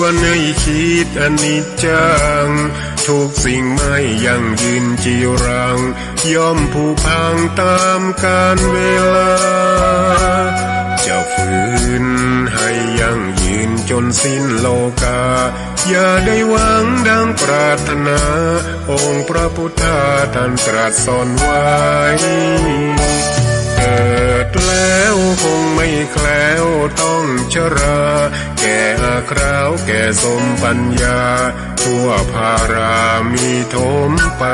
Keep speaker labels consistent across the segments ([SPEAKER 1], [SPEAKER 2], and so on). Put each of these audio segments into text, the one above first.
[SPEAKER 1] วนให้คิดอนิจจังทุกสิ่งไม่ยั่งยืนจีรังย่อมผุพังตามกาลเวลาจะฝืนให้ยั่งยืนจนสิ้นโลกาอย่าได้หวังดังปรารถนาองค์พระพุทธาท่านตรัสสอนไว้เกิดแล้วคงไม่แคล้วต้องชราแก่อาคราวแก่สมปัญญาทั่วภารามีโถมไป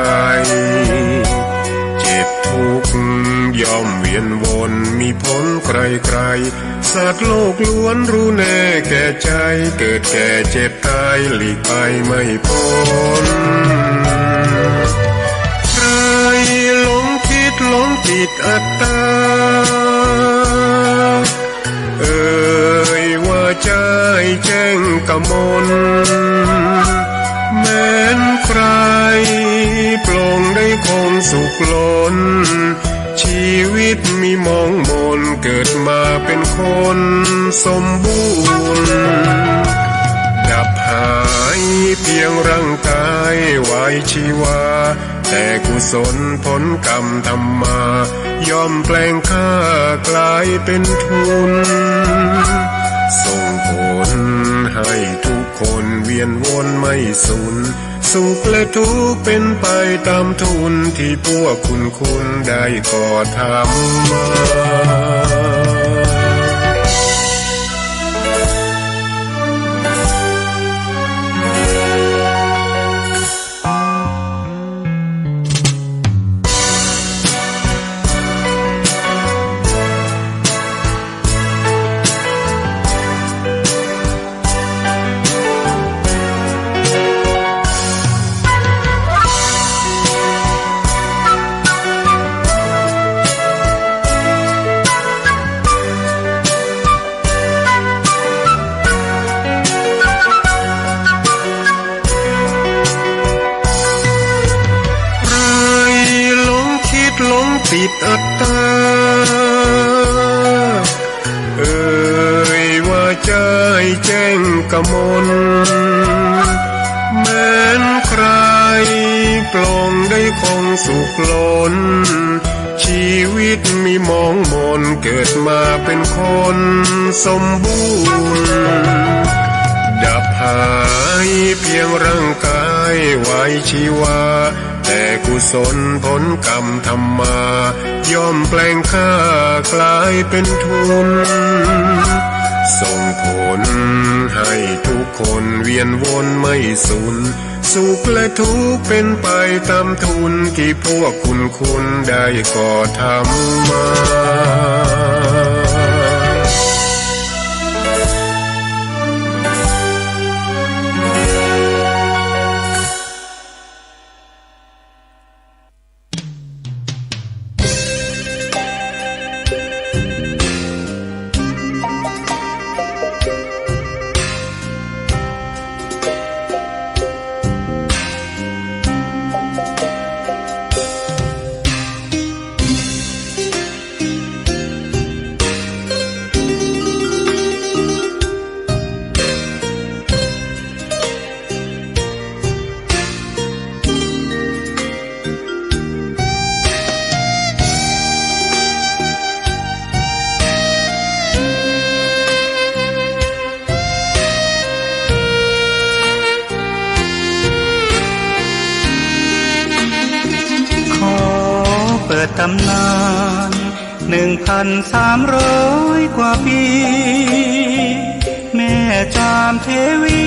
[SPEAKER 1] เจ็บทุกข์ย่อมเวียนวนมีพ้นใครๆสัตว์โลกล้วนรู้แน่แก่ใจเกิดแก่เจ็บตายหลีกไปไม่พ้นใครหลงคิดหลงติดอัตตาว่าใจแจ้งกมลแม้นใครปลงได้คงสุขล้นชีวิตมีมองมนเกิดมาเป็นคนสมบูรณ์ดับหายเพียงร่างกายไว้ชีวาแต่กุศลผลกรรมทำมาย่อมแปลงค่ากลายเป็นทุนส่งผลให้ทุกคนเวียนวนไม่สูญสุขและทุกข์เป็นไปตามทุนที่พวกคุณได้ก่อทำมาติดอัตตาว่าใจแจ้งกมลแม้นใครปลงได้คงสุขล้นชีวิตมีมองมนเกิดมาเป็นคนสมบูรณ์ดับหายเพียงร่างกายไว้ชีวาแต่กุศลผลกรรมทำมาย่อมแปลงค่ากลายเป็นทุนส่งผลให้ทุกคนเวียนวนไม่สูญสุขและทุกข์เป็นไปตามทุนที่พวกคุณได้ก่อทำมา
[SPEAKER 2] ตำนาน1,300 กว่าปีแม่จามเทวี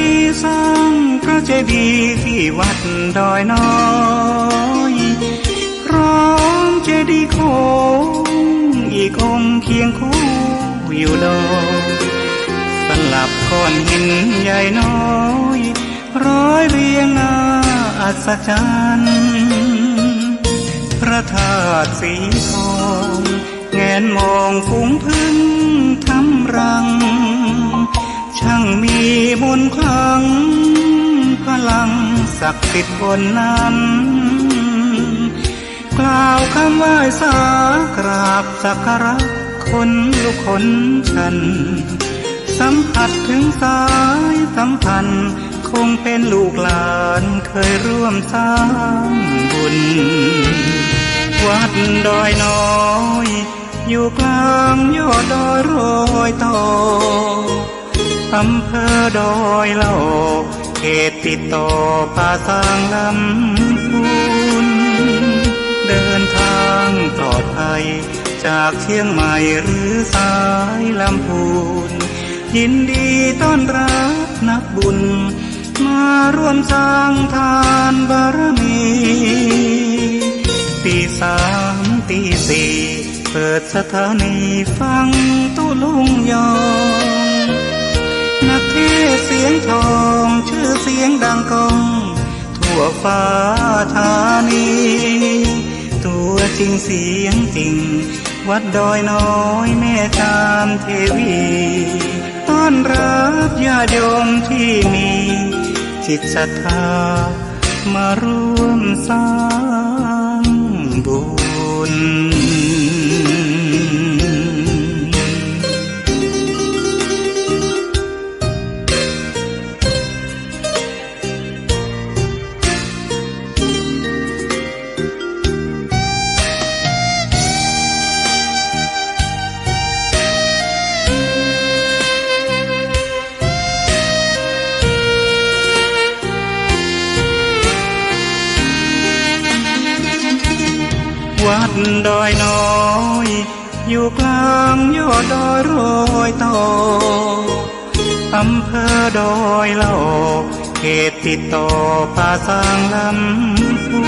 [SPEAKER 2] สร้างพระเจดีย์ที่วัดดอยน้อยพร้อมเจดีย์โค้งอีกองค์เคียงคู่อยู่ดอยสลับก้อนหินใหญ่น้อยร้อยเรียงหน้าอัศจรรย์พระธาตุสีทองแงนมองฝูงพึ่งทำรังช่างมีมนต์ขลังพลังศักดิ์สิทธิ์บนนั้นกล่าวคำไหว้สากราบสักการะคนลุกขนชัน สัมผัสถึงสายสัมพันธ์คงเป็นลูกหลานเคยร่วมสร้างบุญวัดดอยน้อยอยู่กลางยอดดอยโรยต่ออำเภอดอยเหล่าเขตติดต่อป่าสางลำพูนเดินทางปลอดภัยจากเชียงใหม่หรือสายลำพูนยินดีต้อนรับนักบุญมาร่วมสร้างทานบารมีตีสามตีสี่เปิดสถานีฟังตุลุงยองนักเทศเสียงทองชื่อเสียงดังก้องทั่วฟ้าธานีตัวจริงเสียงจริงวัดดอยน้อยแม่จามเทวีต้อนรับญาติโยมที่มีจิตศรัทธามาร่วมสร้างบุญวัดดอยน้อยอยู่กลางยอดดอยโรยต่ออำเภอดอยเหล่าเขตติดต่อป่าสางลำพู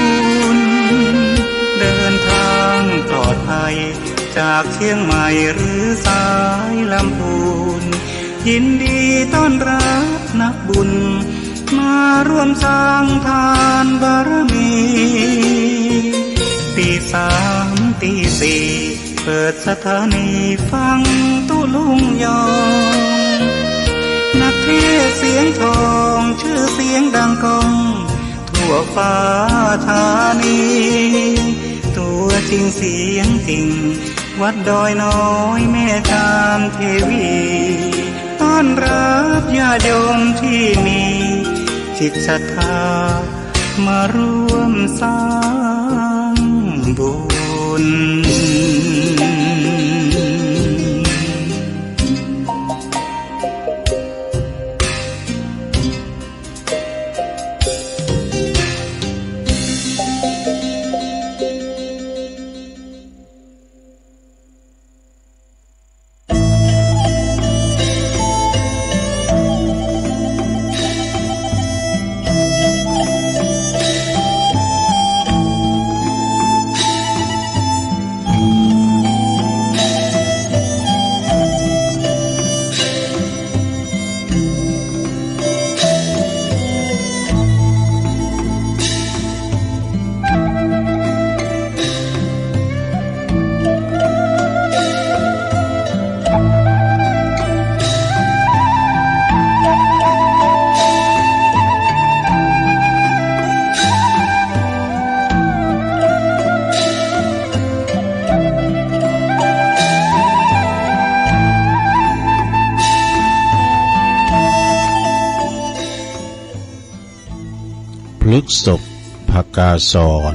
[SPEAKER 2] นเดินทางปลอดภัยจากเชียงใหม่หรือสายลำพูนยินดีต้อนรับนักบุญมาร่วมสร้างทานบารมีตีสามตีสี่เปิดสถานีฟังตุลุงยองนักเทศเสียงทองชื่อเสียงดังก้องทั่วฟ้าธานีตัวจริงเสียงจริงวัดดอยน้อยแม่จามเทวีต้อนรับญาติโยมที่มีจิตศรัทธามาร่วมสร้างบุญ
[SPEAKER 3] พฤกษบภกาสร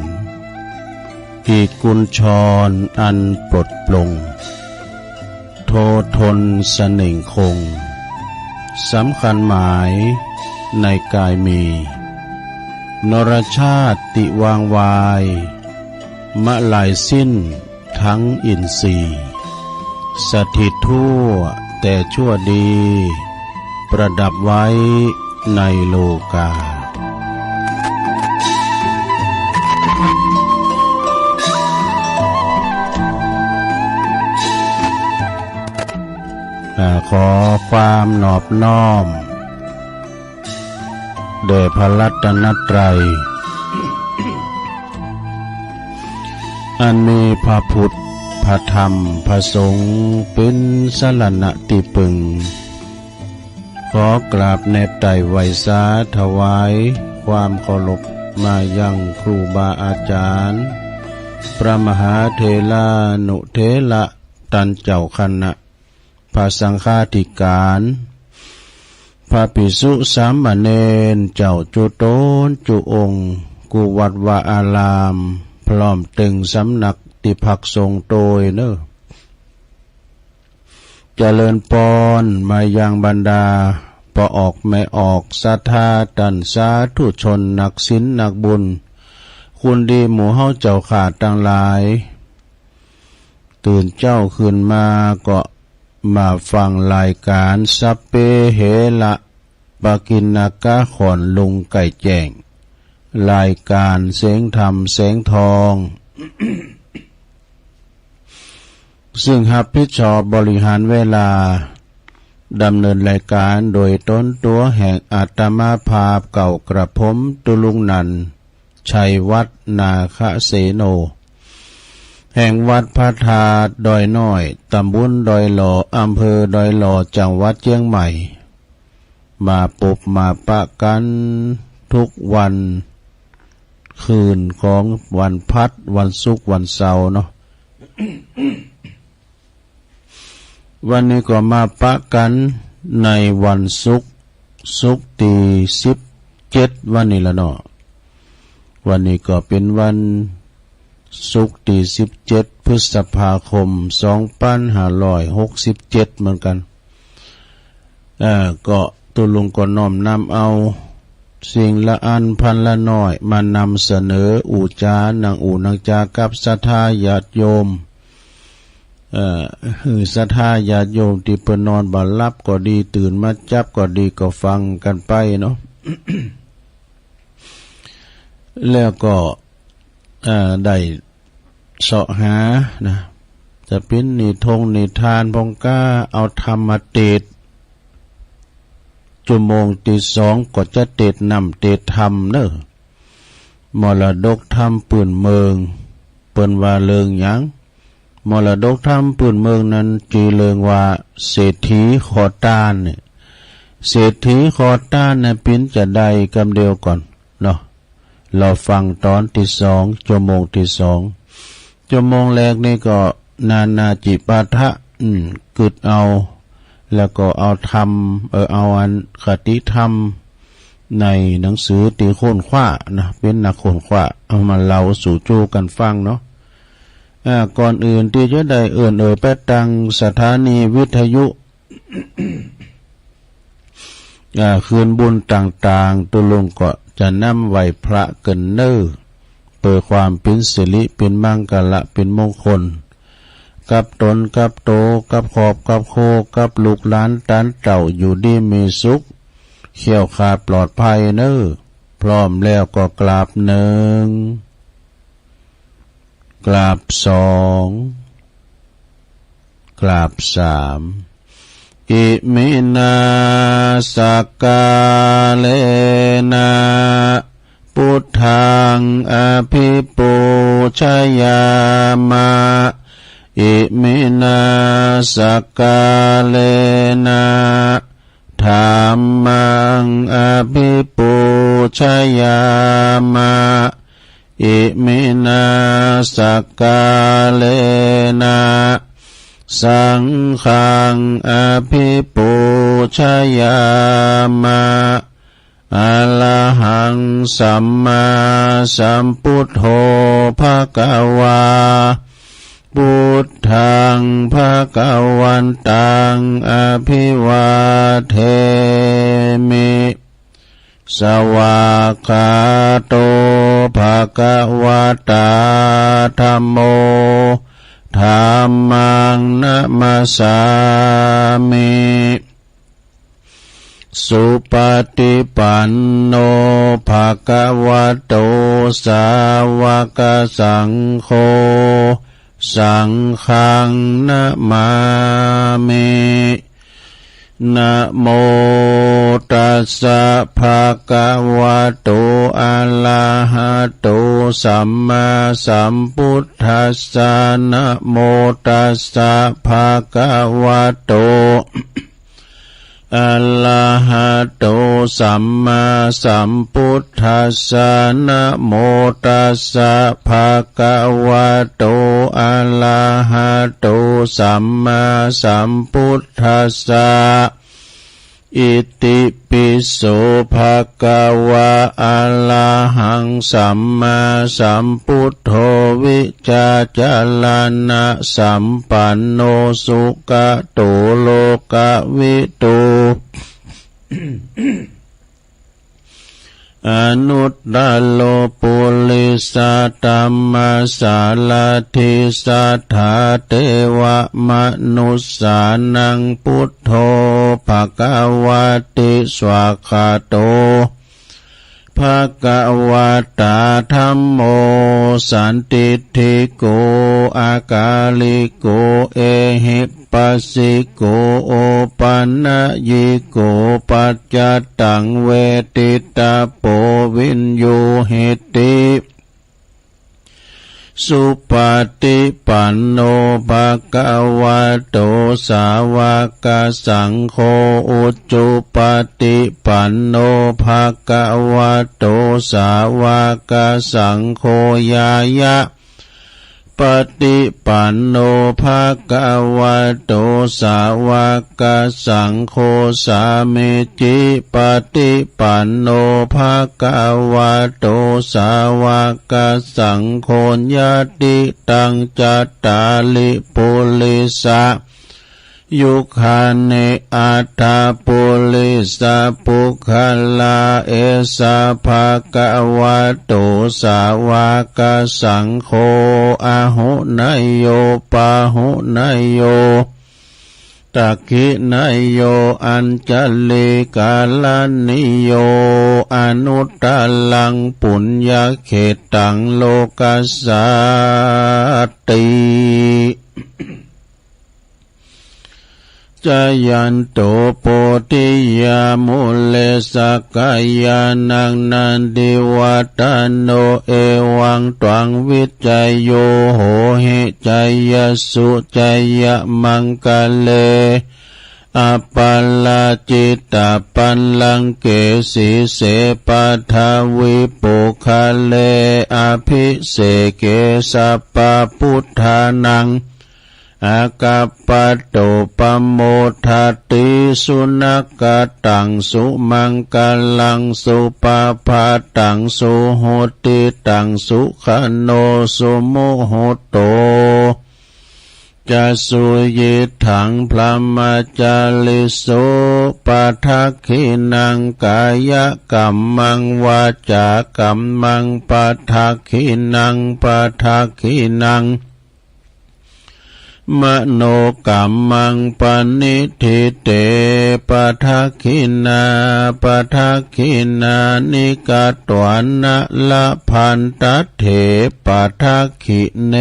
[SPEAKER 3] อีกุญชรอันปลดปลงโททนเสน่งคงสำคัญหมายในกายมีนรชาติวางวายมะลายสิ้นทั้งอินทรีย์สถิตทั่วแต่ชั่วดีประดับไว้ในโลกาขอความนอบน้อมแด่พระรัตนตรัยอันมีพระพุทธพระธรรมพระสงฆ์เป็นสรณะที่พึ่งขอกราบแนบไต่ไหวสาถวายความเคารพมายังครูบาอาจารย์พระมหาเถรานุเถระตันเจ้าคณะ พระสังฆาธิการพระภิกษุสามเณรเจ้าจุโตนจุองค์กุวัดวาอารามพร้อมตึงสำนักติภักทรงโตยเนอเจริญปอนมายังบรรดาปออกไม่ออกศรัทธาตันสาธุชนนักศีลนักบุญคุณดีหมู่เฮาเจ้าขาดทั้งหลายตื่นเจ้าขึ้นมาก็มาฟังรายการสัพเพเหระปกิณกะขอนลุงไก่แจ้งรายการเสียงธรรมเสียงทอง ซึ่งรับผิดชอบบริหารเวลาดำเนินรายการโดยต้นตัวแห่งอาตมาภาพเก่ากระผมตุลุงนันชัยวัฒนาคเสโนแห่งวัดพระธาตุดอยน้อยตำบลดอยหล่ออำเภอดอยหล่อจังหวัดเชียงใหม่มาปบมาปะกันทุกวันคืนของวันพัดวันศุกร์วันเสาร์เนาะ วันนี้ก็มาปะกันในวันศุกร์ที่17วันนี้ละเนาะวันนี้ก็เป็นวันศุกร์ที่17พฤษภาคม2567เหมือนกันก็ตุลุงก็น้อมนำเอาสิ่งละอันพันละน้อยมานำเสนออูจานางอูนางจากับศรัทธาญาติโยมศรัทธาญาติโยมที่เพิ่นนอนบ่หลับก็ดีตื่นมาจับก็ดีก็ฟังกันไปเนาะ แล้วก็ได้เสาะหานะจะเป็นนิทานพงก้าเอาธรรมเทศชั่วโมงที่2ก็จะเทศนำเทศธรรมเนอะมรดกธรรมปืนเมืองเปิ้นว่าเลิงหยังมรดกธรรมปืนเมืองนั้นจีเลิงว่าเศรษฐีขอทานเนี่ยเศรษฐีขอทานน่ะปิ้นจะได้กำเดียวก่อนเนาะเราฟังตอนที่2ชั่วโมงที่2ชั่วโมงแรกนี่ก็นาจิปาทะกึดเอาแล้วก็เอาธรรมเอาอันคติธรรมในหนังสือตีโค่นขว้านะเป็นนักโค่นขว้าเอามาเล่าสู่จูกันฟังเนาะก่อนอื่นที่จะได้ไปตั้งสถานีวิทยุ คืนบุญต่างๆตุลงก็จะนำไหวพระกันเนอเปิดความเป็นสิริเป็นมังกละเป็นมงคลกับตนกับโตกับขอบกับโคกับลูกหลานตันเต่าอยู่ดีมีสุขเขี่ยวขาดปลอดภัยเนอพร้อมแล้วก็กราบ1กราบ2กราบ3อิมินาสักกาเลนะพุทธังอภิปูชยามะอิมินาสักกาเลนะธัมมังอภิปูชยามะอิมินาสักกาเลนะสังฆังอภิปูชยามะอะระหังสัมมาสัมพุทโธภคะวาพุทธังภคะวันตังอภิวาเทมิสวากขาโตภคะวะตาธัมโมธัมมังนะมัสสามิสุปฏิปันโนภคะวะโตสาวกสังโฆสังฆังนะมามินะโมตัสสะภะคะวะโตอะระหะโตสัมมาสัมพุทธัสสะนะโมตัสสะภะคะวะโตอะระหะโตสัมมาสัมพุทธัสสะนะโมตัสสะภะคะวะโต อะระหะโตสัมมาสัมพุทธัสสะอิติปิโสภะคะวะอะระหังสัมมาสัมพุทโธวิชาจารณะสัมปันโนสุขโตโลกวิทู อนุตตโลปุริสตัมมาสาลาธิสัทธาเทวมนุสสานังพุทโธภควติสวากขาโตภควตาธัมโมสันติทิโกอากาลิโกเอหิปัสสิโกโอปันนยิโกปัจจตังเวทิตาโปวินโยเหติสุปฏิปันโนภะคะวะโตสาวกสังโฆอุจจุปฏิปันโนภะคะวะโตสาวกสังโฆยายะปฏิปันโนภะคะวะโตสาวกสังโฆสามิจิปฏิปันโนภะคะวะโตสาวกสังโฆญาติตังจัตตาลิปุริสะยุคาเนอัตถปุริสะปุคลาเอสะภะคะวะโตสาวกสังโฆอะหุนยโยปะหุนยโยตักขินยโยอัญจลิกาลนิโยอนุตตลังปุญญเขตังโลกัสสติจายันโตโพธิยามุเลสกายานังนันดิวัตโนเอวังตวังวิจัยโยโหหิจัยยสุจัยยมังกะเลอปัลลาจิตตปัลลังเกสีเสปัทวิปุคะเลอภิเสเกสัพพพุทธานังอากัปปะโตปโมทัตติสุนักกตังสุมังกลังสุปาภาตังสุโหติตังสุขโนสุโมโหโตจะสุยิถังพระมจาลิโสปัทขินังกายกัมมังวาจากัมมังปัทขินังปัทขินังมโนกัมมังปณิทิเตปทักขินาปทักขินานิกาตวันนะละพันตเถปทักขิเน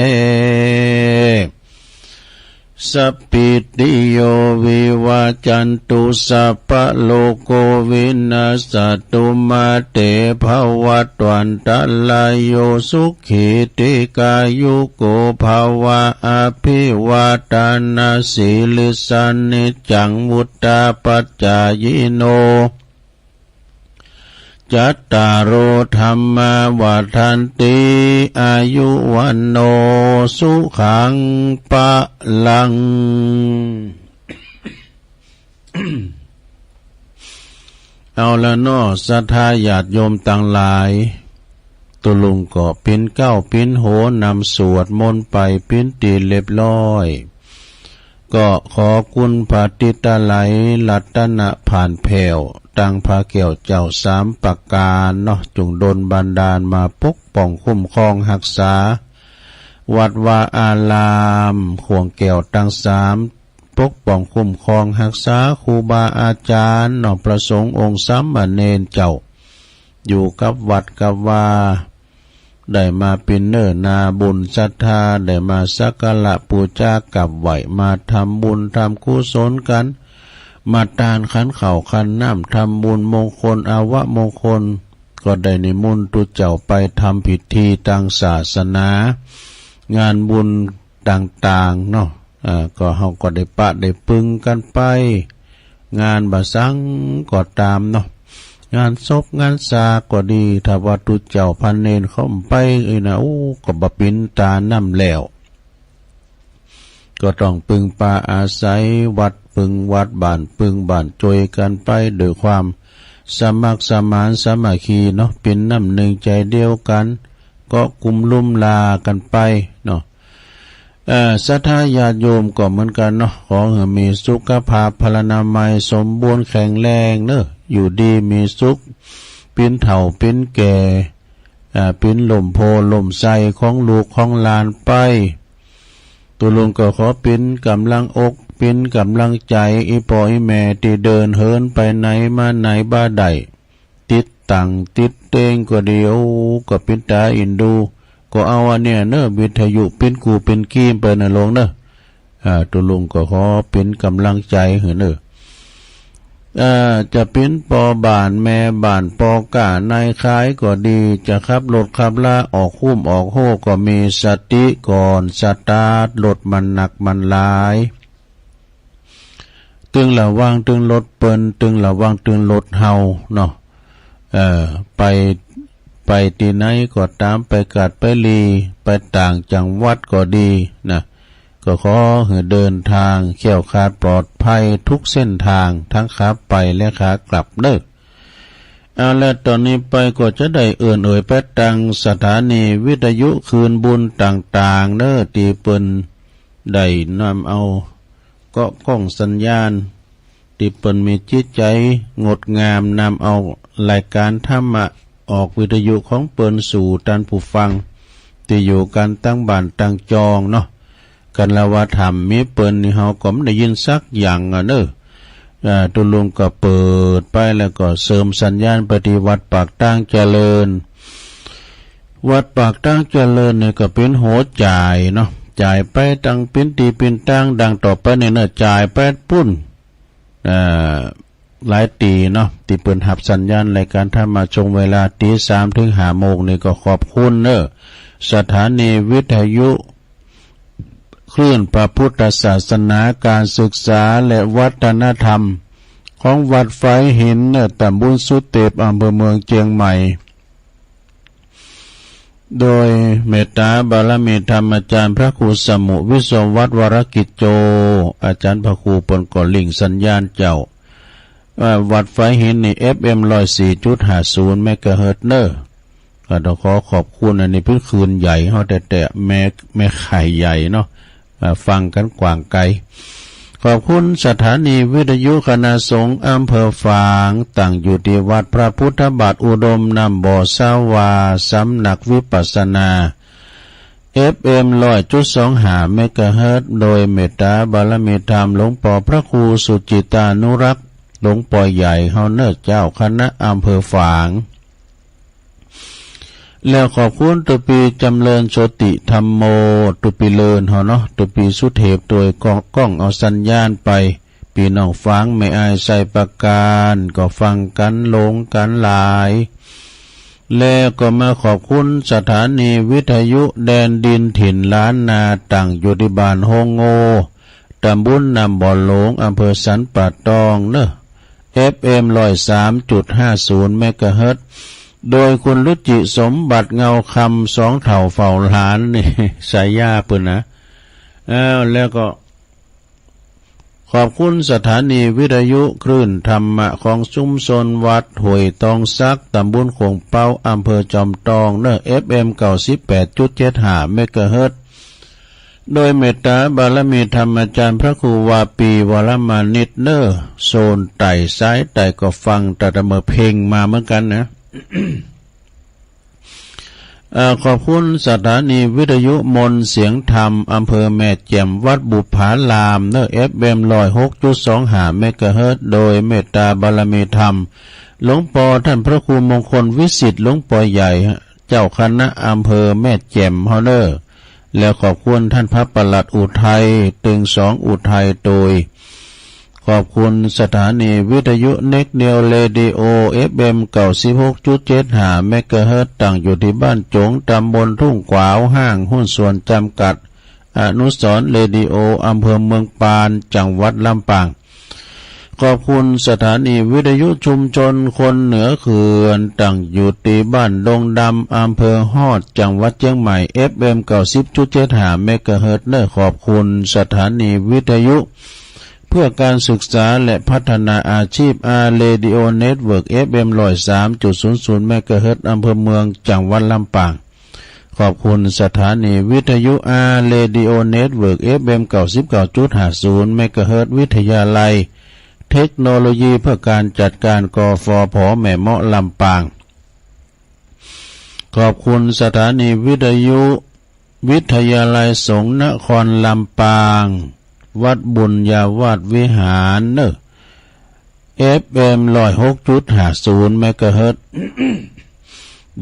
[SPEAKER 3] สปิติโยวิวาจันตุสัพพโลโกวินาสตุมาเตภวัตวันตลายโยสุขีติกายุโกภวะอภิวาทานาสีลิสานิจังวุตตาปัจจายโนจัตตารโอธัมมาวัฏันติอายุวันโนสุขังปะลัง เอาละเนาะศรัทธาญาติโยมต่างหลายตุลุงก็ปิ้นเก้าปิ้นโหนำสวดมนต์ไปปิ้นตีเรียบร้อยก็ขอคุณพระติตาไหลรัตนะผ่านแผ่วตังพาเกี่ยวเจ้าสามประการเนาะจงดลบันดาลมาปกป้องคุ้มครองรักษาวัดวาอารามข่วงแก้วตังสามปกป้องคุ้มครองรักษาครูบาอาจารย์เนาะประสงค์องค์สามเณรเจ้าอยู่กับวัดกับว่าได้มาเป็นเนิ่นนาบุญศรัทธาได้มาสักการะปูชากับไหวมาทำบุญทำกุศลกันมาทานขันเข่าขันน้ำทำบุญมงคลอาวะมงคลก็ได้นิมนต์ตุเจ้าไปทำพิธีทางศาสนางานบุญต่างๆเนาะก็เฮาก็ได้ปะได้ปึงกันไปงานบะสังก็ตามเนาะงานศพงานสาก็ดีถ้าว่าตุเจ้าพันเนนเข้าไปนะก็บะปินตาน้ำแล้ว ก็ต้องปึงปาอาศัยวัดปึงวัดบ้านปึงบ้านจอยกันไปโดยความสมัครสมานสามัคคีเนาะเป็นน้ำหนึ่งใจเดียวกันก็กุมลุ่มลากันไปเนาะศรัทธาญาติโยมก็เหมือนกันเนาะขอให้มีสุขภาพพลานามัยสมบูรณ์แข็งแรงเนอะอยู่ดีมีสุขเป็นเฒ่าเป็นแก่เป็นลมโพลมใสของลูกของหลานไปตัวลุงก็ขอเป็นกำลังอกเป็นกำลังใจอีพ่ออีแม่ที่เดินเหินไปไหนมาไหนบ้าใดติดตังติดเตงก็เดียวก็เป็นตาอินดูก็เอาอันเนี้ยเนอะวิทยุเป็นกูเป็นกีมไปนะลงเนอะตัวลุงก็ขอเป็นกำลังใจเหอะเนอะจะเป็นปอบ้านแม่บ้านปอกานายขายก็ดีจะขับรถขับลาออกคุ้มออกโหก็มีสติก่อนสตาร์ทรถมันหนักมันหลายตึงระวังตึงรถเปิ้นตึงระวังตึงรถเฮาเนาะไปที่ไหนก็ตามไปกัดไปลีไปต่างจังหวัดก็ดีนะก็ขอให้เดินทางแคล้วคลาดปลอดภัยทุกเส้นทางทั้งขาไปและขากลับเด้อและตอนนี้ไปก็จะได้เอ่ยไปตังสถานีวิทยุคืนบุญต่างๆเด้อตีเปิ้นได้นำเอาก็กล้องสัญญาณที่เปิ้นมีจิตใจงดงามนำเอารายการธรรมะออกวิทยุของเปิ้นสู่ท่านผู้ฟังที่อยู่กันตั้งบ้านตั้งจองเนาะกันละว่าธรรมมีเปิ้นนี่เฮาก็ไม่ได้ยินสักอย่างเด้อตุลุงก็เปิดไปแล้วก็เสริมสัญญาณปฏิวัติปากตั้งเจริญวัดปากตั้งเจริญเนี่ยก็เป็นโหจ่ายเนาะจ่ายไปตั้งเป็นตีเป็นตั้งดังต่อไปเนี่ยจ่ายไปปุ้นหลายตีเนาะที่เปิ้นหับสัญญาณรายการธรรมะชงเวลาตี 3 ถึง 5 โมงนี่ก็ขอบคุณเนอะสถานีวิทยุคลื่นพระพุทธศาสนาการศึกษาและวัฒนธรรมของวัดไฟหินเนอะตำบลสุเตปอำเภอเมืองเชียงใหม่โดยเมตตาบารมีธรรมอาจารย์พระครูสมุวิศววัฒน์วรกิจโจอาจารย์พระครูปนก่อลิงสัญญาณเจ้าวัดไฟหินนี่ FM 104.50 เมกะเฮิรตซ์เนอร์ก็ต้องขอขอบคุณอันนี้เพิ่งคืนใหญ่เฮาแต่แม่ไข่ใหญ่เนาะฟังกันกว้างไกลขอบคุณสถานีวิทยุคณะสงฆ์อำเภอฝางตั้งอยู่ที่วัดพระพุทธบาทอุดมนำบ่อสาวาสำนักวิปัสสนา FM 100.25 เมกะเฮิรตซ์โดยเมตตาบารมีธรรมหลวงพ่อพระครูสุจิตานุรักษ์หลวงพ่อใหญ่เฮาเนอร์เจ้าคณะอำเภอฝางแล้วขอบคุณตุปีจำเริญโชติธรรมโมตุปีเลินเฮาเนาะตุปีสุเทพโดยกล้องเอาสัญญาณไปปีน้องฟังไม่อายใส่ประการก็ฟังกันลงกันหลายแล้วก็มาขอบคุณสถานีวิทยุแดนดินถิ่นล้านนาตั้งอยู่ที่บ้านโฮงโงตำบลนำบ่อหลงอำเภอสันป่าตองเนอะ FM 103.50 เมกะเฮิรตซ์โดยคุณรุจิสมบัติเงาคำ2 เถ่าเฝ้าหลานนี่สายยาเปิ้นนะแล้วก็ขอบคุณสถานีวิทยุคลื่นธรรมะของชุมชนวัดห้วยตองซักตำบลโขงเป้าอำเภอจอมทองเนอะ FM 98.75 เมกะเฮิรตซ์โดยเมตตาบารมีธรรมอาจารย์พระครูวาปีวรมานิตเนอร์โซนไต่ซ้ายไต่ก็ฟังแต่เมื่อเพลงมาเหมือนกันนะ ขอบคุณสถานีวิทยุมนเสียงธรรมอำเภอแม่แจ่มวัดบุพารามเนอ FM 106.25 เมกะเฮิรตซ์โดยเมตตาบารมีธรรมหลวงพ่อท่านพระครูมงคลวิสิทธิ์หลวงพ่อใหญ่เจ้าคณะอำเภอแม่แจ่มเฮาเนอร์แล้วขอบคุณท่านพระปลัดอุทัยตึง2อุทัยโดยขอบคุณสถานีวิทยุเน็กเนียวเรดิโอ FM 96.75 เมกะเฮิรตซ์ตั้งอยู่ที่บ้านจงตำบลทุ่งกวาวห้างหุ้นส่วนจำกัดอนุสรณ์เรดิโออำเภอเมืองปานจังหวัดลำปาง ขอบคุณสถานีวิทยุชุมชนคนเหนือเขื่อนตั้งอยู่ที่บ้านดงดำอำเภอฮอดจังหวัดเชียงใหม่ FM 90.75 เมกะเฮิรตซ์เนอขอบคุณสถานีวิทยุเพื่อการศึกษาและพัฒนาอาชีพเรดิโอเน็ตเวิร์ก FM 103.00 เมกะเฮิรตซ์อำเภอเมืองจังหวัดลำปางขอบคุณสถานีวิทยุเรดิโอเน็ตเวิร์ก FM 99.50 เมกะเฮิรตซ์วิทยาลัยเทคโนโลยีเพื่อการจัดการกฟผ.แม่เมาะลำปางขอบคุณสถานีวิทยุวิทยาลัยสงฆ์นครลำปางวัดบุญญาวาสวิหารเนอ FM 106.50 เมกะเฮิรตซ์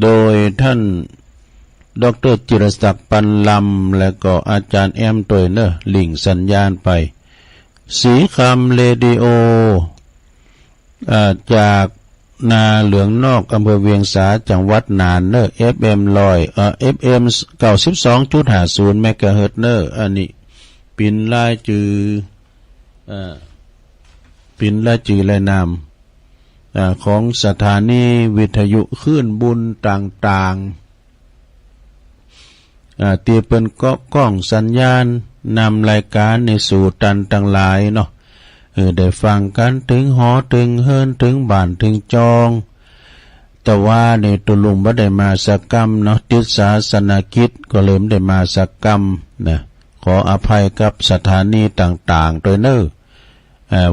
[SPEAKER 3] โดยท่านดร.จิรศักดิ์ปันลำและก็อาจารย์แอมตัวเนอลิงสัญญาณไปสีคำเรดิโอจากนาเหลืองนอกอำเภอเวียงสาจังหวัดน่านเนอ FM 92.50 เมกะเฮิรตซ์เนออันนี้ปินลายจือปินลายจือลายนามของสถานีวิทยุคลื่นบุญต่างๆตีเป็นกล้องสัญญาณนำรายการในสู่ตันต่างหลายเนาะได้ฟังกันถึงหอถึงเฮิรนถึงบ้านถึงจองแต่ว่าในตุลุงบ่ได้มาสักกรรมเนาะติดศาสนกิจก็เลยไม่ได้มาสักกรรมนะขออภัยกับสถานีต่างๆโดยเนอ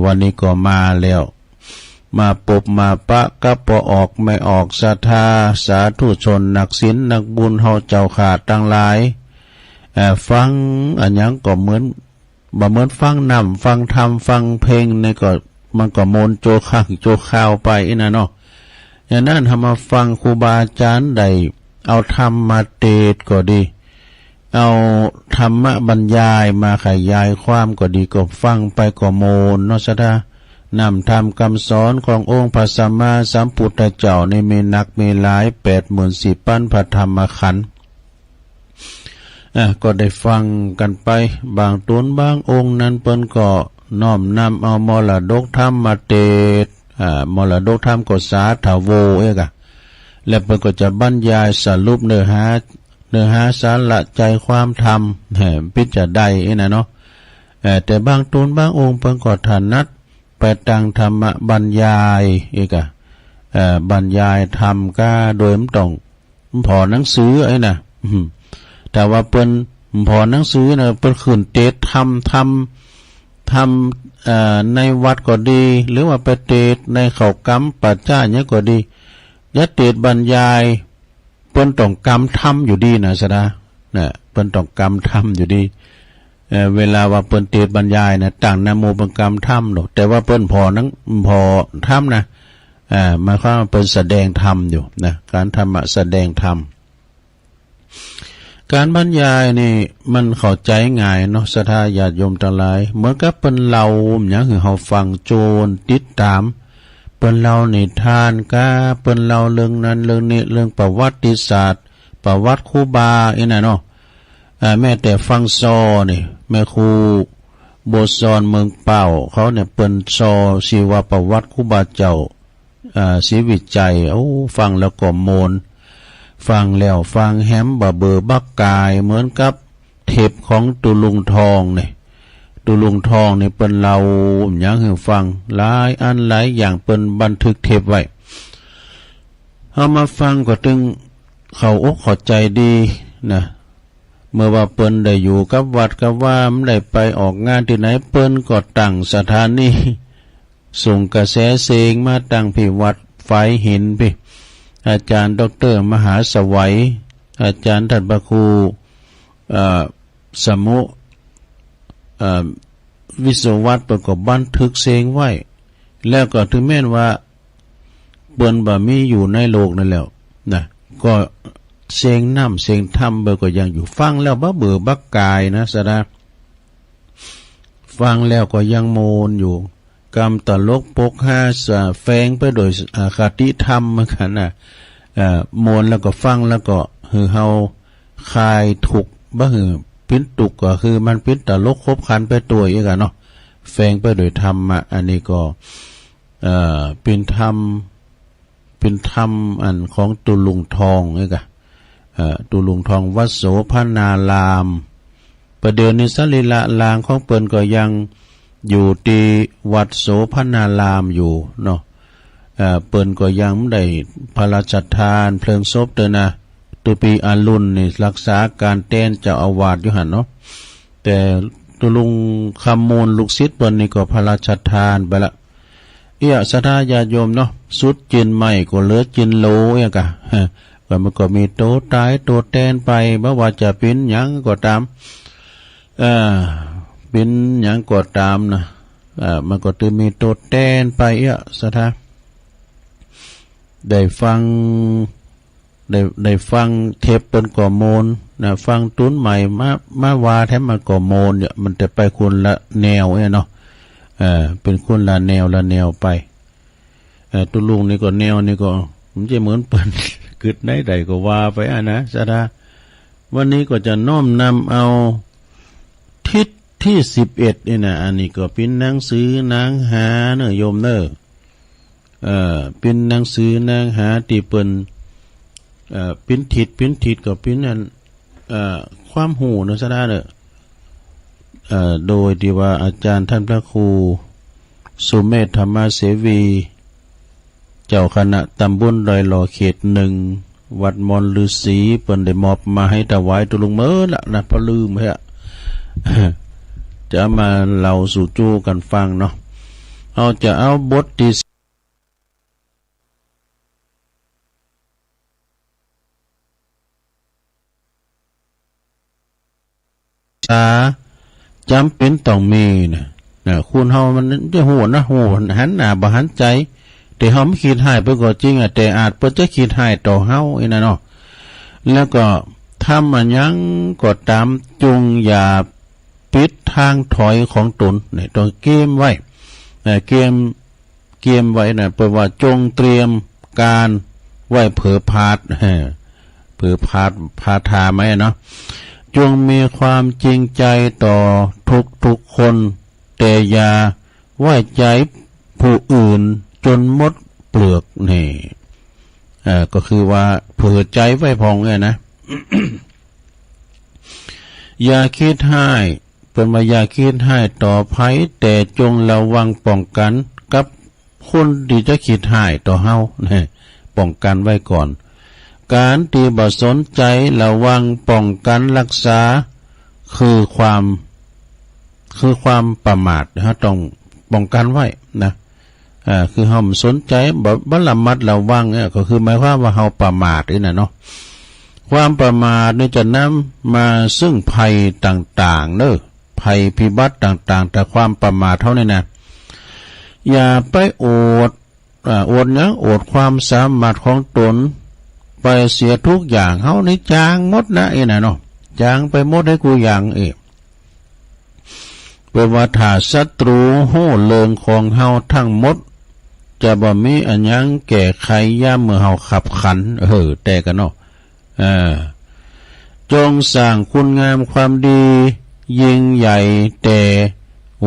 [SPEAKER 3] วันนี้ก็มาแล้วมาปบมาปะกับปอออกไม่ออกศรัทธาสาธุชนนักศีลนักบุญเฮาเจ้าขาดต่างหลายฟังอันยังก็เหมือนฟังนำฟังธรรมฟังเพลงนี่ก็มันก็มนโจข้างโจข้าวไปนะเนาะอย่างนั้นทำมาฟังครูบาอาจารย์ใดเอาธรรมมาเทศก็ดีเอาธรรมะบรรยายมาขยายความก็ดีก็ฟังไปก็โมนเนาะซะดานำธรรมคำสอนขององค์พระสัมมาสัมพุทธเจ้าในมีนักมีหลาย 84,000 พระธรรมขันธ์ก็ได้ฟังกันไปบางตนบางองค์นั้นเปิ้นก็น้อมนำเอามรดกธรรมมาเทศมรดกธรรมก็สาธโวและเปิ้นก็จะบรรยายสรุปเนื้อหาสาระใจความธรรมพิจารณานะเนาะแต่บางตนบางองค์เปิ้นก็ถนัดไปตั้งธรรมบรรยายบรรยายธรรมก็โดยไม่ต้องพอหนังสือนะแต่ว่าเปิ้นพอหนังสือนะเปิ้นขึ้นเทศทำในวัดก็ดีหรือว่าไปเทศในเขากรรมปัจจ้าเนี่ยก็ดียะเทศบรรยายเปิ้นต้องกรรมทำอยู่ดีนะสดาเนี่ยเปิ้นต้องกรรมทำอยู่ดีเวลาว่าเปิ้นเทศบรรยายนะต่างนะโมเป็นกรรมทำหรอกแต่ว่าเปิ้นพอทำนะหมายความว่าเปิ้นแสดงธรรมอยู่นะการธรรมะแสดงธรรมการบรรยายนี่มันเข้าใจง่ายเนาะศรัทธาญาติโยมทั้งหลายเหมือนกับเปิ้นเล่าหยังคือเฮาฟังโจรติดตามเปิ้นเล่านิทานกะเปิ้นเล่าเรื่องนั้นเรื่องนี้เรื่องประวัติศาสตร์ประวัติครูบาน่ะเนาะแม้แต่ฟังซอนี่แม่ครูโบซอนเมืองเป่าเขาเนี่ยเปิ้นซอชีวประวัติครูบาเจ้าศรีวิจัยฟังแล้วก็โมนฟังแล้วฟังแฮมบะเบอบักกายเหมือนกับเทปของตุลุงทองนี่ตุลุงทองนี่เปิ้นเล่าหยังให้ฟังหลายอันหลายอย่างเปิ้นบันทึกเทปไว้เอามาฟังก็ถึงเข้าอกเข้าใจดีนะเมื่อว่าเปิ้นได้อยู่กับวัดกับว่าไม่ได้ไปออกงานที่ไหนเปิ้นก็ตั้งสถานีส่งกระแสเสียงมาตั้งที่วัดไฟหินพี่อาจารย์ดร.มหาสวัยอาจารย์ท่านพระครูสมุวิศวัตประกอบบันทึกเสียงไว้แล้วก็ถึงแม้ว่าเปิ้นบ่มีอยู่ในโลกนั่นแล้วนะก็เสียงน้ำเสียงธรรมเบอก็ยังอยู่ฟังแล้วบ่เบื่อบักกายนะสดาฟังแล้วก็ยังโมนอยู่กรรมตลกปกฮาแฝงไปโดยคติธรรมเหมือนกันนะโมนแล้วก็ฟังแล้วก็คือเฮาคลายทุกข์บ่คือปิ้นตุกก็คือมันปิ้นตลกครบคันไปตัวอีกอ่ะเนาะ แฝงไปโดยธรรมะอันนี้ก็เป็นธรรมอันของตุลุงทองนี่กะตุลุงทองวัดโสภณารามประเดี๋ยวนี้สรีระลางของเปิ้นก็ยังอยู่ที่วัดโสภณารามอยู่เนาะเปิ้นก็ยังได้พระราชทานเพลิงศพเด้อนะตุปีอารุณนี่รักษาการแทนเจ้าอาวาสอยู่หั่นเนาะแต่ตุลุงคำมูลลูกศิษย์เปิ้นนี่ก็พระราชทานไปละศรัทธาญาติโยมเนาะสุดจินใหม่ก็เหลือจินโลกะก็มันก็มีโตตายโตแทนไปบ่ว่าจะเป็นหยังก็ตามเป็นหยังก็ตามนะมันก็จะมีโตแทนไปศรัทธาได้ฟังเทปเป็นก่อโมนนะฟังตุ้นใหม่มาว่าแท้มันก่อโมนเนี่ยมันจะไปคนละแนวเนาะเป็นคนละแนวไปตุลุงนี่ก็แนวนี่ก็มันจะเหมือนเปิ้นกึดไหนใดก็ว่าไปนะสาธาวันนี้ก็จะน้อมนำเอาทิศที่11นี่นะอันนี้ก็เป็นหนังสือนางหาเนอะโยมเนอะเป็นหนังสือนางหาที่เปิ้นเป็นทิศก็เป็นอันความหูเนอะสาธาเนอะโดยที่ว่าอาจารย์ท่านพระครูสุเมธธรรมเสวีเจ้าคณะตำบลดอยหล่อเขต1วัดมอนฤาษีเปิ้นได้มอบมาให้ถวายตุลุงเมื่อละนะพอลืมเฮ้ยจะมาเล่าสู่จู้กันฟังเนาะจะเอาบทที่จำเป็นต้องมีนะคุณเฮามันจะหัวหันหน้าบ่หันใจแต่เฮาไม่คิดให้เพิ่นก็จริงแต่อาจเพิ่นจะคิดให้ต่อเฮาอีนั่นเนาะแล้วก็ทำอันยังก็ตามจงอย่าปิดทางถอยของตนนี่ต้องเกมไว้เกมไว้นะแปลว่าจงเตรียมการไว้เผอพาดพาทาไหมเนาะจงมีความจริงใจต่อทุกคนแต่อย่าไว้ใจผู้อื่นจนหมดเปลือกนี่ก็คือว่าเผื่อใจไว้พองเนี่ยนะ อย่าคิดให้เป็นว่าอย่าคิดให้ต่อภัยแต่จงระวังป้องกันกับคนที่จะคิดให้ต่อเฮานี่ป้องกันไว้ก่อนการที่บ่สนใจระวังป้องกันรักษาคือความประมาทฮะต้องป้องกันไว้นะคือเฮาสนใจบ่ระมัดระวังเนี่ยก็คือหมายความว่าเฮาประมาทนี่น่ะเนาะความประมาทนี่จะนำมาซึ่งภัยต่างๆเด้อภัยพิบัติต่างๆแต่ความประมาทเท่านี้นะอย่าไปโอดความสามารถของตนไปเสียทุกอย่างเฮานี่จางหมดนะน่ะเนาะจางไปหมดให้กูอย่างเป็นว่าถ้าศัตรูโห่เลิงของเฮาทั้งหมดจะบ่มีอันยังแก้ไขย่ามเมื่อเฮาขับขันแต่กันเนาะจงสร้างคุณงามความดียิ่งใหญ่แต่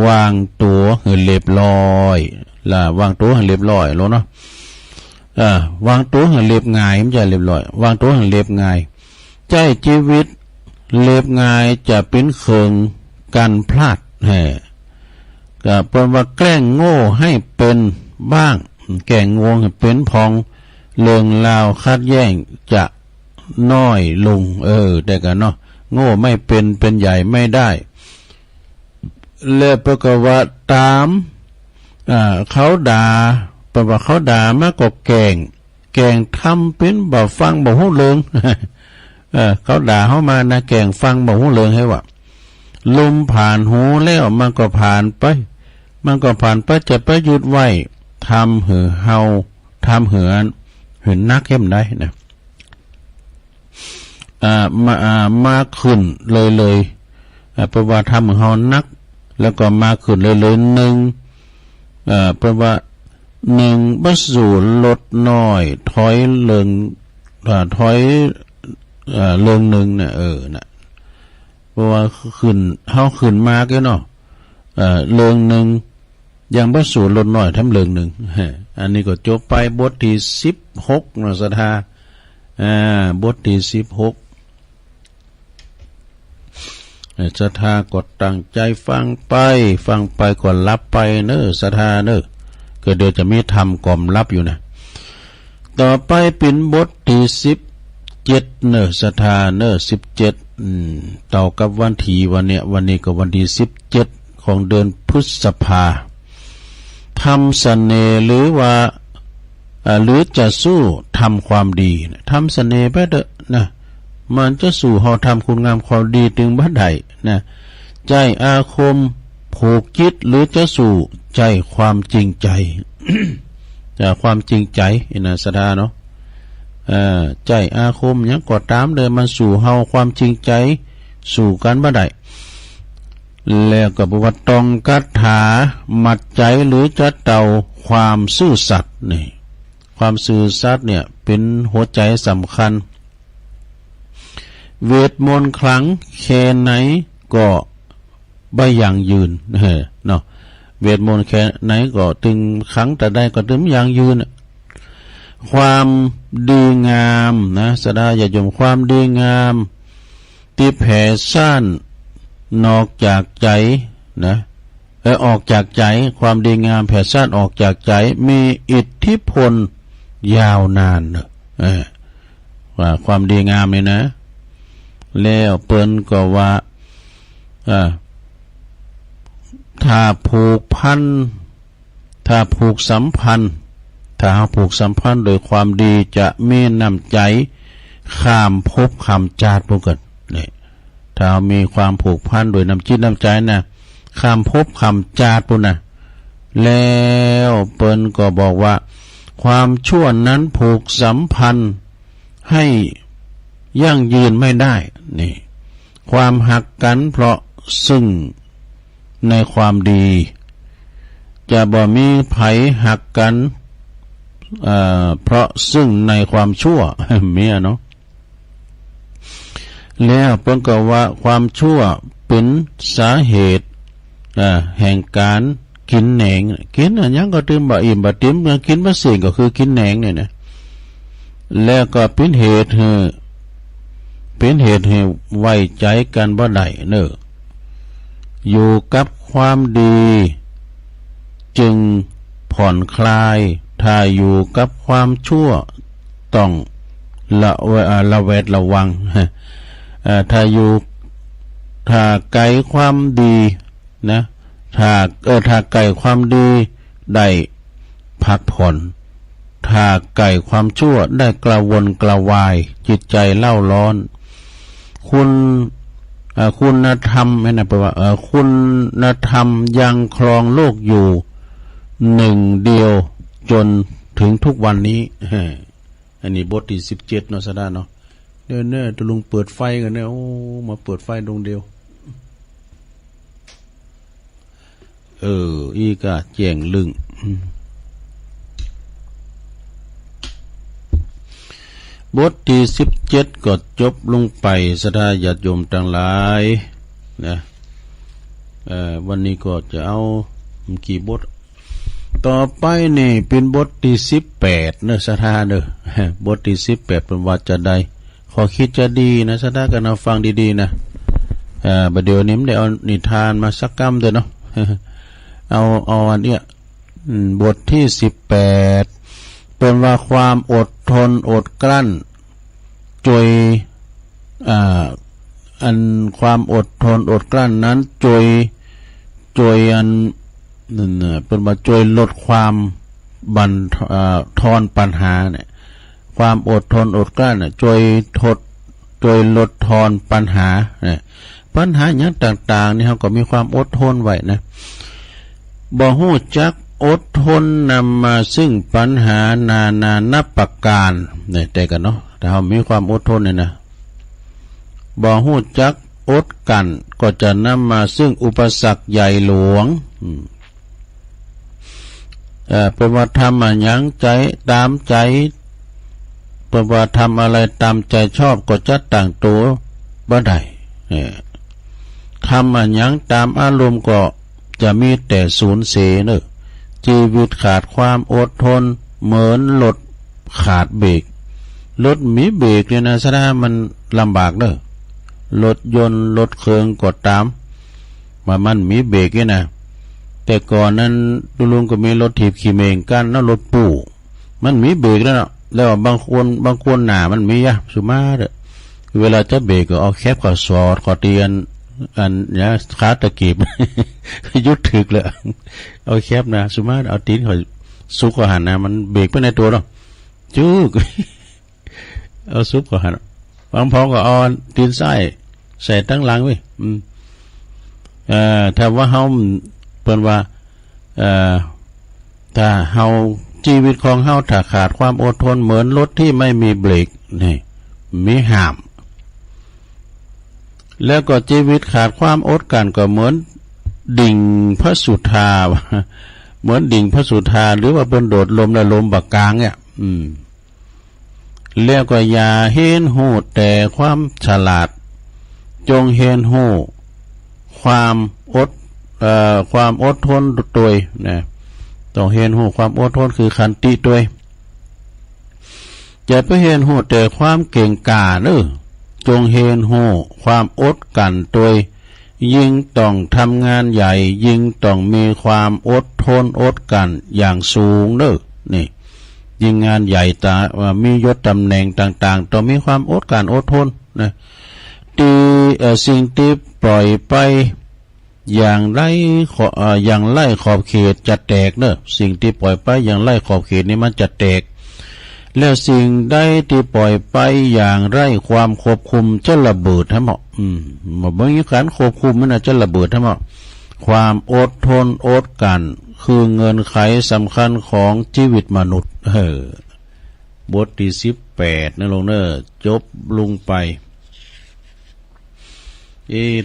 [SPEAKER 3] วางตัวให้เรียบร้อยวางตัวให้เรียบร้อยแล้วเนาะวางตัวให้เรียบง่ายมันจะเรียบร้อยวางตัวให้เรียบง่ายใจชีวิตเรียบง่ายจะเป็นเคืองกันพลาดก็เป็นว่าแกล้งโง่ให้เป็นบ้างแกล้งงวงให้เป็นพองเลืองลาวคัดแย่งจะน้อยลงได้กันเนาะโง่ไม่เป็นใหญ่ไม่ได้และประกอบว่าตามเขาด่าแปลว่าเขาด่ามากกว่าแกงทำเป็นบ่ฟังบ่ฮู้เรื่อง เขาด่าเขามานะแกงฟังบ่ฮู้เรื่องให้ว่าลมผ่านหูแล้วมันก็ผ่านไปจะไปหยุดไว้ทำหือเฮาทำเหือนนักเข้มได้นะมาขึ้นเลยเพราะว่าทำเฮานักแล้วก็มาขึ้นเลยหนึ่งเพราะว่าหนึ่งบัสูลดน้อยถอยเลิงเลิงหนึ่งนะนะเพราะว่าขึ้นเฮาขึ้นมาแกเนาะ เรื่องหนึ่งยังบ่สู่ลดน้อยทำเรื่องหนึ่งอันนี้ก็จบไปบทที่16นะศรัทธาบทที่16ศรัทธาก็ตั้งใจฟังไปก็รับไปเนอะศรัทธาเนอะก็เดี๋ยวจะมีธรรมกล่อมรับอยู่นะต่อไปเป็นบทที่17เนอะศรัทธาเนอะ17ต่อกับวันที่วันนี้ก็วันที่17ของเดือนพฤษภาทำเสน่ห์หรือว่าหรือจะสู้ทำความดีทำเสน่ห์ไปเถอะนะมันจะสู่เฮาทำคุณงามความดีถึงบัดใดนะใจอาคมผูกจิตหรือจะสู่ใจความจริงใจ จากความจริงใจนะศรัทธาเนาะใจอาคมยังก็ตามเลยมันสู่เฮาความจริงใจสู่กันบัดใดแล้วก็บอกว่าตองกัตถามัดใจหรือจะเตาความซื่อสัตย์นี่ความซื่อสัตย์เนี่ยเป็นหัวใจสำคัญเวทมนต์ครั้งแค่ไหนก็บ่ยังยืนเนาะเวทมนต์แค่ไหนก็ถึงครั้งแต่ใดก็ถึงยังยืนความดีงามนะสดาอย่าจมความดีงามที่แผ่ซ่านนอกจากใจนะออกจากใจความดีงามแผ่ซ่านออกจากใจมีอิทธิพลยาวนานว่าความดีงามเนี่ยนะแล้วเปิ้นก็ว่าถ้าผูกพันถ้าผูกสัมพันธ์ถ้าผูกสัมพันธ์โดยความดีจะมีน้ำใจข้ามภพข้ามชาติพวกกันนี่ถ้ามีความผูกพันโดยน้ำจิตน้ำใจนะข้ามภพข้ามชาติพวกนะแล้วเปิ้นก็บอกว่าความชั่วนั้นผูกสัมพันธ์ให้ยั่งยืนไม่ได้นี่ความหักกันเพราะซึ่งในความดีจะบ่มีไผหักกันเพราะซึ่งในความชั่วเมียเนาะแล้วเพิ่นก็ว่าความชั่วเป็นสาเหตุแห่งการกินแหนงกินอันยังก็ตื่มบ่อิ่มบ่ติ้มกินบ่สิ่งก็คือกินแหนงเนี่ยนะแล้วก็เป็นเหตุให้ไว้ใจกันบ่ได้เนอะอยู่กับความดีจึงผ่อนคลายถ้าอยู่กับความชั่วต้องระแวดระวังถ้าไกลความดีนะถ้าไกลความดีได้พักผ่อนถ้าไกลความชั่วได้กระวนกระวายจิตใจเล่าร้อนคุณธรรมไม่นะแปลว่าคุณธรรมยังครองโลกอยู่หนึ่งเดียวจนถึงทุกวันนี้อันนี้บทที่17เนาะสดาเนาะเด้อตะลุงเปิดไฟกันเนี่ยโอ้มาเปิดไฟดวงเดียวอีกะแจ้งลึงบทที่17ก็จบลงไปศรัทธาญาติโยมทั้งหลายนะวันนี้ก็จะเอากี่บทต่อไปนี่เป็นบทที่18เนอะศรัทธาเนอะบทที่18เป็นว่าจะได้ขอคิดจะดีนะศรัทธากันเอาฟังดีๆนะบัดเดี๋ยวนี้ได้เอานิทานมาสักกำเด้อเนาะเอาอันเนี้ยบทที่18เป็นว่าความอดทนอดกลั้นจอยอันความอดทนอดกลั้นนั้นจอยอันนั่นน่ะเป็นว่าจอยลดความบั่นทอนปัญหาเนี่ยความอดทนอดกลั้นน่ะจอยลดทอนปัญหาเนี่ยปัญหาอย่างต่างๆนี่เขาก็มีความอดทนไว้นะบ่ฮู้จักอดทนนำมาซึ่งปัญหานานานับประการเนี่ยแต่กันเนาะแต่เรามีความอดทนเนี่ยนะบ่ฮู้จักอดกันก็จะนำมาซึ่งอุปสรรคใหญ่หลวงเป็นว่าทำอย่างใจตามใจเป็นว่าทำอะไรตามใจชอบก็จะต่างตัวบ่ได้ทำอย่างตามอารมณ์ก็ จะมีแต่สูญเสียเนอะชีวิตขาดความอดทนเหมือนรถขาดเบรกรถมีเบรกเนี่ยนะสถานมันลำบากเนอะรถยนต์รถเครื่องกดตามมันมีเบรกเนี่ยนะแต่ก่อนนั้นลุงก็มีรถถีบขี่เมงกันแล้วรถปู่มันมีเบรกแล้วเนาะแล้วบางคนหนามันมีอะสุมาเด้อเวลาจะเบรกก็เอาแคบข้อสอดข้อเตียนอันเนี่ยขาตะกีบ ยุดถึกเลยเอาแคบนะสุมาเอาตีนเขาซุกก็หันนะมันเบรกไปในตัวเนาะจุก เอาซุปก็หันบางพอก็เอาตีนไส้ใส่ตั้งหลังไว้ถ้าว่าเฮาเปิ้นว่าถ้าเฮาชีวิตของเฮาถ้าขาดความอดทนเหมือนรถที่ไม่มีเบรกนี่มีห้ามแล้วก็ชีวิตขาดความอดกันก็เหมือนดิ่งพระสุธาเหมือนดิ่งพระสุธาหรือว่าเป็นโดดลมและลมบักกลางเนี่ยแล้วก็อย่าเห็นหูแต่ความฉลาดจงเห็นหูความอดทนตัวนะต้องเห็นหูความอดทนคือขันติตัวอย่าไปเห็นหูแต่ความเก่งกาจจงเห็นหูความอดกันตัวยิ่งต้องทำงานใหญ่ยิ่งต้องมีความอดทนอดกันอย่างสูงนี่ยิ่งงานใหญ่ตามียศตำแหน่งต่างๆต้องมีความอดกันอดทนนะสิ่งที่ปล่อยไปอย่างไล่ขอบเขตจะแตกสิ่งที่ปล่อยไปอย่างไล่ขอบเขตนี้มันจะแตกแล้วสิ่งใดที่ปล่อยไปอย่างไร้ความควบคุมจะระเบิดทั้งหมดบางอย่างควบคุมมันจะระเบิดทั้งหมดความอดทนอดกันคือเงินไขสำคัญของชีวิตมนุษย์บทที่18นะลงจบลงไป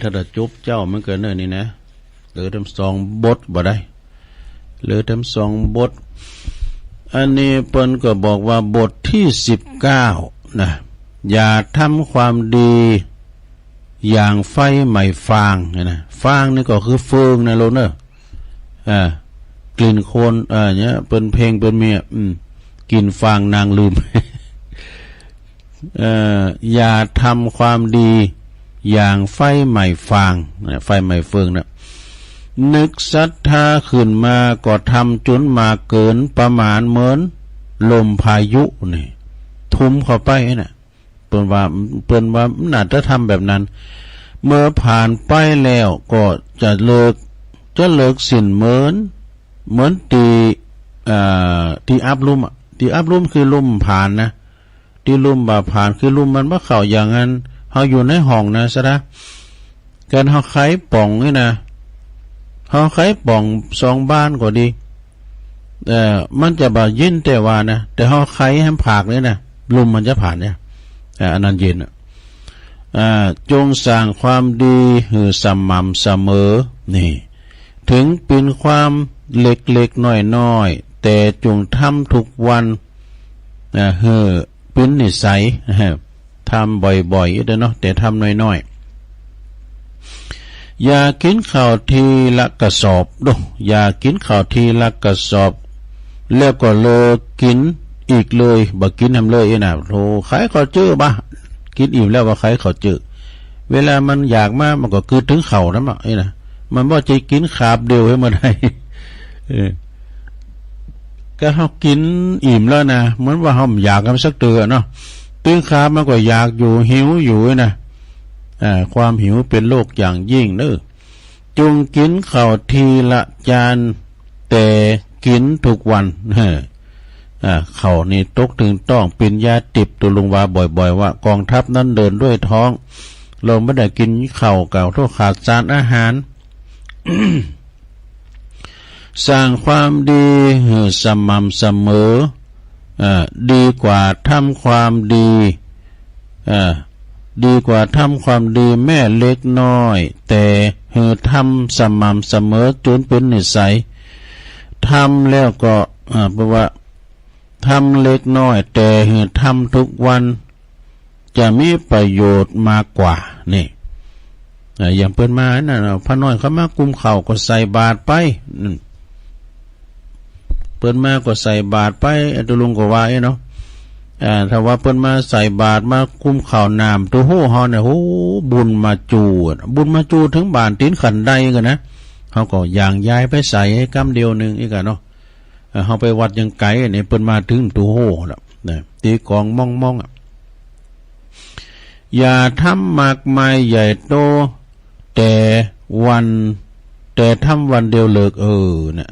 [SPEAKER 3] ถ้าจะจบเจ้ามันเกินนี่นะเหลือทั้ง2 บทบ่ได้เหลือทั้ง2 บทอันนี้เปิ้นก็บอกว่าบทที่19นะอย่าทำความดีอย่างไฟใหม่ฟางนะฟางนี่ก็คือเฟืองนะโลเนอร์กลิ่นโคลนเนี่ยเป็นเพลงเป็นเมียกลิ่นฟางนางลืม อย่าทำความดีอย่างไฟใหม่ฟางไฟใหม่เฟืองนะนึกศรัทธาขึ้นมาก็ทำจนมาเกินประมาณเหมือนลมพายุนี่ทุ่มเข้าไปนะเปิ้นว่าน่าจะทำแบบนั้นเมื่อผ่านไปแล้วก็จะเลิกสิ้นเหมือนที่อับลุ่มที่อับลุ่มคือลุ่มผ่านนะที่ลุ่มบ่าผ่านคือลุ่มมันบ่เข้าอย่างนั้นเฮาอยู่ในห้องนะซะนะการเฮาไขป่องนี่นะเฮาไขป่อง2 บ้านก็ดีมันจะบ่ยินแต่ว่านะแต่เฮาไขให้ผากนี่นะลมมันจะผ่านเนี่ยอันนั้นเย็นจงสร้างความดีให้สม่ำเสมอนี่ถึงเป็นความเล็กๆน้อยๆแต่จงทำทุกวันเป็นนิสัยทำบ่อยๆเนาะแต่ทำน้อยๆอย่ากินข้าวทีละกระสอบอย่ากินข้าวทีละกระสอบแล้วก็เลิกกินอีกเลยบ่กินทำเลยนะโธ่ใครเขาเจอบ่กินอิ่มแล้วว่าใครเขาเจอเวลามันอยากมากมันก็คือถึงเข่านั่นนะมันบ่จะกินขาบเดียวให้มันได้ก็เฮากินอิ่มแล้วนะเหมือนว่าเฮาอยากกันสักเตือเนาะตึงขามันก็อยากอยู่หิวอยู่นะความหิวเป็นโรคอย่างยิ่งจงกินข้าวทีละจานแต่กินทุกวันข้าวนี่ตกถึงต้องเป็นยาติบตัวลงว่าบ่อยๆว่ากองทัพนั้นเดินด้วยท้องเราไม่ได้กินข้าวเก่าทุกขาดสารอาหาร สร้างความดีสม่ำเสมอดีกว่าทำความดีแม่เล็กน้อยแต่ทำสม่ำเสมอจนเป็นนิสัยทำแล้วก็แปลว่าทำเล็กน้อยแต่ทำทุกวันจะมีประโยชน์มากกว่านี่ อย่างเปิ้นมาน่ะพระน้อยเขามากุมเข่าก็ใส่บาตรไปเปิ้นมาก็ใส่บาตรไปตุลุงก็ว่าเนาะถ้าว่าเปิ้นมาใส่บาตรมากุมเข่าน้ำตัวโหเฮาเนี่ยโหบุญมาจูถึงบานตีนขันใดกันนะเฮาก็ย่างย้ายไปใส่ให้กำเดียวนึงอีกอ่ะเนาะเฮาไปวัดยังไกลเนี่ยเปิ้นมาถึงตัวโหแล้วนะตีกองม่องๆอย่าทำมากมายใหญ่โตแต่ทำวันเดียวเลิกเนี่ย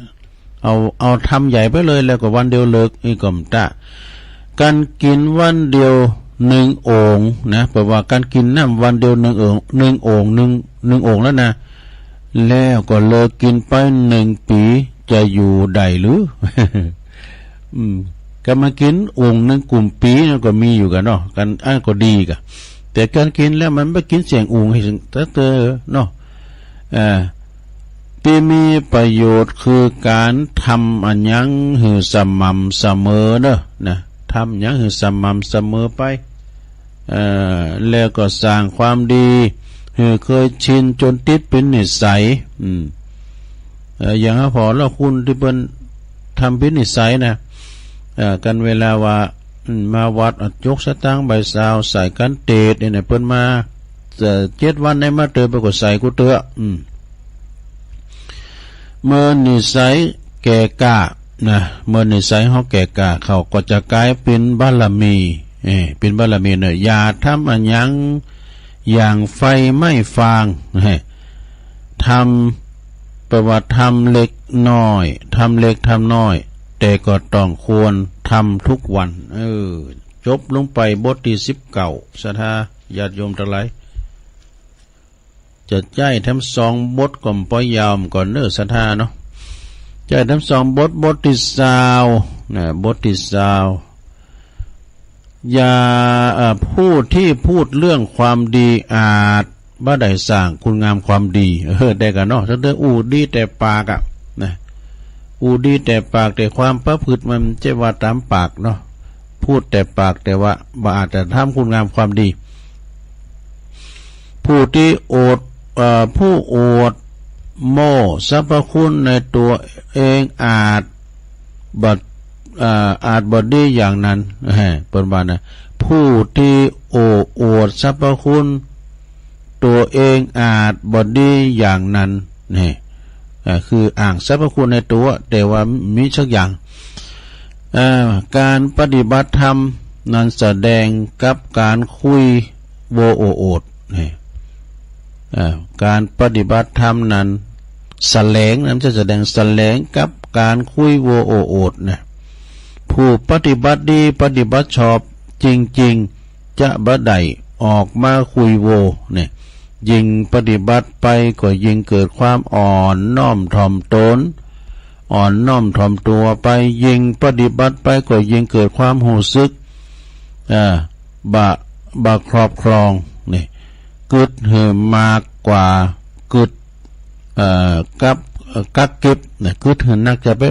[SPEAKER 3] เอาทำใหญ่ไปเลยแล้วก็วันเดียวเลิกอีกก็มตะการกินวันเดียว1 โอ่งนะแปลว่าการกินน้ำวันเดียว1 โอ่ง1 โอ่งแล้วนะแล้วก็เลิกกินไป1 ปีจะอยู่ได้หรือ ก็มากินโอ่ง1 กลุ่มปีนั่นก็มีอยู่กันเนาะกันก็ดีกันแต่การกินแล้วมันไม่กินเสียงโอ่งให้เตอเนาะที่มีประโยชน์คือการทำอันยังหือสม่ำเสมอเนอะนะทำยังหือสม่ำเสมอไปแล้วก็สร้างความดีเคยชินจนติดเป็นนิสัยอย่างพอแล้วคุณที่เป็นทำเป็นนิสัยนะกันเวลาว่ามาวัดยกสตางค์ใบสาวใส่กันเตดเนี่ยเพิ่นมา7 วันในมาเตอไปก็ใส่กูเตอเมื่อนิสัยแก่กล้านะเมื่อนิสัยเฮาแก่กล้าเขาก็จะกลายเป็นบารมีเป็นบารมีเนี่ยอย่าทำอันยังอย่างไฟไม่ฟางทำประวัติทำเล็กน้อยทำเล็กทำน้อยแต่ก็ต้องควรทำทุกวันจบลงไปบทที่19ศรัทธาญาติโยมทั้งหลายจะใจทั้ง2 บทก่อนปอยาวก่อนเนื้อศรัทธาเนาะใจทั้ง2 บทที่20นะบทที่20อย่าผู้ที่พูดเรื่องความดีอาจบ่ได้สร้างคุณงามความดีได้กันเนาะถ้าอู้ดีแต่ปากอ่ะนะอู้ดีแต่ปากแต่ความประพฤติมันจะว่าตามปากเนาะพูดแต่ปากแต่ว่าบ่อาจจะทำคุณงามความดีผู้ที่ผู้อวดโม้สรรพคุณในตัวเองอาจบดีอย่างนั้นเป็นว่านะผู้ที่อวดสรรพคุณตัวเองอาจบดีอย่างนั้นนี่คืออ้างสรรพคุณในตัวแต่ว่ามีสักอย่างการปฏิบัติธรรมนั้นแสดงกับการคุยโวโอดนี่การปฏิบัติธรรมนั้นแสลงนั้นจะแสดงแสลงกับการคุยโวโอดนะผู้ปฏิบัติดีปฏิบัติชอบจริงๆจะบ่ได้ออกมาคุยโวเนี่ยยิ่งปฏิบัติไปก็ยิ่งเกิดความอ่อนน้อมถ่อมตนอ่อนน้อมถ่อมตัวไปยิ่งปฏิบัติไปก็ยิ่งเกิดความหูซึกบะครอบครองนี่กึดเหิมมากกว่ากึดกักเก็บเนี่ยกึดเหินนักจะไป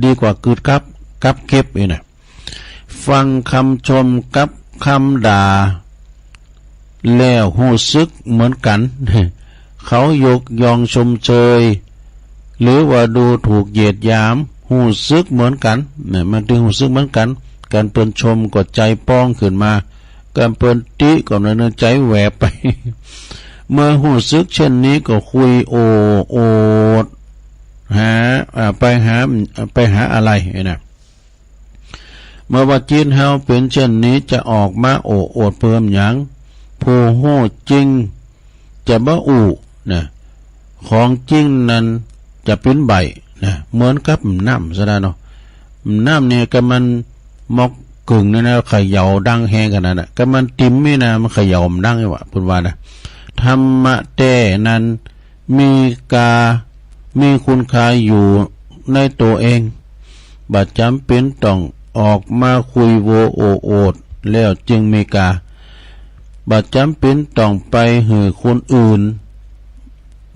[SPEAKER 3] ดีกว่ากึดกับเก็บอีกนะฟังคำชมกับคำด่าแล้วหูซึกเหมือนกันเขายกยองชมเชยหรือว่าดูถูกเหยียดหยามหูซึกเหมือนกันเนี่ยมันถึงหูซึกเหมือนกันการเปิ้นชมก็ใจป้องขึ้นมาการเปิ้นติก็เนื้อใจแหวบไป เมื่อหูซึกเช่นนี้ก็คุยโอดไปหาอะไรนะเมื่อว่าจิตเฮาเป็นเช่นนี้จะออกมาโอดเพิ่มหยังผู้โหจริงจะบ่อู่นะของจริงนั้นจะเป็นใบนะเหมือนกับน้ำซะนะเนาะน้ำเนี่ยก็มันมอกกึ่งนี่นะเขย่าดังแห้งขนาดน่ะก็มันติ่มไม่นะมันเขย่ามันดังไงวะพูดว่านะธรรมะแต่นั้นมีคุณค่าอยู่ในตัวเองบัดจำเป็นต้องออกมาคุยโวโอดแล้วจึงมีกาบัดจำเป็นต้องไปหือคนอื่น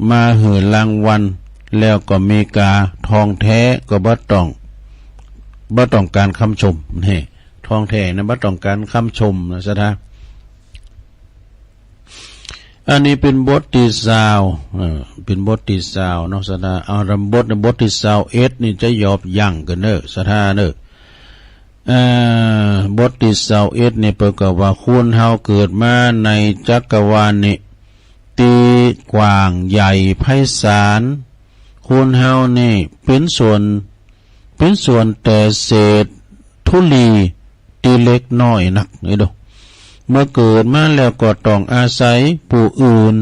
[SPEAKER 3] มาหือรางวัลแล้วก็มีกาทองแท้ก็บ่ต้องการคำชมนี่ทองแท้นะบ่ต้องการคำชมนะซะท่า อันนี้เป็นบทที่สาวเป็นบทที่สาวเนาะสถาเอารำบทในบทที่สาวนี่จะยอบยั่งกันเนอะสถาเนอะบทที่21นี่เปิดกับว่าคุณเฮาเกิดมาในจักรวาลนี่ตีกว้างใหญ่ไพศาลคุณเฮานี่เป็นส่วนแต่เศษธุลีตีเล็กน้อยนักนี่ดูเมื่อเกิดมาแล้วก็ต้องอาศัยผู้อื่น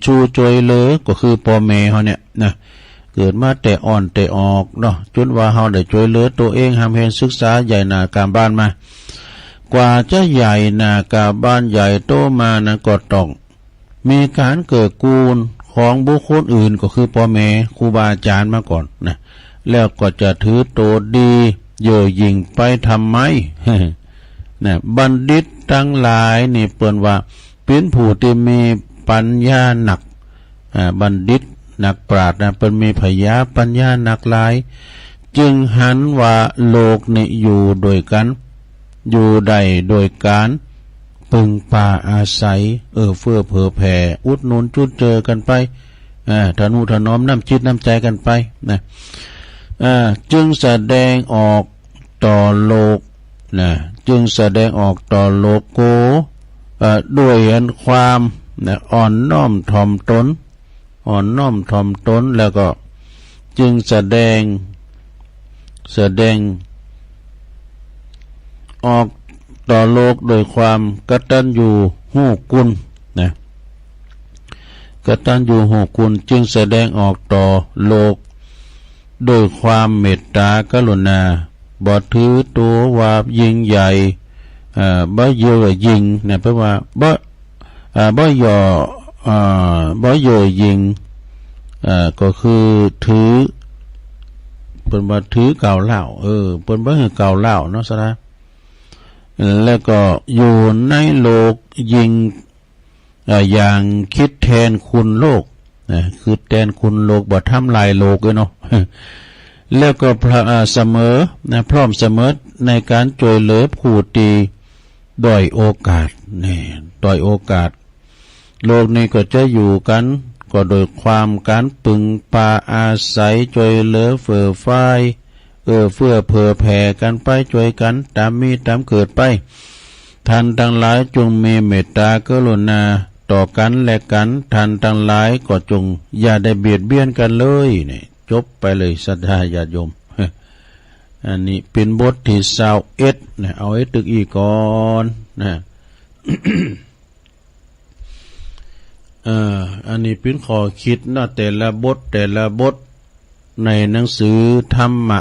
[SPEAKER 3] ชูจอยเหลือก็คือพ่อแม่เฮาเนี่ยนะเกิดมาแต่อ่อนแต่ออกเนาะจนว่าเฮาได้ช่วยเหลือตัวเองทำให้ศึกษาใหญ่หน้าการบ้านมากว่าจะใหญ่หน้าการบ้านใหญ่โตมานะก็ต้องมีการเกิดกูลของบุคคลอื่นก็คือพ่อแม่ครูบาอาจารย์มาก่อนนะแล้วก็จะถือโตดีเย่อหยิ่งไปทำไม นะบัณฑิตทั้งหลายนี่เปิ้นว่าเป็นผู้ที่มีปัญญาหนักบัณฑิตนักปราชญ์นะเป็นมีพยาปัญญาหนักหลายจึงหันว่าโลกนี่อยู่โดยกันอยู่ได้โดยการพึ่งพาอาศัยเฟื้อเผื่อแผ่อุดหนุนจุดเจอกันไปทนุถนอมน้ำจิตน้ำใจกันไปนะจึงแสดงออกต่อโลกนะจึงแสดงออกต่อโลกโกด้วยความอ่อนน้อมถ่อมตนแล้วก็จึงแสดงออกต่อโลกโดยความกตัญญูรู้คุณนะกตัญญูรู้คุณจึงแสดงออกต่อโลกโดยความเมตตากรุณาบ่ถือตัวว่ายิ่งใหญ่บ่เย่อหยิ่งนะแปลว่าบ่ย่อหยิ่งก็คือถือเปิ้นว่าถือเก่าเล่าเปิ้นบ่ให้เก่าเล่าเนาะซะนะแล้วก็อยู่ในโลกยิงอย่างคิดแทนคุณโลกคือแทนคุณโลกบ่ทำลายโลกเนาะแล้วก็เสมอนะพร้อมเสมอในการช่วยเหลือผู้ที่ด้อยโอกาสนี่ด้อยโอกาสโลกนี้ก็จะอยู่กันก็โดยความการปึงปาอาศัยช่วยเหลือเฟื่อฟ้ายเฟื้อเผื่อแผ่กันไปช่วยกันตามมีตามเกิดไปท่านทั้งหลายจงมีเมตตากรุณาต่อกันและกันท่านทั้งหลายก็จงอย่าได้เบียดเบียนกันเลยนี่จบไปเลยศรัทธาญาติโยมอันนี้เป็นบทที่21นะเอาให้ตึกอีกก่อนนะ อันนี้เป็นข้อคิดนะแต่ละบทในหนังสือธรรมะ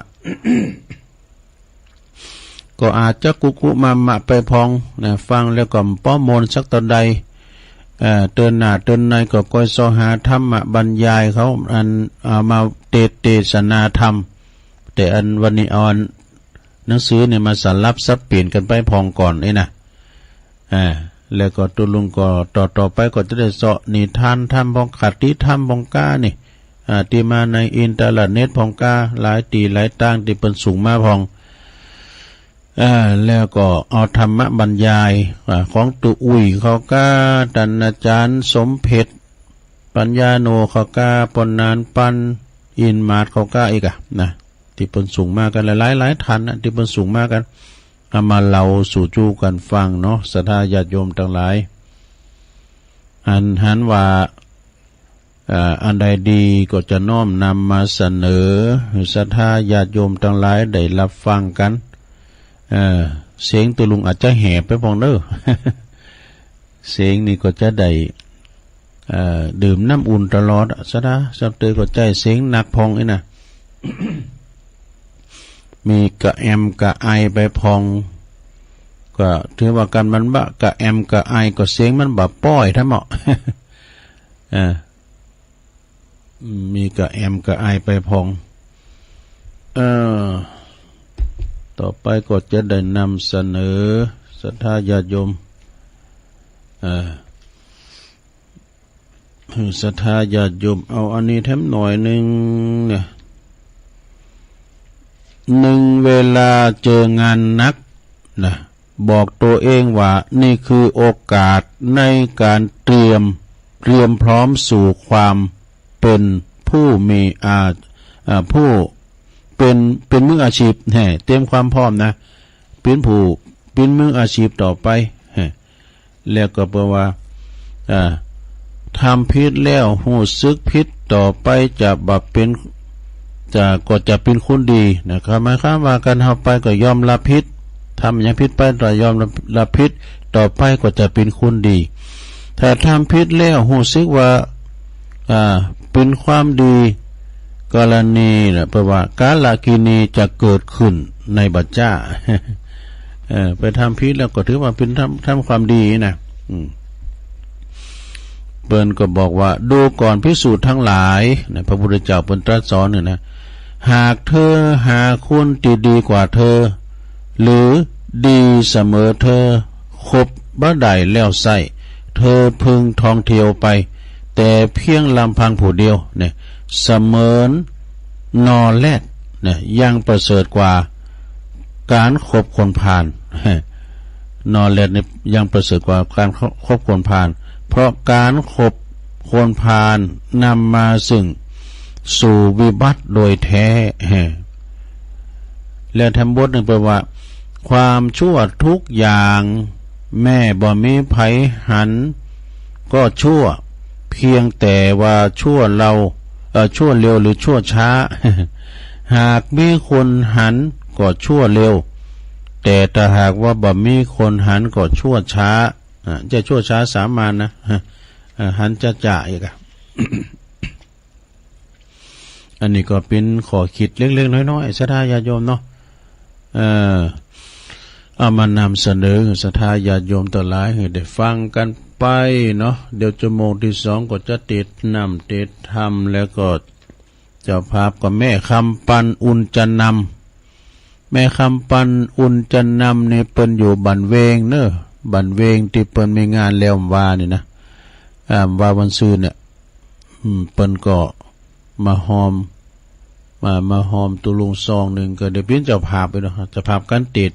[SPEAKER 3] ก็อาจจะกุมาไปพองนะฟังแล้วก็ป้อมนสักตอนใดเตือนหน้าเตือนในก็ก้อยซอหาธรรมะบรรยายเขาอันมาเทศนาธรรมแต่อันวันนี้เอาหนังสือเนี่ยมาสลับซับเปลี่ยนกันไปพองก่อนนะแล้วก็ตุลุงก็ต่อไปก็จะได้เสาะนิทานธรรมพองขัดที่ธรรมพองก้านี่ที่มาในอินเทอร์เน็ตพองก้าหลายตีหลายต่างที่เป็นสูงมาพองแล้วก็เอาธรรมะบรรยายของตุอุ้ยเขาก้าท่านอาจารย์สมเพชรปัญญาโนเขาก้าปนนานปันอินมาดเขาก้าอีกนะที่เป็นสูงมากันหลายท่านนะที่เป็นสูงมากันเอามาเล่าสู่จูกันฟังเนาะศรัทธาญาติโยมทั้งหลายหันว่าอันใดดีก็จะน้อมนำมาเสนอศรัทธาญาติโยมทั้งหลายได้รับฟังกันเสียงตัวลุงอาจจะแหบไปพองเด้อ เสียงนี่ก็จะได้ดื่มน้ำอุ่นตลอดซะนะสับเตยก็ใจเสียงหนักพองไอ้น่ะ มีกะแอมกะไอไปพองก็ถือว่ากันมันบะกะแอมกะไอก็เสียงมันบะป้อยถ้าเหมาะ มีกะแอมกะไอไปพองต่อไปก็จะได้นำเสนอศรัทธาญาติโยมศรัทธาญาติโยมเอาอันนี้แถมหน่อยนึงเนี่ยเวลาเจองานนักนะบอกตัวเองว่านี่คือโอกาสในการเตรียม เตรียมพร้อมสู่ความเป็นผู้มีผู้เป็นมืออาชีพเตรียมความพร้อมนะเป็นมืออาชีพต่อไปแล้วก็แปลว่าทำผิดแล้วหูซึกผิดต่อไปจะบับเป็นก็จะเป็นคนดีนะครับหมายความว่าการทำไปก็ยอมรับผิดทำอย่างผิดไปต่อยอมรับผิดต่อไปก็จะเป็นคนดีถ้าทำผิดแล้วหูซึกว่าเป็นความดีกรณีนะแปลว่ากาลกินีจะเกิดขึ้นในบัจจ้าไปทำผิดแล้วก็ถือว่าเป็นทำความดีนะเปิ้นก็บอกว่าดูก่อนภิกษุทั้งหลายนะพระพุทธเจ้าเปิ้นตรัสสอนเนี่ยนะหากเธอหาคนที่ดีกว่าเธอหรือดีเสมอเธอคบบ่ได้แล้วไส้เธอพึงท่องเที่ยวไปแต่เพียงลำพังผู้เดียวเนี่ยเสมือนนอแรดเนี่ยยังประเสริฐกว่าการคบคนพาลนอแรดเนี่ยยังประเสริฐกว่าการคบคนพาลเพราะการคบคนพาลนำมาซึ่งสู่วิบัติโดยแท้แล้วทำบทหนึ่งแปลว่าความชั่วทุกอย่างแม่บ่มีไผหันก็ชั่วเพียงแต่ว่าชั่วชั่วเร็วหรือชั่วช้า หากมีคนหันก็ชั่วเร็วแต่ถ้าหากว่าบ่มีคนหันก็ชั่วช้าจะชั่วช้าสามัญนะหันจะจ่าอีก อันนี้ก็เป็นขอคิดเล็กๆน้อยๆศรัทธาญาติโยมเนาะเอามานำเสนอศรัทธาญาติโยมต่อหลายให้ได้ฟังกันไปเนาะเดี๋ยวชั่วโมงที่2ก็จะติดนำติดธรรมแล้วก็เจ้าภาพก็แม่คำปันอุ่นจันนำแม่คำปันอุ่นจันนำเนี่ยเปิ้นอยู่บันเวงเนอะบันเวงที่เปิ้นมีงานแล้วว่านี่นะว่าวันซื่นเนี่ยเปิ้นก็มาหอมตุลุงซองหนึ่งก็เดี๋ยวเป็นเจ้าภาพไปเนาะเจ้าภาพกันติด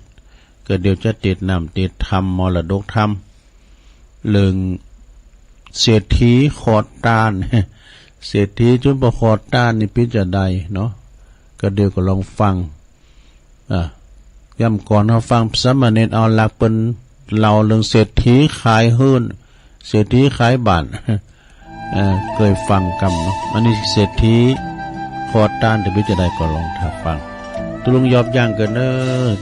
[SPEAKER 3] ก็เดี๋ยวจะติดนำติดธรรมมรดกธรรมเรื่องเศรษฐีขอดต้านเศรษฐีจนประขอดต้านนี่พิจารณาเนาะก็เดี๋ยวก็ลองฟังย่ำก่อนเราฟังสามเณรเอาหลักเป็นเราเรื่องเศรษฐีขายหุ้นเศรษฐีขายบ้านเคยฟังกันเนาะอันนี้เศรษฐีขอดต้านแต่พิจารณาก็ลองถ้าฟังตุลุงยอบย่างกัน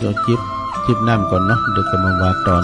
[SPEAKER 3] ตัวจิบน้ำก่อนเนาะเดี๋ยวก็มาว่าต่อ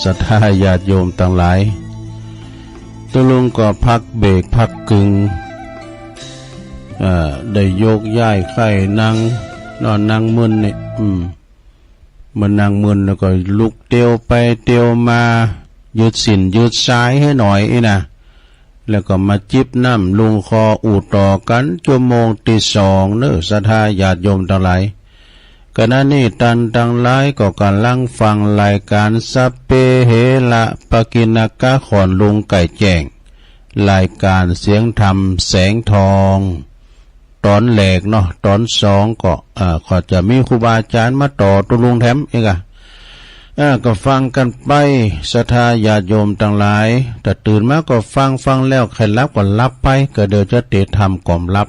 [SPEAKER 3] ศรัทธาญาติโยมต่างหลายตุลุงก็พักเบรกพักกึ่งได้โยกย้ายไข่นั่งนอนนั่งมึนเนี่ยมันนั่งมึนแล้วก็ลุกเตียวไปเตียวมายืดสินยืดซ้ายให้หน่อยนะแล้วก็มาจิบน้ำลุงคออูดต่อกันชั่วโมงที่2เนอะศรัทธาญาติโยมต่างหลายขณะนี้ตันทั้งหลายก็กำลังฟังรายการสัพเพเหระปกิณกะขอนลุงไก่แจ้งรายการเสียงธรรมแสงทองตอนแหลกเนาะตอน2ก็ขอจะมีครูบาอาจารย์มาต่อตุลุงแถมอีกก็ฟังกันไปศรัทธาญาติโยมทั้งหลายแต่ตื่นมาก็ฟังแล้วใครรับก็รับไปก็เดี๋ยวจะติดธรรมก่อมรับ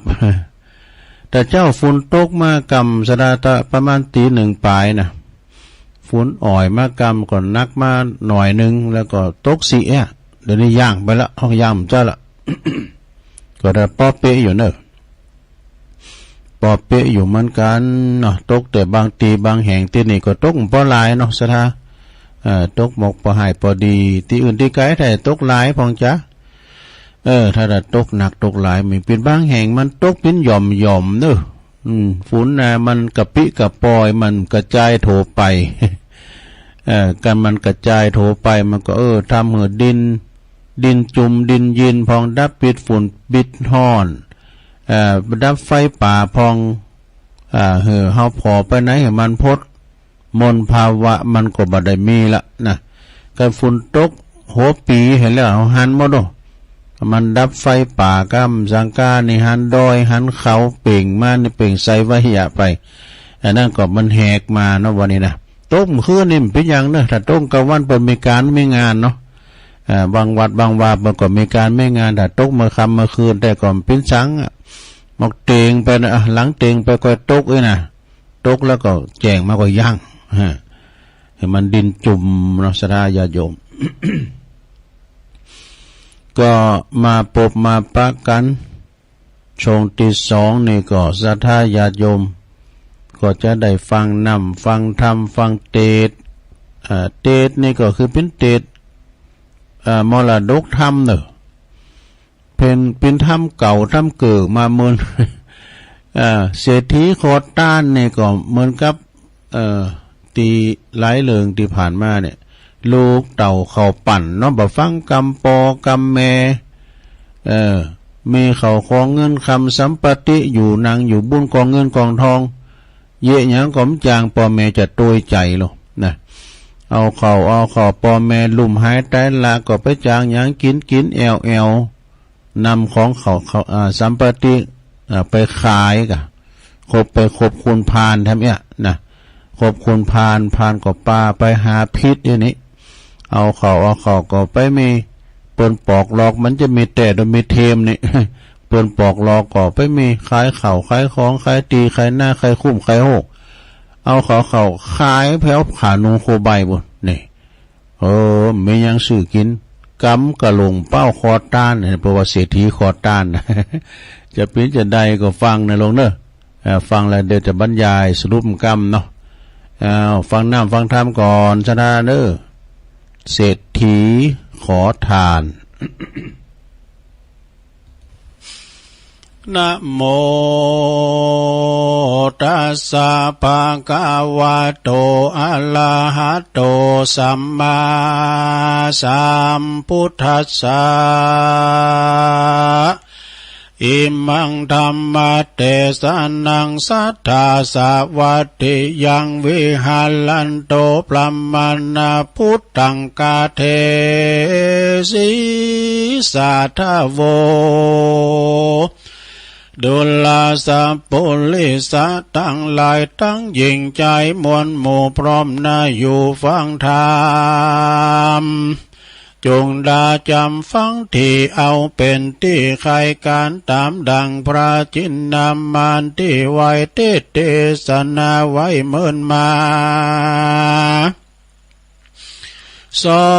[SPEAKER 3] แต่เจ้าฝนตกมากำสดาตะประมาณตีหนึ่งปลายนะฝนอ่อยมากำก่อนนักมาหน่อยนึงแล้วก็ตกสีเดี๋ยวนี้ย่างไปละห้องย่างจ้าละ ก็ได้ปอเปะอยู่เนอะปอเปะอยู่เหมือนกันเนาะตกแต่บางตีบางแห่งที่นี่ก็ตกปอหลายเนาะสถาตกหมกปอหายปอดีที่อื่นที่ไกลแต่ตกหลายพองจ้าถ้าได้ตกหนักตกหลายมีเป็นบางแห่งมันตกเป็นหย่อมเนอะฝนน่ะมันกระปิกระปอยมันกระจายโถไปกันมันกระจายโถไปมันก็ทำให้ดินจุ่มดินยินพองดับปิดฝุ่นบิดห้อนดับไฟป่าพองเฮาพอไปไหนให้มันพดมลภาวะมันก็บ่ได้มีละนะกันฝุ่นตกหัวปีเห็นแล้วหันหมดมันดับไฟป่ากำสังกาในหันดอยหันเขาเป่งมาในเป่งใส่วิหยะไปอันนั้นก็มันแหกมาเนาะวันนี้นะต้มคืนนี่เป็นอย่างเนอะถ้าต้มกลางวันเป็นมีการไม่งานเนาะบางวัดบางวามันก็มีการไม่งานแต่ตกมาค่ำมาคืนแต่ก่อนเป็นสังมอกเตงไปนะหลังเตงไปก็ตกนะตกแล้วก็แจงมาก็ย่างเห็นมันดินจุ่มเนาะสถาญาโยม ก็มาปบมาปะกันชงที่สองนี่ก็ศรัทธาญาติโยมก็จะได้ฟังนำฟังธรรมฟังเทศเทศนี่ก็คือเป็นเทศมรดกธรรมเนอะเป็นธรรมเก่าธรรมเกิดมาเหมือนเศรษฐีโคตรต้านนี่ก็เหมือนกับตีหลายเรื่องที่ผ่านมาเนี่ยลูกเต่าเขาปั่นเนาะบ่ฟังกำปอกำแม่มีเขาของเงินคำสัมปติอยู่นางอยู่บุญกองเงินกองทองเยอะหยังก็มจางปอแม่จะโตยใจหรอกนะเอาเขาปอแม่ลุ่มหายใจละก็ไปจางหยังกินแอวนำของเขาสัมปติไปขายกะคบคุณพานทำนะคบคุณพานก็ปาไปหาพิษอย่างนี้เอาเขาก็ไปมีเปิ้นปอกหลอกมันจะมีแต่โดยมีเทมนี่ เปิ้นปอกหลอกก็ไปมีขายเข่าขายของขายตีขายหน้าขายคุ้มขายโหกเอาเขาขายแผ่วขานูโคใบบนนี่ไม่ยังซื้อกินกำกะลงเป้าคอต้านเพราะว่าเศรษฐีคอต้าน จะเป็นจะใดก็ฟังในลงเนอะฟังแล้วเดี๋ยวจะบรรยายสรุปกรรมเนาะฟังน้ำฟังธรรมก่อนชนะเนอะเศรษฐีขอทาน นะโมตัสสะภะคะวะโตอะระหะโตสัมมาสัมพุทธัสสะอิมังธัมมะเตสะนังสัทธาสะวัตติยังวิหาลันโตปรัมมานาพุทธังกาเทสิสัทธโวดุลาสัพปุลิสะตั้งหลายตั้งยิ่งใจมวลหมู่พร้อมหน้าอยู่ฟังธรรมจงดาจำฟังที่เอาเป็นที่ใครการตามดังพระจินนามานที่ไว้เทศนาไว้เมินมาสอ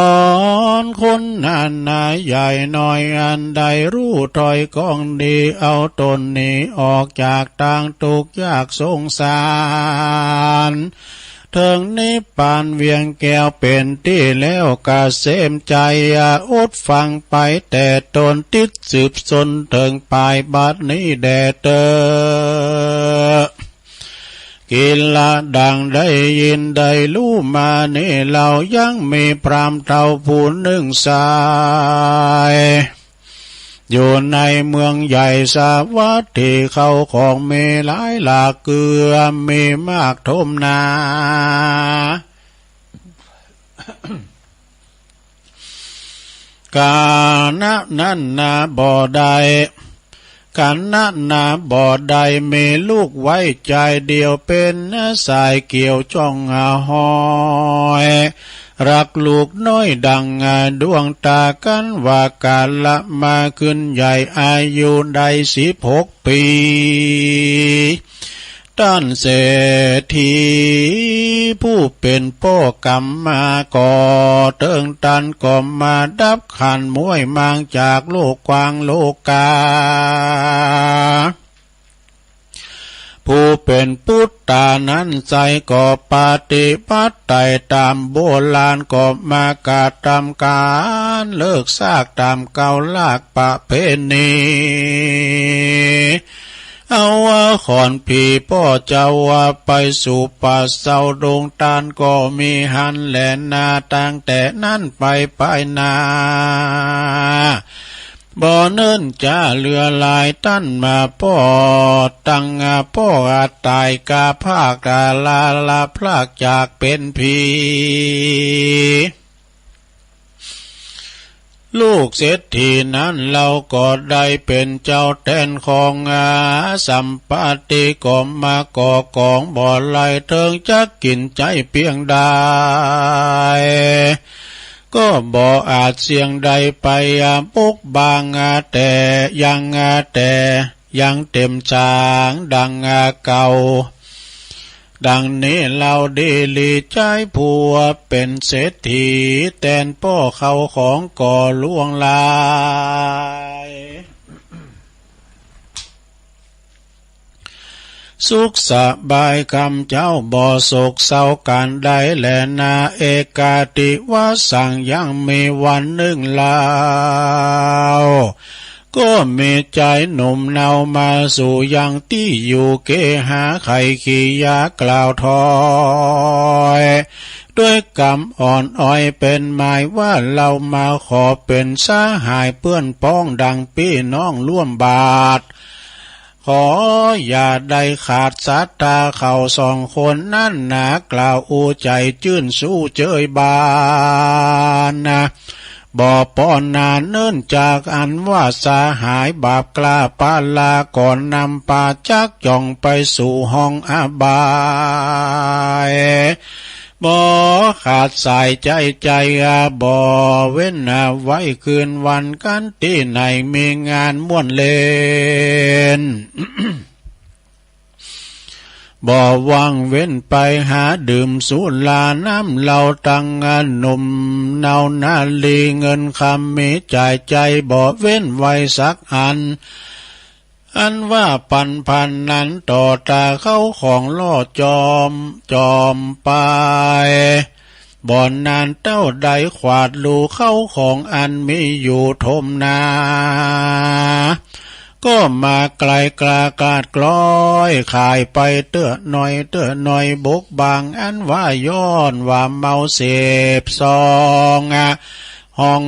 [SPEAKER 3] นคนนาใหญ่หน่อยอันใดรู้ถอยกองดีเอาตนนี้ออกจากทางทุกข์ยากสงสารถึงนิพพานเวียงแก้วเป็นที่แล้วกะเสมใจอดฟังไปแต่ตนติดสืบสนถึงปลายบัดนี้แด่เตอกินละดังได้ยินได้รู้มานี่เรายังมีพรามเท่าผู้หนึ่งสายอยู่ในเมืองใหญ่สาวัตที่เขาของมีหลายหลากเกลือมีมากทมนา กาณนั้นนาบ่อใดกันนาบ่อใดมีลูกไว้ใจเดียวเป็นสายเกี่ยวจ้องหอย รักลูกน้อยดังดวงตากันว่ากาละมาขึ้นใหญ่อายุได้16 ปีด้านเศรษฐีผู้เป็นพ่อกรรมมาก่อเติงตันก็มาดับขันมวยมางจากโลกกว้างโลกาผู้เป็นพุทธานั้นใจก็ปฏิบัติไต่ตามโบราณก็มากาตามการเลิกซากตามเก่าลากประเพณีเอาว่าขอนผีพ่อเจ้าว่าไปสู่ป่าเศร้าดงตาลก็มีหันแหลนาตั้งแต่นั้นไปนาบ่เนิ่นจะเรือลายตั้นมาพ่อตังพ่ออาตายกาภาคกาลาพลากจากเป็นผีลูกเศรษฐีนั้นเราก็ได้เป็นเจ้าแทนของสัมปติก็มาก่อกองบ่อไหลเทิงจักกินใจเพียงใดก็บ่อาจเสียงใดไปปุกบางแต่ยังเต็มจางดังเก่าดังนี้เราดีลีใจผัวเป็นเศรษฐีแทนพ่อเขาของก่อล่วงลายสุขสบายคำเจ้าบ่โศกเศร้าการใดแลนาเอกาติว่าสั่งยังมีวันหนึ่งลาวก็มีใจหนุ่มเนามาสู่ยังที่อยู่เกหาไข่ขี้ยากล่าวทอยด้วยกรรมอ่อนอ้อยเป็นหมายว่าเรามาขอเป็นสหายเพื่อนพ้องดังพี่น้องร่วมบาทขออย่าได้ขาดศรัทธาเขาสองคนนั่นหนากล่าวอูใจจื่นสู้เจยบานนะบ่ป้อนนานเนิ่นจากอันว่าสาหายบาปกล้าปาลาก่อนนำปาจักย่องไปสู่ห้องอบายบ่ขาดสายใจบ่เว้นไว้คืนวันกันที่ไหนมีงานม่วนเล่น บ่วางเว้นไปหาดื่มสุราน้ำเหล้าตั้งหนุ่มเนานาลีเงินคำมีจ่ายใจบ่เว้นไว้สักอันว่าปันนั้นต่อตาเข้าของล่อจอมไปบ่อนนานเต้าใดขวาดลูเข้าของอันมีอยู่ทมนาก็มาไกลกลากาดกล้อยขายไปเตื้อหน่อยบกบางอันว่าย้อนว่าเมาเสพซองห้อง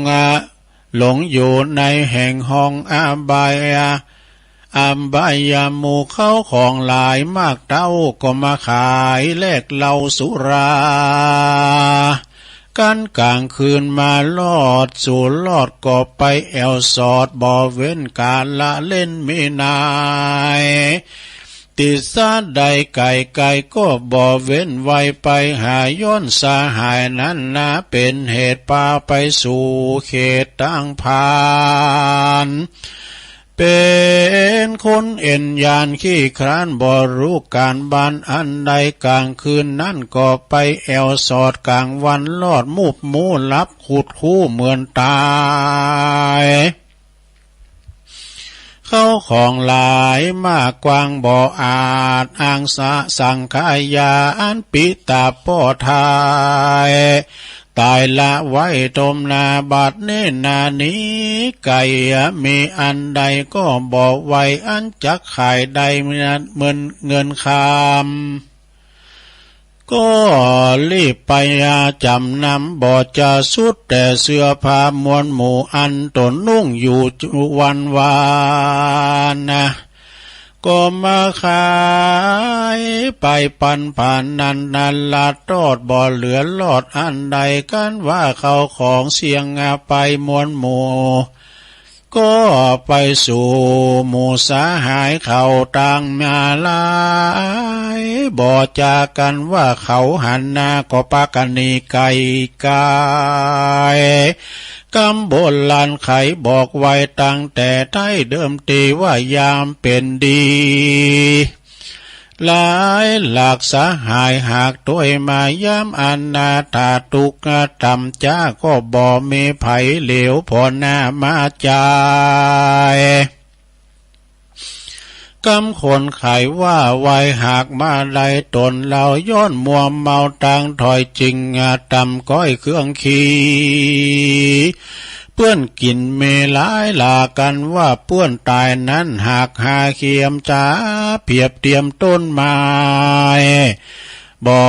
[SPEAKER 3] หลงอยู่ในแห่งห้องอบายามูเข้าของหลายมากเต้าก็มาขายแลกเหล้าสุรากันกลางคืนมาลอดสู่ลอดก็ไปแอวสอดบ่เว้นการละเล่นไม่นายติดซาใดไก่ก็บ่เว้นไว้ไปหาย้อนสาหายนั้นนะเป็นเหตุพาไปสู่เขตตั้งพานเป็นคนเอ็นยานขี้คร้านบ่รู้การบ้านอันใดกลางคืนนั่นก็ไปแอวสอดกลางวันลอดมูบมูลับขุดคู่เหมือนตายเข้าของหลายมากกว้างบ่อาจอ้างสะสังขายาอันปิตาพ่อทายตายละไว้ตมนาบัดนี้นานี้ไก่มีอันใดก็บอกไว้อันจักขายใดเหมือนเงินคำก็รีบไปจำนำบ่จะสุดแต่เสื้อผ้ามวลหมู่อันตนนุ่งอยู่วันวานนะก็มาขายไปปันผ่านนันลาดทอดบ่เหลือลอดอันใดกันว่าเขาของเสียงไปมวลหมู่ ก็ไปสู่หมู่สาหายเขาต่างมาลายบอกจากันว่าเขาหันหน้าก็ปากันนีไก่กายกำโบราณไขบอกไว้ตั้งแต่ไทยเดิมทีว่ายามเป็นดีหลายหลากสาหายหากตัวมาย้ำอนาถาตุกธรรมจ้าก็บ่มีไผเหลวพอหน้ามาใจกำคนไขว่าไว้หากมาไล่ตนเราย้อนมัวเมาต่างถอยจริงตำก้อยเครื่องขี้เปื้อนกินเมลายลากันว่าเปื้อนตายนั้นหากหาเขียมจ้าเพียบเตรียมต้นไม้บ่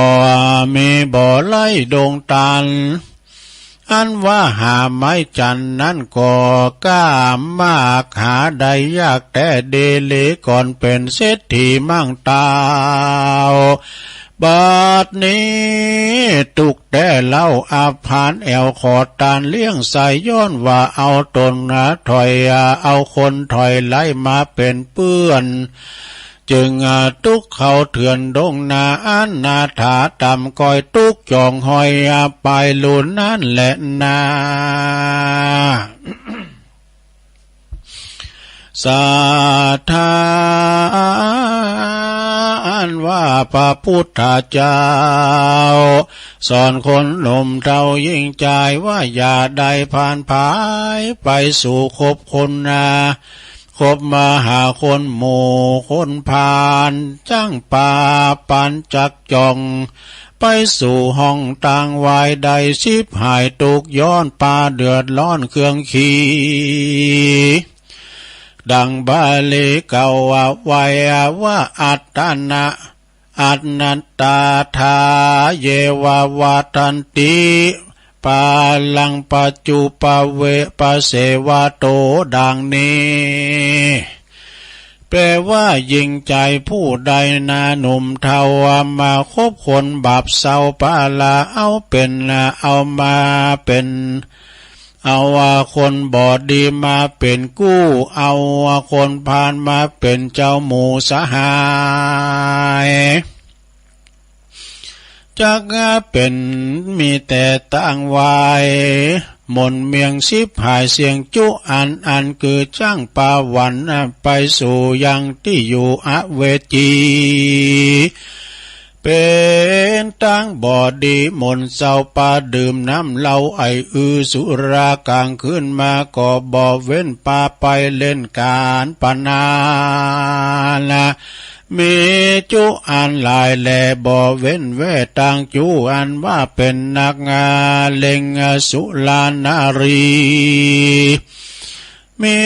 [SPEAKER 3] มีบ่อไล่ดงตันอันว่าหาไม้จันนั้นก็กล้ามากหาได้ยากแต่เดเลก่อนเป็นเศรษฐีมั่งตาวบัดนี้ตุกแต่เล่าอาพานแอวขอตานเลี้ยงใส่ย้อนว่าเอาตนถอยเอาคนถอยไล่มาเป็นเปื้อนจึงตุกเขาเถื่อนดงนาอันนาถาต่ำก้อยตุกจองหอยไปลุนนั่นแหละนาสาธาอันว่าพระพุทธเจ้าสอนคนหนุ่มเท่ายิ่งใจว่าอย่าได้ผ่านภายไปสู่คบคนคบมาหาคนหมู่คนผ่านจ้างป่าปันจักจองไปสู่ห้องต่างวายใดชิบหายตุกย้อนป่าเดือดร้อนเครื่องขี้ดังบาลีเก่าไว้ว่าอัตตนะอัตนัตตาทาเยวาวาทันติปาลังปัจจุปเวปเสวะโตดังนี้แปลว่ายิงใจผู้ใดนาหนุ่มเทามาคบคนบาปเศร้าปาลาเอาเป็นเอามาเป็นเอาคนบอดดีมาเป็นกู้เอาคนพาลมาเป็นเจ้าหมู่สหายจักเป็นมีแต่ตั้งไว้มนเมียงสิบหายเสียงจุอันคือจ้างปาวันไปสู่ยังที่อยู่อเวจีเป็นตั้งบ่อดีมนเศร้าปาดื่มน้ำเหล้าไอสุรากลางคืนมาก็บ่เว้นปาไปเล่นการปนาละมีจุอันหลายแลบ่เว้นแวต่างจุอันว่าเป็นนักเล่งสุลานารีมี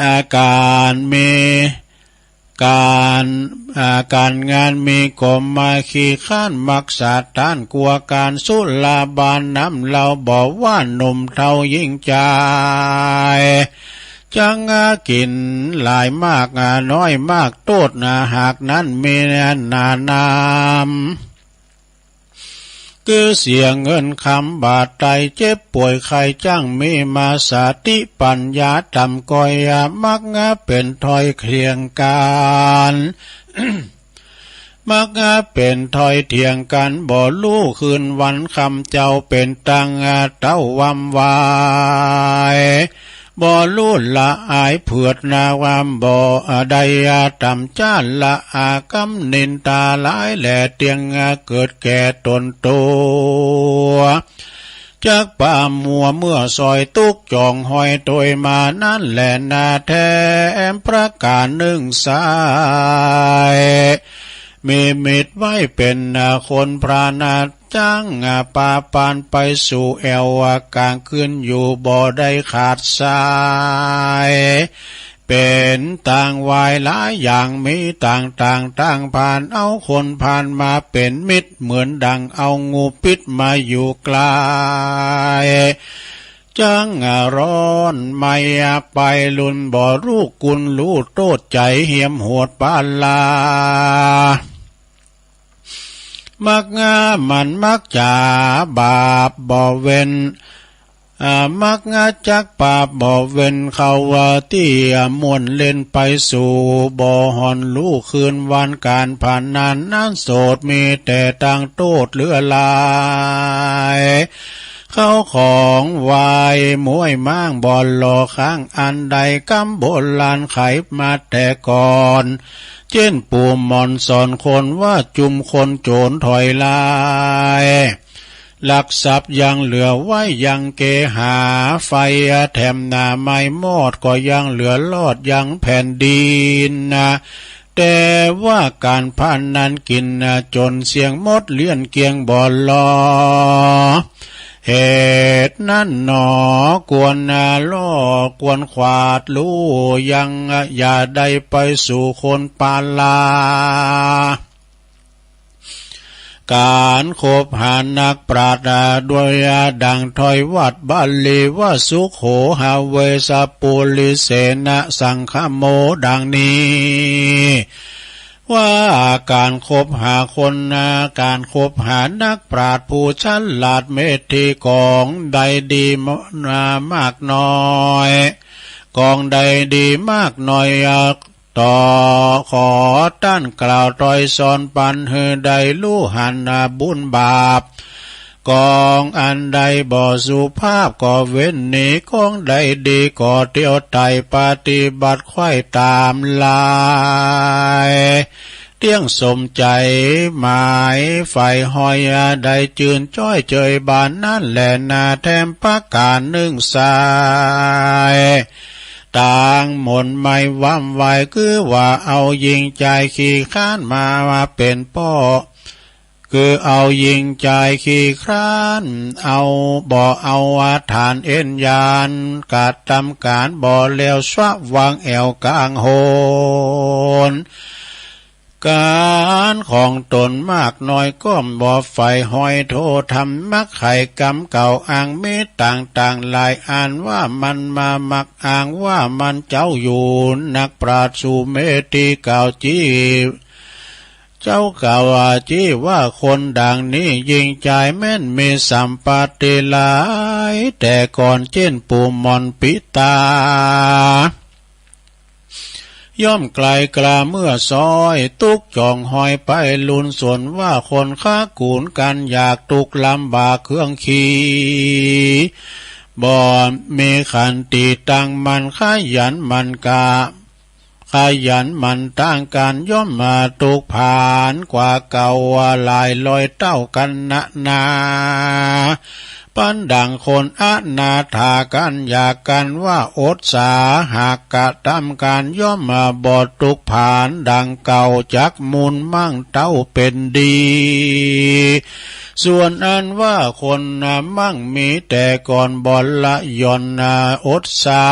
[SPEAKER 3] อาการมีการงานมีกรมมาขี้ข้านมักษาทานกลัวการสุลาบานน้ำเราบอกว่าหนุ่มเท่ายิ่งใจจังกินหลายมากน้อยมากโตดหากนั้นมีนานามคือเสียเงินคำบาดใจเจ็บป่วยใครจ้างมีมาสติปัญญาทำก้อยมักเป็นถอยเคียงกันมักเป็นถอยเถียงกันบ่รู้คืนวันคำเจ้าเป็นตังเต้าวำวายบ่รู้ละอายเผือดนาวามบ่ใดตำจ้านละกำนินตาหลายแหล่เตียงเกิดแก่ตนตัวจากป่ามัวเมื่อซอยตุกจองหอยโดยมานั่นแหละนาแท้ประการหนึ่งสายมีมิตรไว้เป็นคนพระนาจ้างปาปานไปสู่แอวกลางคืนอยู่บ่ได้ขาดสายเป็นต่างวายหลายอย่างมีต่างผ่านเอาคนผ่านมาเป็นมิตรเหมือนดังเอางูพิษมาอยู่ไกลจังร้อนไม่ไปลุนบ่รู้กุลรู้โตดใจเหี่ยมโหดปาลามักมันมักจะบาปบ่เว้น มักงาจักป่าบ่เว้นเขาว่าที่มวนเล่นไปสู่บ่หอนลูกคืนวันการผ่านนานนั้นโสดมีแต่ต่างโตดเลือลายเข้าของวายมวยม้างบอลหลอข้างอันใดกำโบราณไขมาแต่ก่อนเช่นปู่มอนสอนคนว่าจุมคนโจรถอยลายหลักทรัพย์ยังเหลือไว้ยังเกหาไฟแถมหน้าไม้มอดก็ยังเหลือลอดยังแผ่นดินนะแต่ว่าการพานนั้นกินจนเสียงมดเลี้ยนเกียงบ่ลอเหตุนั้นหนอกวนล่อกวนขวาดลู่ยังอย่าได้ไปสู่คนปาลาการคบหานักปราชญ์ด้วยดังถอยวัดบาลีว่าสุขโขหาเวสปุลิเสนะสังฆโมดังนี้ว่าการคบหาคนการคบหานักปราชญ์ผู้ฉลาดเมตติของใดดีมากน้อยกองใดดีมากน้อยต่อขอต้านกล่าวตอยสอนปันหือใดลู่หันบุญบาปกองอันใดบ่สุภาพก็เว้นหนีกองใดดีก็เที่ยวไต่ปฏิบัติไข่ตามลายเตี้ยงสมใจหมายฝ่ายหอยใดจืนจ้อยเจยบานนั่นแหละนาแถมประการหนึ่งสายต่างหมนไม่ว่ำไวคือว่าเอายิงใจขี้ข้านมาเป็นป้อคือเอายิงใจขี้คร้านเอาบ่เอาฐานเอ็นยานกาดทำการบ่เลวสวะวางแอวกลางโหนการของตนมากน้อยก็บ่ไฟหอยโททำมักไข่กำเก่าอ้างมิตรต่างๆหลายอ่านว่ามันมามักอ้างว่ามันเจ้าอยู่นักปราชญ์สุเมติเก่าจีเจ้ากล่าวจีว่าคนดังนี้ยิงใจแม่นมีสัมปติหลายแต่ก่อนเช่นปู่มอนปิตาย่อมไกลกลาเมื่อซอยตุกจ่องหอยไปลุนส่วนว่าคนค้ากูนกันอยากตุกลำบากเครื่องขี่บ่มีขันติตั้งมันขยันมันกาขยันมันตั้งการย่อมมาตุกผ่านกว่าเก่าลายลอยเต้ากันนาปันดังคนอนาถากันอยากกันว่าอดสาหากกะทำการย่อมมาบอดตุกผ่านดังเก่าจักมูลมั่งเต้าเป็นดีส่วนอันว่าคนมั่งมีแต่ก่อนบอลละย่อนอดสา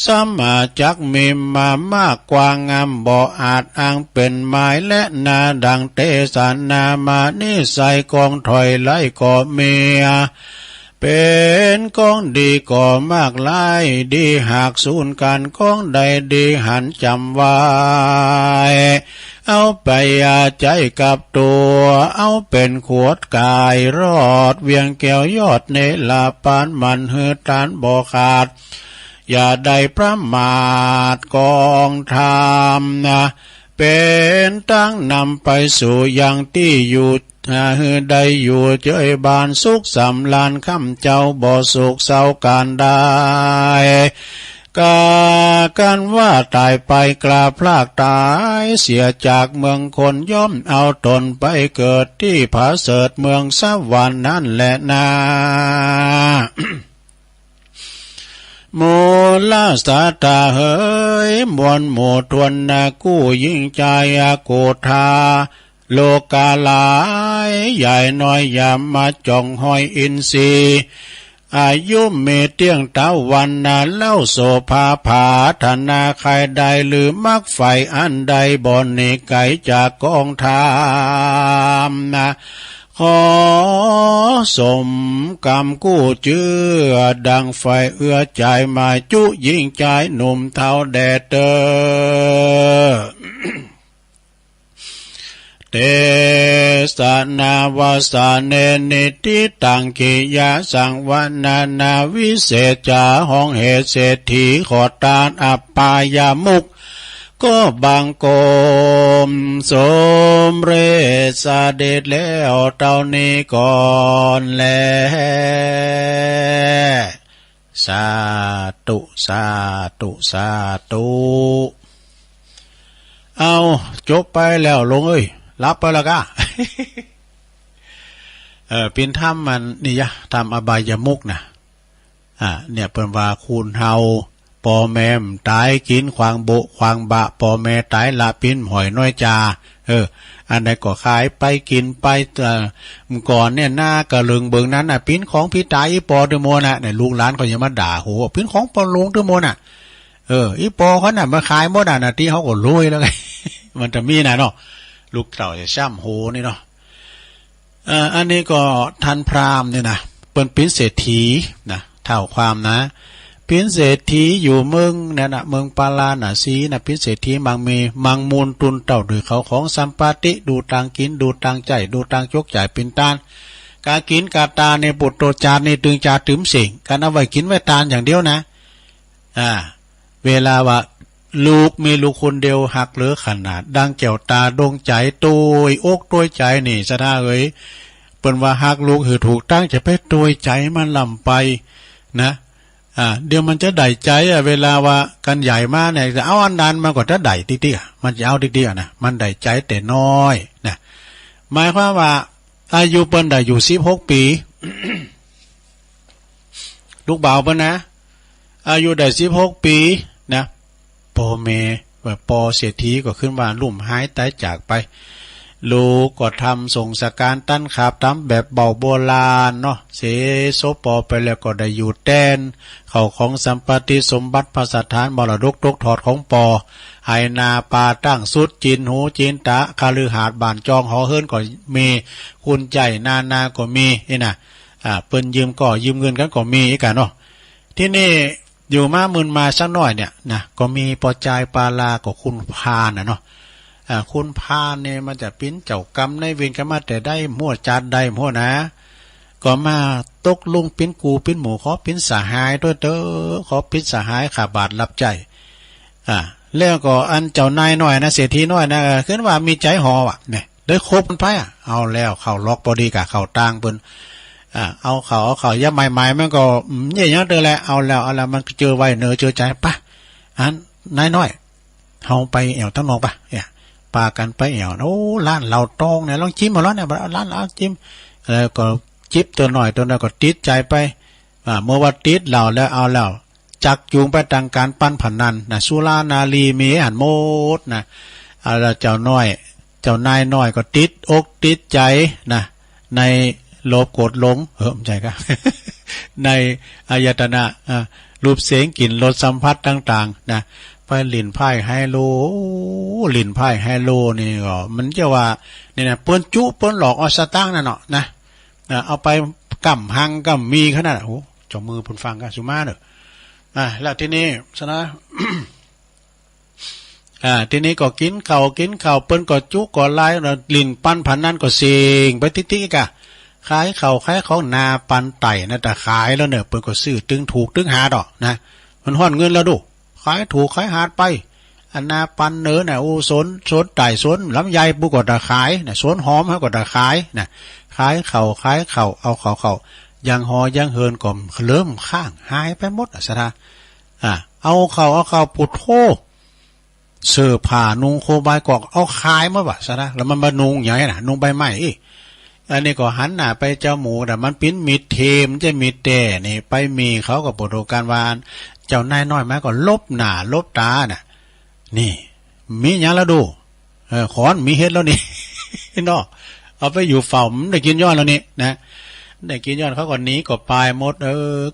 [SPEAKER 3] สมาจักมีมามากกว่างามบ่อาจอ้างเป็นหมายและนาดังเตสานามานิสัยกองถอยไล่ก่อเมียเป็นกองดีก่อมากไล่ดีหากสูญกันกองใดดีหันจำไว้เอาไปใจกับตัวเอาเป็นขวดกายรอดเวียงแก้วยอดเนลาปานมันหือตานบ่ขาดอย่าได้ประมาทกองธรรมเป็นตั้งนำไปสู่ยังที่อยู่ได้อยู่เจยบานสุขสำลานคำเจ้าบ่สุขเศร้าการได้กากันว่าตายไปกลาพลากตายเสียจากเมืองคนย่อมเอาตนไปเกิดที่ผาเสดเมืองสวรรค์นั่นแหละนาโมลาสาตาเฮยมวลหมู่ทวนกู้ยิ่งใจโกธาโลกาลายใหญ่น้อยอย่ามาจ่องหอยอินทรีอายุเมเตียงตะวันเล่าโสภาผาธนาใครใดหรือมักไฟอันใดบ่อนนิไกจากกองทามขอสมกรรมกู้เจือดังไฟเอื้อใจมาจุยิ่งใจหนุ่มเท่าแดดเตอ แต สนาวาสาเนนิติตังกิยาสังวนานาวิเศษจาห้องเหตุเศรษฐีขอทานอัปปายามุกก็บังโกมสมเรศเด็จแล้วเท่านี้ก่อนแลสาธุสาธุสาธุเอาจบไปแล้วลงเอ้ยรับไปแล้วก็เป็นถ้ำมันนี่ยะทำอบายมุกนะเนี่ยเป็นว่าคูณเฮาปอแม่มตายกินควางโบควางบะปอแม่ตายละปิ้นหอยน้อยจาอันใดก็ขายไปกินไปก่อนเนี่ยหน้ากระลึงเบิงนั้นปิ้นของพี่ตายอีปอเดโมน่ะเนี่ยลูกหลานก็ยังมาด่าโหปิ้นของปอลุงเดโมน่ะอีปอเขาน่ะมาขายหมดน่ะที่เขาก็รวยแล้วไง มันจะมีนะเนาะลูกเต่าจะช่ำโหนี่เนาะอันนี้ก็ทันพราหมณ์เนี่ยนะเป็นปิ้นเศรษฐีนะเท่าความนะปิ้นเศรษฐีอยู่เมืองเนี่ยนะเมืองปาลานะสีนะปิ้นเศรษฐีมังมีมังมูลตุนเต่าด้วยเขาของสัมปติดูตังกินดูตังใจดูตังจกจ่ายเป็นตานการกินกาตาในปุตโตจารในตึงจาตึมสิ่งการเอาไว้กินไว้ตานอย่างเดียวนะเวลาว่าลูกมีลูกคนเดียวหักเหลือขนาดดังแก้วตาดวงใจตุยอกตุยใจนี่ซะนะเอ้ยเปิ้นว่าหักลูกคือถูกตั้งจะไปตุยใจมันลำไปนะเดี๋ยวมันจะได้ใจเวลาว่ากันใหญ่มากเนี่ยจะเอาอันนั้นมันก็จะได้ติ๊กๆมันจะเอาติ๊กๆนะมันได้ใจแต่น้อยนะหมายความว่าอายุเปิ้นได้อยู่16 ปี ลูกบ่าวเปิ้นนะอายุได้16 ปีนะพ่อแม่แบบปอเศรษฐีก็ขึ้นว่าลุ่มหายตายจากไปลูกก็ทำส่งสการตั้นขาบตามแบบเบาโบราณเนาะเสโซปอไปแล้วก็ได้อยู่แตนเข้าของสัมปติสมบัติพระสถานมรดกตกถอดของปอไหนาปาตั้งสุดจินหูจินตะคาลือหาดบานจองหอเฮิรนก็มีคุณใจนาก็มีนี่นะเปิ้นยืมก็ยืมเงินกันก็มีอีกกันเนาะที่นี่อยู่มามื่นมาสักหน่อยเนี่ยนะก็มีปอจายปาลากับคุณพานะเนาะคุณพาเนี่ยมันจะปิ้นเจ้ากรรมในเวรกันมาแต่ได้มั่วจานได้มั่วนะก็มาตกลุงปิ้นกูปิ้นหมูขอปิ้นสหายด้วยเด้อขอปิ้นสหายขาบาทรับใจแล้วก็อันเจ้านายน้อยนะเศรษฐีน้อยนะขึ้นว่ามีใจหอว่ะเนี่ยได้ครบมันไปเอาแล้วเข้าล็อกบอดีกะเข้าต่างเปิ้นเอาเขาย่าใหม่ๆมันก็เนี่ยยังเด้อแหละเอาแล้วมันเจอไว้เนอเจอใจปะอันนายน้อยเฮาไปแอวทั้งนองปะเนี่ยปากันไปแอวโอ้ร้านเราตองเนี่ยลองจิ้มมาแล้วเนี่ยร้านเราจิ้มแล้วก็จิบตัวหน่อยตัวนั้นก็ติดใจไปเมื่อว่าติดเราแล้วเอาแล้วจักจูงไปทางการปั้นผันนันนะสุรานาลีมีหันโมดนะเอาแล้วเจ้าน้อยเจ้านายน้อยก็ติดอกติดใจนะในโลภโกรธหลงไม่ใช่ครับ ในอายตนะรูปเสียงกลิ่นรสสัมผัสต่างๆนะไปลิ่นไพ่ไฮโลลิ่นไพ่ไฮโลนี่ก็มันจะว่าเนี่ยนะเปิ้นจุเปิ้นหลอกเอาสตางค์นั่นเนาะนะเอาไปกำหังกำมีขนาดโอ้จอมือเพิ่นฟังกันสุมาเด้อแล้วทีนี้ซะนะ ทีนี้ก็กินข้าวเปิ้นก็จุก็ลายลิ่นปั้นผันนั้นก็เสียงไปติ๊กๆกะขายข้าวขายของนาปันไต่นะแต่ขายแล้วเนี่ยเปิ้นก็ซื้อตึงถูกตึงหาดอกนะมันฮ้อนเงินแล้วดูขายถูกขายหาดไปอันนาปันเนื้อเนี่ยโอ้สนไต่สนลำไยปุกก็ตะขายนะสนหอมให้ก็ตะขายนะขายข้าวเอาข้าวยังหอยังเฮินก่อมเริ่มข้างหายไปหมดสะนะเอาข้าวปุดโธเสื้อผ้านุงโคบายกอกเอาขายมาบ่สะนะแล้วมันมานุงใหญ่น่ะนุงใบไม้อีอันนี้ก็หันหน้าไปเจ้าหมูแต่มันปิ้นมีเทมจะมีแต่นี่ไปมีเขาก็ปรดการวานเจ้านายน้อยมาก็ลบหน้าลบตาน่ะนี่มีหยังแล้วดูขอนมีเฮ็ดแล้วนี่ เนาะเอาไปอยู่เฝ้ามันได้กินยอดแล้วนี่นะได้กินยอดเขาก็หนีก็ปลายหมด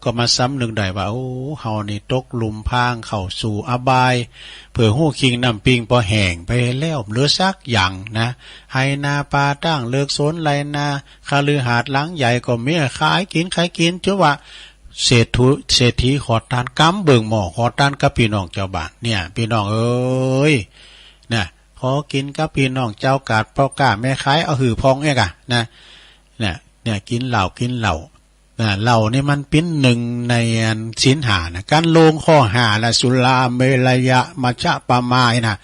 [SPEAKER 3] ก็มาซ้ำนึงได้ว่าโอ้เฮานี่ตกหลุมพรางเข้าสู่อบายเผื่อหู้คิงน้ำปิงพอแห้งไปแล้วเหลือซักอย่างนะไฮนาปาตั้งเลิกสนไรนาคาลือหาดหลังใหญ่ก็มีขายกินจ้ะว่าเศรษฐีขอทานกำเบิ่งหม้อขอทานกับพี่น้องเจ้าบ้านเนี่ยพี่น้องเอ้ยนะข อกินกับพี่น้องเจ้ากาดเป้ากาแม่ขายเอาหือพองเอกอะนะเนี่ยกินเหล้าเหล้านี่มันเป็นหนึ่งในศีลห้านะการลงข้อหาละสุราเมรยะมัชฌะปามายนะ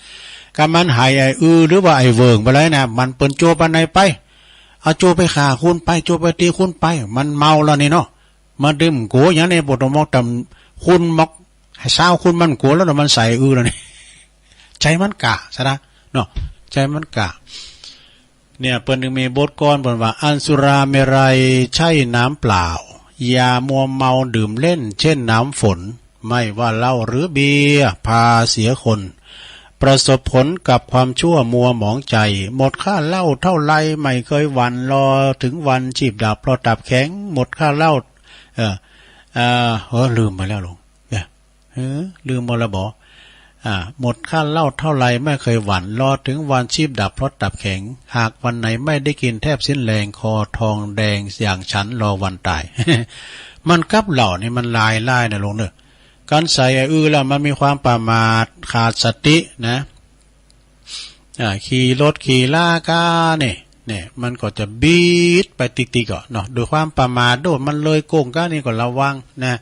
[SPEAKER 3] การมันหายไอ้หรือว่าไอ้เวิงไปเลยนะมันเปิ้นโจปานไหนไปเอาโจไปฆ่าคุณไปโจไปตีคุณไปมันเมาแล้วนี่เนาะมาดื่มโกอย่างนี้บทมอกตำคุณมอกให้เศร้าคุณมันโกแล้วมันใส่แล้วนี่ใจมันกะซะนะเนาะใจมันกะเนี่ยเปิ้นมีบทกลอนเปิ้นว่าอันสุราเมรัยใช่น้ำเปล่าอย่ามัวเมาดื่มเล่นเช่นน้ำฝนไม่ว่าเหล้าหรือเบียร์พาเสียคนประสบผลกับความชั่วมัวหมองใจหมดค่าเหล้าเท่าไรไม่เคยหวั่นรอถึงวันชีพดับเพราะตับแข็งหมดค่าเหล้าลืมไปแล้วลุงเนี่ยลืมหมดแล้วบ่หมดค่าเหล้าเท่าไรไม่เคยหวั่นรอถึงวันชีพดับเพราะตับแข็งหากวันไหนไม่ได้กินแทบสิ้นแรงคอทองแดงอย่างฉันรอวันตาย มันกับเหล้านี่มันลายนะลุงเนอะการใส่แล้วมันมีความประมาทขาดสตินะขี่รถขี่ลากาเนี่ยมันก็จะบีดไปติ๊กๆก่อนเนาะโดยความประมาทโดดมันเลยโกงก้านี่ก็ระวังนะ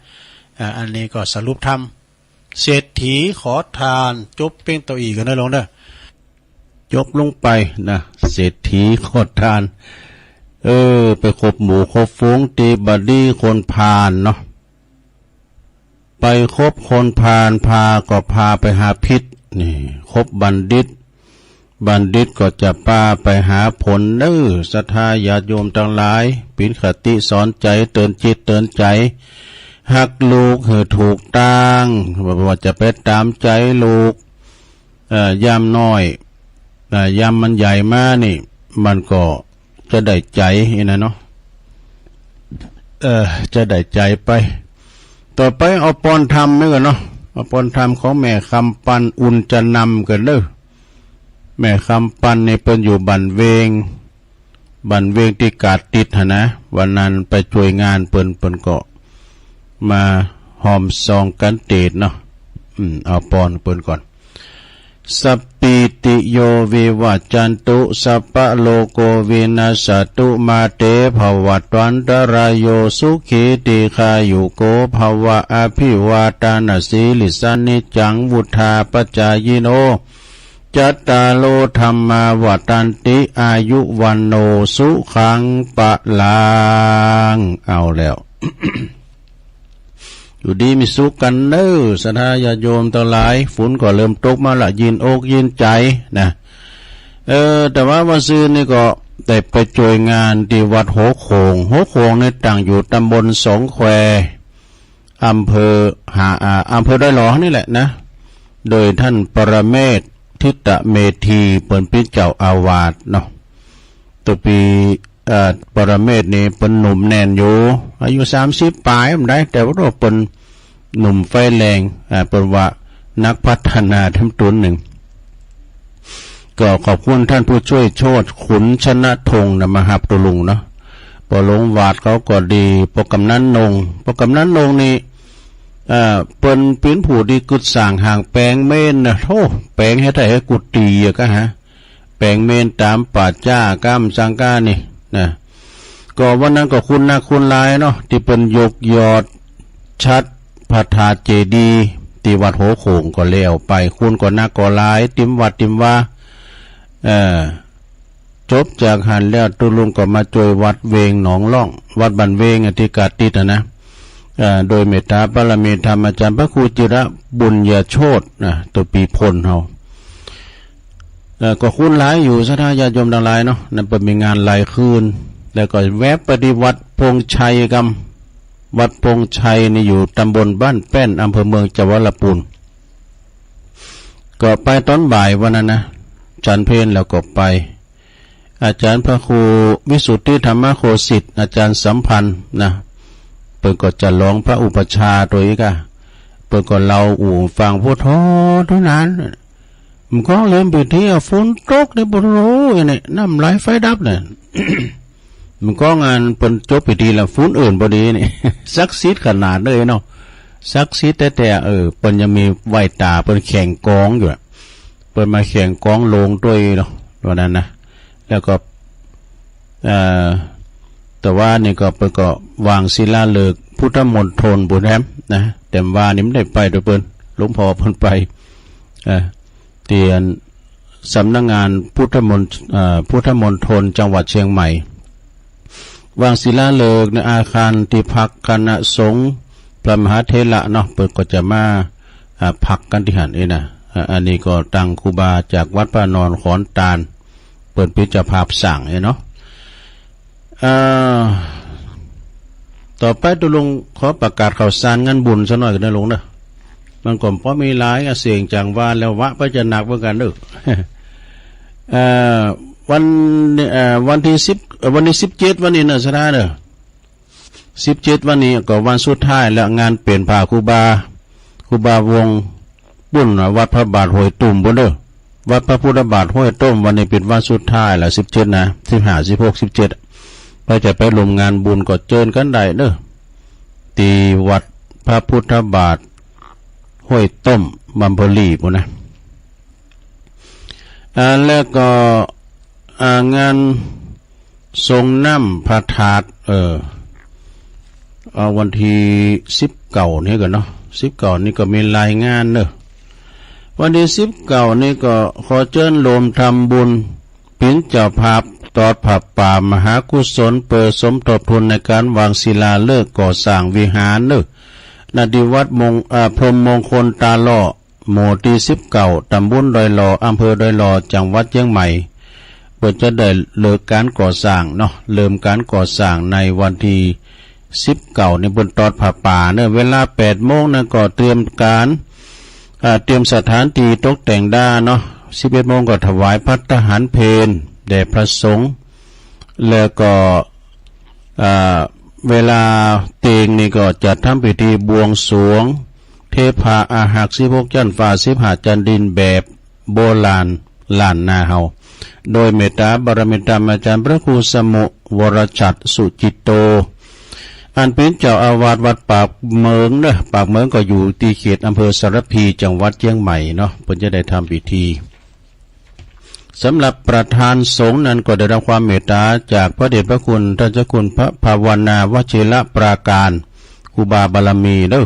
[SPEAKER 3] อันนี้ก็สรุปทำเศรษฐีขอทานจบเป้งตัวอีกกันนะลงเด้อจบลงไปนะเศรษฐีขอทานไปคบหมู่คบฝูงตีบดีคนพาลเนาะไปคบคนพาลพาก็พาไปหาพิษนี่คบบัณฑิตก็จะพาไปหาผลศรัทธาญาติโยมทั้งหลายปิณคติสอนใจเตือนจิตเตือนใจหักลูกถูกตั้งว่าจะไปตามใจลูกยามน้อยยามมันใหญ่มานี่มันก็จะได้ใจนะเนาะจะได้ใจไปต่อไปเอาปอนธรรมนี่กันเนาะเอาปอนธรรมของแม่คำปันอุ่นจะนำกันเลยแม่คำปันในเปิ้นอยู่บันเวงที่กาดติดนะวันนั้นไปช่วยงานเปิ้นก็มาหอมซองกันเตดเนาะเอาปอนเปิ้นก่อนสัปปิติโยวิวัจจันตุสัพพะโลโกวินาศตุมาเตภวัตวันตรายโยสุขีติคายุโกภวะอภิวาทานาสีลิสานิจังวุธาปจายโนจัตตาโลธรรมาวัตันติอายุวันโนสุขังปะลังเอาแล้ว อยู่ดีมีสุขกันศรัทธาญาติโยมทั้งหลายฝนก็เริ่มตกมาละยินอกยินใจนะแต่ว่าวันซื่อนี่ก็ได้ไปช่วยงานที่วัดโหโขงในตั้งอยู่ตำบลสองแควอำเภอได้หลอนี่แหละนะโดยท่านปรเมศทิตเมธีเปิ้นเป็นเจ้าอาวาสเนาะตัวปีปรเมศนี่เป็นหนุ่มแน่นอยู่อายุ30ปลายมันได้แต่ว่าเป็นหนุ่มไฟแรงเป็นว่านักพัฒนาทั้งตัวหนึ่งก็ขอบคุณท่านผู้ช่วยโชติขุนชนะธงนะมาหับตัวลุงเนาะพอลงวาดเขาก็ดีโปรแกรมนั้นนงนี่เป็นปิ้นผู้ดีกุดสั่งห่างแปลงเมนนะโธ่แปลงให้ได้ให้กุดตีก็ฮะแปลงเมนตามป่าจ้าก้ามสังกานี่นะก็วันนั้นก็คุณนะคุณลายเนาะที่เป็นยกยอดชัดพระธาตุเจดีย์ที่วัดโหโขงก็เลี้ยวไปคุณก็นักก็ลายติมวัดติมว่าจบจากหันแล้วตุลุงก็มาช่วยวัดเวงหนองล่องวัดบันเวงที่กาดติดนะโดยเมตตาบารมีธรรมอาจารย์พระครูจิระบุญญาโชติตัวปีพลเฮาก็คุ้นหลายอยู่ศรัทธาญาติโยมทั้งหลายเนาะนั่นเป็นมีงานหลายคืนแล้วก็แวะปฏิวัติพงชัยกรรมวัดพงชัยนี่อยู่ตำบลบ้านแป้นอำเภอเมืองจังหวัดลำพูนก็ไปตอนบ่ายวันนั้นนะจันเพลแล้วก็ไปอาจารย์พระครูวิสุทธิธรรมโคสิทธิ์อาจารย์สัมพันธ์นะเปิดก็จะร้องพระอุปชาตัวอีกอะเปิดก็เราฟังพุทโธเท่านั้นมันก็เริ่มไปที่ฝนตกในบุรุษเนี่ยน้ำไหลไฟดับเนี่ย มันก็งานเป็นจบไปทีละฟุ้นอื่นพอดีนี่ ซักซีดขนาดเลยเนาะซักซีดแต่เปิ้นยังมีไหวตาเปิ้นแข่งกองอยู่พ ปิดมาแข่งกองโลงด้วยเนาะวันนั้นนะแล้วก็แต่ว่านี่ก็เปิดก็วางศิลาฤกษ์พุทธมณฑลบุญแฮมนะแต่ว่านี่ไม่ได้ไปโดยเปิ้นหลวงพ่อเพิ่นไปเตียนสำนักงานพุทธมณฑลจังหวัดเชียงใหม่วางศิลาฤกษ์ในอาคารที่พักคณะสงฆ์พระมหาเถระเนาะเปิดก็จะมาพักกันที่หันเองนะอันนี้ก็ตั้งครูบาจากวัดพระนอนขอนตาลเปิดพิจารณาสั่งเนาะต่อไปตุลุงขอประกาศข่าวสารงานบุญซะหน่อยกันนะลุงเนอะมันก่อนเพราะมีหลายเสียงจังว่าแล้ววะไปจะหนักเหมือนกันเด้อวันที่17วันนี้นะสถานเด้อ17วันนี้ก็วันสุดท้ายแล้วงานเปลี่ยนผ้าครูบาวงบุญวัดพระบาทห้วยตุ่มบ่เด้อวัดพระพุทธบาทห้วยต้มวันนี้เป็นวันสุดท้ายแล้ว17นะ15 16 17ไปจะไปลงงานบุญก็เจิญกันได้เด้อที่วัดพระพุทธบาทห้วยต้มบัมพลีพุ่นนะแล้วก็งานทรงน้ำพระธาตุวันที่19นี่กันเนาะ19นี่ก็มีรายงานเด้อวันที่19นี่ก็ขอเชิญโลมทำบุญปิ่นเจ้าภาพตอดผับป่ามหากุศลเปิดสมทบทุนในการวางศิลาฤกษ์ก่อสร้างวิหารเด้อณที่วัดพรหมมงคลตาล่อหมู่ที่19ตำบลดอยหล่ออำเภอดอยหล่อจังหวัดเชียงใหม่เปิดจะได้เลิกการก่อสร้างเนาะเริ่มการก่อสร้างในวันที่19ในบนตอดผับป่าเนอะเวลา 8 โมงนะก็เตรียมสถานที่ตกแต่งด้าเนาะ 11 โมงก็ถวายภัตตาหารเพลแด่พระสงฆ์แล้วก็เวลาเตงนี่ก็จะทำพิธีบวงสรวงเทพาอาหัก16จันทร์ฟ้า15จันทร์ดินแบบโบราณล้านนาเฮาโดยเมตตาบารมีธรรมอาจารย์พระครูสมุวรชัดสุจิตโตอันเป็นเจ้าอาวาสวัดปากเมืองเด้อปากเมืองก็อยู่ที่เขตอำเภอสารพีจังหวัดเชียงใหม่เนาะเพิ่นจะได้ทำพิธีสำหรับประธานสงฆ์นั้นก็ได้รับความเมตตาจากพระเดชพระคุณท่านเจ้าคุณพระภาวนาวชิรปราการครูบาบารมีเด้อ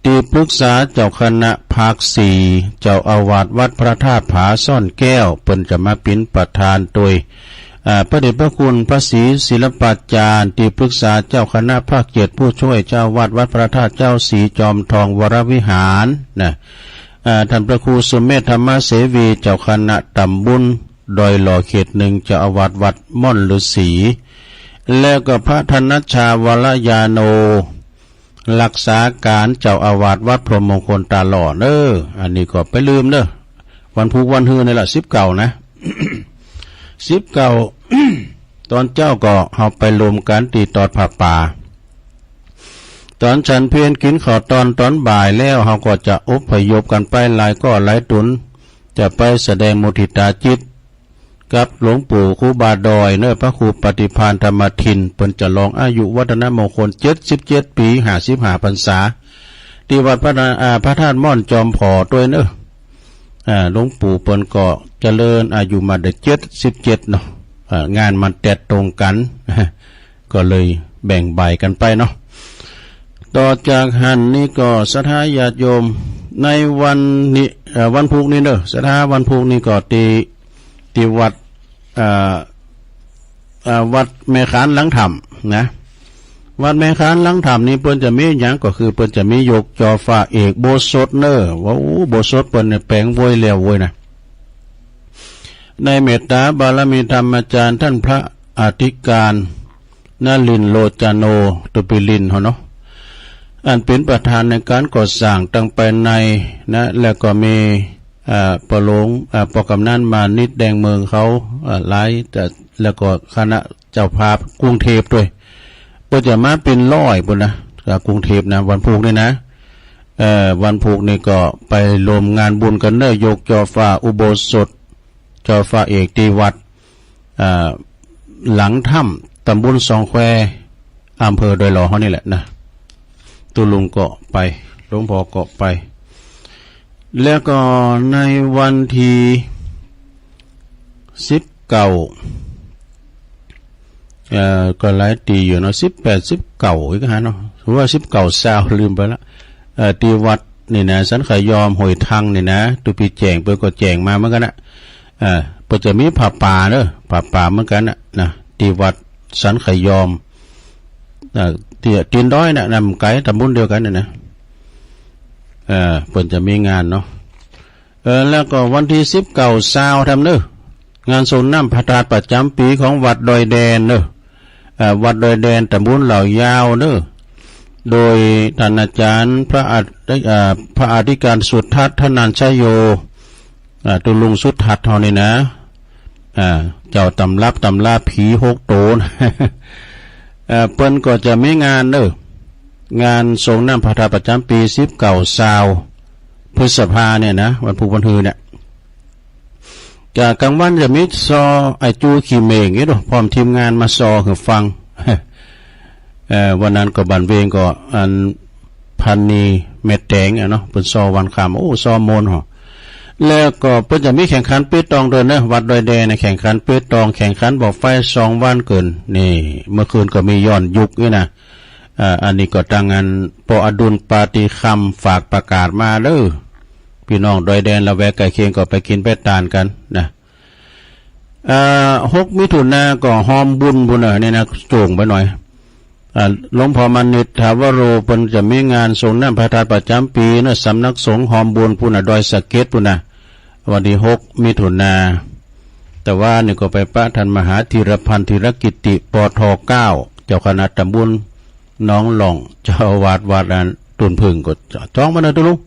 [SPEAKER 3] ที่ปรึกษาเจ้าคณะภาค4เจ้าอาวาสวัดพระธาตุผาซ่อนแก้วเพิ่นจะมาเป็นประธานโดยพระเดชพระคุณพระศรีศิลปัจจารย์ที่ปรึกษาเจ้าคณะภาค7ผู้ช่วยเจ้าวาดวัดพระธาตุเจ้าศรีจอมทองวรวิหารนะท่านพระครูสุเมธธรรมเสวีเจ้าคณะตำบลดอยหล่อเขต1เจ้าอาวาสวัดม่อนฤาษีแล้วก็พระธนชาวรยาโนรักษาการเจ้าอาวาสวัดพรหมมงคลตาหล่อเด้ออันนี้ก็ไปลืมเด้อวันพุธวันฮือนี่แหละ19นะ19ตอนเจ้าก็เอาไปรวมกันตีตอดผ้าป่าตอนฉันเพียรกินข้าวตอนบ่ายแล้วเขาก็จะอพยพกันไปหลายตุนจะไปแสดงมุทิตาจิตกับหลวงปู่ครูบาดอยเนื้อพระครูปฏิภาณธรรมทินเพิ่นจะลองอายุวัฒนมงคล77 ปี55 พรรษาที่วัดพระธาตุม่อนจอมผอด้วยเนื้อหลวงปู่เปิ้นก็เจริญอายุมาได้77เนาะงานมันแตกตรงกันก็เลยแบ่งใบกันไปเนาะต่อจากหันนี่ก็ศรัทธาญาติโยมในวันนี้วันพุธนี้เด้อศรัทธาวันพุธนี้ก็ที่วัดวัดแม่ขานหลังธรรมนะวัดแม่ขานหลังธรรมนี่เปิ้นจะมีหยังก็คือเปิ้นจะมียกจอฟ้าเอกโบสถเน้อว่าโอ้โบสถเปิ้นเนี่ยแปลงโวยแล้วโวยนะในเมตตาบารมีธรรมอาจารย์ท่านพระอธิการนลินโลจโนตุปิลินเฮาเนาะอันเป็นประธานในการก่อสร้างตั้งไปในนะแล้วก็มีประหลงปกำนันมานิดแดงเมืองเขาหลายแต่แล้วก็คณะเจ้าภาพกรุงเทพด้วยเพื่อจะมาเป็น100ปุ่นนะกรุงเทพนะวันพุธนี่นะวันพุธนี่ก็ไปรวมงานบุญกันเนยกจอฟ้าอุโบสถจอฟ้าเอกที่วัดหลังถ้ำตำบลสองแควอำเภอดอยหล่อเขานี่แหละนะตุลุงก็ไปหลวงพ่อก็ไป แล้วก็ในวันที่19ก็หลายตีอยู่เนาะ18 19อีกฮะเนาะหรือว่า19ซาวลืมไปละที่วัดนี่นะสันขยอมหอยทังนี่นะตุปีแจงเปิ้นก็แจงมาเหมือนกันนะเปิ้นจะมีผ้าป่าเด้อผ้าป่าเหมือนกันนะที่วัดสันขยอมที่ตีนด้อยน่ะนำไกลตำบลเดียวกันนะเปิ้นจะมีงานเนาะแล้วก็วันที่19ซาวทำเด้องานส่งน้ำพระธาตุประจำปีของวัดดอยแดนเด้อวัดดอยแดนตำบลเหล่ายาวเด้อโดยท่านอาจารย์พระอธิการสุทัศน์ธนัญชโยตุลุงสุทัศน์เฮานี่นะเจ้าตำรับตำลาผี6โตนเปิ้นก็จะมีงานเด้องานส่งน้ำพระธาตุประจำปี19ซาวพฤษภาเนี่ยนะวันพุธวันฮือเนี่ยจากกลางวันจะมีซอไอจูขี่เมงนี่ด้วยพร้อมทีมงานมาซอคือฟังวันนั้นก็บันเวงก็อันพันนีเม็ดแดงเนาะเป็นซอวันคำโอ้ซอโมนหรอแล้วก็เพิ่นจะมีแข่งขันปีตองด้วยนะวัดดอยแดงในแข่งขันปีตองแข่งขันบอกไฟ2 วันเกินนี่เมื่อคืนก็มีย้อนยุกนี่นะอันนี้ก็ทางงานปอดุลปาฏิคำฝากประกาศมาเด้อพี่น้องดอยแดนละแวกใกล้เคียงก็ไปกินไปทานกันนะ6 มิถุนายนก็หอมบุญพุ่นนี่นะโจ่งไปหน่อยหลวงพ่อมณิษฐาวโรเพิ่นจะมีงานส่งน้ำพระธาตุประจำปีนะสำนักสงฆ์หอมบุญพุ่นดอยสะเก็ดพุ่นวันที่6 มิถุนายนแต่ว่านี่ก็ไปพระท่านมหาธีรพันธ์ธีรกิติปท9เจ้าคณะตำบลน้องหล่องเจ้าวัดตุนพึ่งก็จ้องมาเลยตุลุง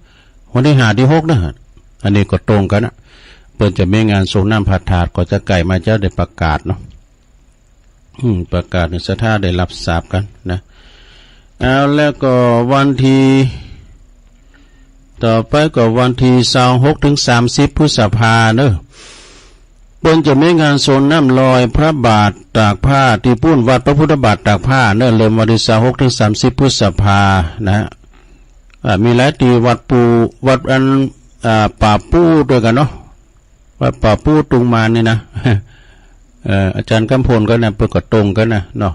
[SPEAKER 3] วันที่5 ที่ 6นะอันนี้ก็ตรงกันนะเพิ่นจะมีงานส่งน้ำพระธาตุก็จะไก่มาเจ้าได้ประกาศเนาะประกาศในสถาได้รับทราบกันนะแล้วก็วันที่ต่อไปก็วันที่26 ถึง 30 พฤษภาเนอะเพิ่นจะมีงานส่งน้ำลอยพระบาทตากผ้าที่ปุ้นวัดพระพุทธบาทตากผ้าเนอะเริ่มวันที่26 ถึง 30 พฤษภานะมีหลายที่วัดปูวัดอันป่าปูด้วยกันเนาะวัดป่าปูตุงมานนี่นะอาจารย์กำพลก็เนี่ยเปิดกระตรงกันนะเนาะ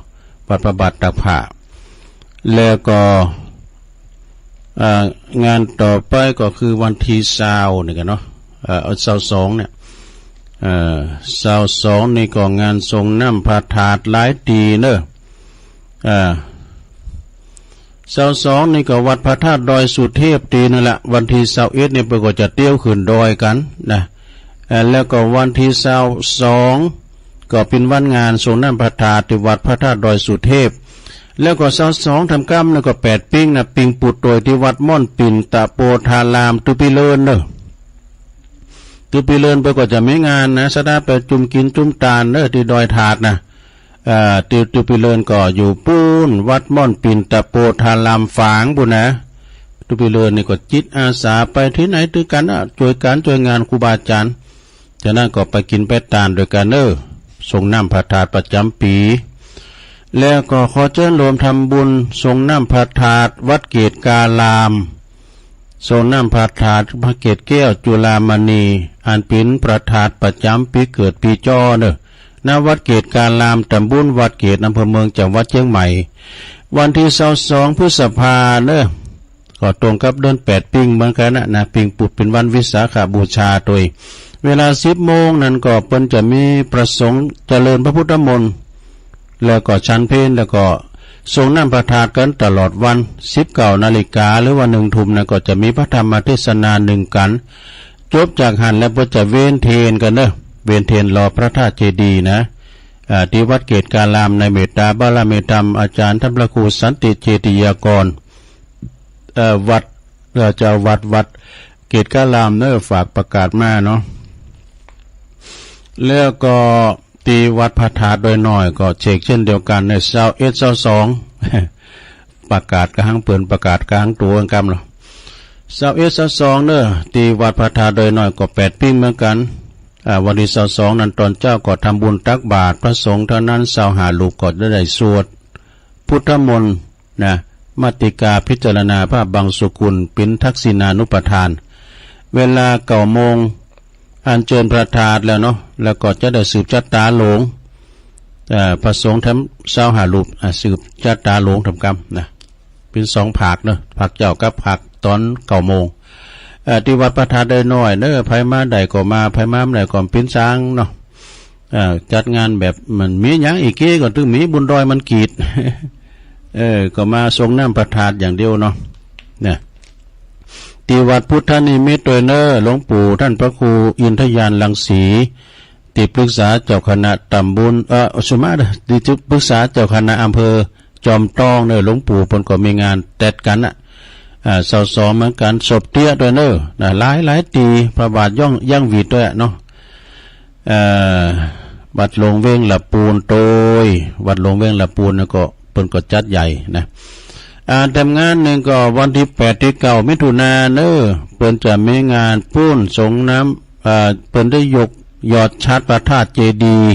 [SPEAKER 3] วัดพระบาทตากผ้าแล้วก็งานต่อไปก็คือวันที่20นี่กันเนาะ22เนี่ย22นี่ก็งานส่งน้ำพระธาตุหลายตีเนอะ22นี่ก็วัดพระธาตุดอยสุเทพตีนั่นแหละวันที่21นี่เปิดก็จะเตี้ยวขึ้นดอยกันนะแล้วก็วันที่22ก็เป็นวันงานส่งน้ำพระธาตุที่วัดพระธาตุดอยสุเทพแล้วก็22ทำกรรมแล้วก็8ปิ้งนะปิ้งปุดโดยที่วัดม่อนปิ่นตะโปธารามตุปิเลินเนอะตุปิเลินไปก็จะมีงานนะสดาไปจุ่มกินจุ่มตาลเนอะที่ดอยถาดนะตุปิเลินก็อยู่ปูนวัดม่อนปิ่นตะโปธารามฝางบุนะตุปิเลินนี่ก็จิตอาสาไปที่ไหนด้วยกันช่วยงานครูบาอาจารย์จากนั้นก็ไปกินไปตาลด้วยกันเนอะส่งน้ำพระธาตุประจำปีแล้วก็ขอเชิญรวมทำบุญส่งน้ำพระธาตุวัดเกตกาลามส่งน้ำพระธาตุพระเกตแก้วจุฬามณีอันเป็นประธาตุประจำปีเกิดปีจอเนอะณวัดเกตกาลามตำบลวัดเกตอำเภอเมืองจังหวัดเชียงใหม่วันที่22 พฤษภาเนอะก็ตรงกับเดือน8ปิ้งเหมือนกันนะปิ้งปุดเป็นวันวิสาขบูชาโดยเวลา10 โมงนั้นก็เปิ้นจะมีประสงค์เจริญพระพุทธมนต์แล้วก็ชั้นเพลแล้วก็ส่งน้ำพระธาตุกันตลอดวัน19 นาฬิกาหรือว่า1 ทุ่มนะก็จะมีพระธรรมเทศนา1 กันจบจากหันแล้วก็จะเว้นเทนกันเนอะเว้นเทนรอพระธาตุเจดีย์นะที่วัดเกตกาลามในเมตตาบารมีธรรมอาจารย์ท่านพระครูสันติเจติยากรวัดเจ้าวัดเกตกาลามเนอะฝากประกาศมาเนาะแล้วก็ตีวัดพระธาตุโดยน้อยก็เช็คเช่นเดียวกันใน21 22ประกาศกลางเปิ่นประกาศกลางตัวกำหรอ21 22เนอะตีวัดพระธาตุโดยน้อยก็8ปิ้งเหมือนกันวันที่22นั้นตอนเจ้าก็ทำบุญตักบาตรพระสงฆ์เท่านั้น25 รูปก็ได้สวดพุทธมนต์นะมัตติกาพิจารณาพระบังสุกุลปินทักษิณานุปทาน เวลา9 โมงอัญเชิญพระธาตุแล้วเนาะแล้วก็จะได้สืบชะตาหลวงพระสงฆ์ทำ25 รูปสืบชะตาหลวงทำกรรมนะเป็น2 ภาคเนาะภาคเจ้ากับภาคตอน9 โมงที่วัดพระธาตุได้น้อยเด้อไผมาใดก็มาไผมาใดก็เป็นช้างเนาะจัดงานแบบมันมีหยังอีกเก้ก็ถึงมีบุญดอยมันกีดก็มาทรงน้ำพระธาตุอย่างเดียวเนาะเนี่ยที่วัดพุทธนิมิตรโดยเนอหลวงปู่ท่านพระครูอินทยานรังสีที่ปรึกษาเจ้าคณะตำบลสมมาที่ปรึกษาเจ้าคณะอำเภอจอมทองเนอหลวงปู่เพิ่นก็มีงานแตดกันสอเหมือนกันศพเตี้ยด้วยเนอหลายตีพระบาทย่างหวีดด้วยเนาะวัดหลวงเวงละปูนโตยวัดหลวงเวงละปูนก็เพิ่นก็จัดใหญ่นะทำงานหนึ่งก็วันที่8 ที่ 9 มิถุนายนเนอเพิ่นจะมีงานปุ้นสงน้ำเพิ่นได้ยอดชัดพระธาตุเจดีย์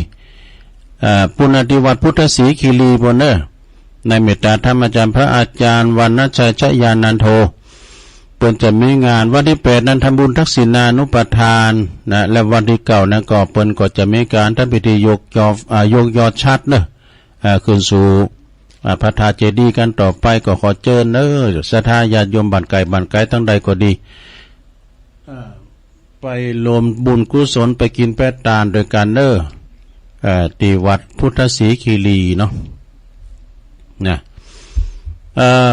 [SPEAKER 3] ปุณณติวัดพุทธศรีคีรีบนเนอในเมตตาธรรมอาจารย์พระอาจารย์วรรณชัยชยานันโทเพิ่นจะมีงานวันที่8นั้นทำบุญทักษิณานุปทานนะและวันที่9นั้นก็เพิ่นก็จะมีการทำพิธียกยอดชัดเนอขึ้นสู่พระธาตุเจดีย์กันต่อไปก็ขอเชิญเนอศรัทธาญาติโยมบ้านไกลทั้งใดก็ดีไปรวมบุญกุศลไปกินแป้ตาลโดยการเนอที่วัดพุทธศรีคีรีเนาะเนี่ย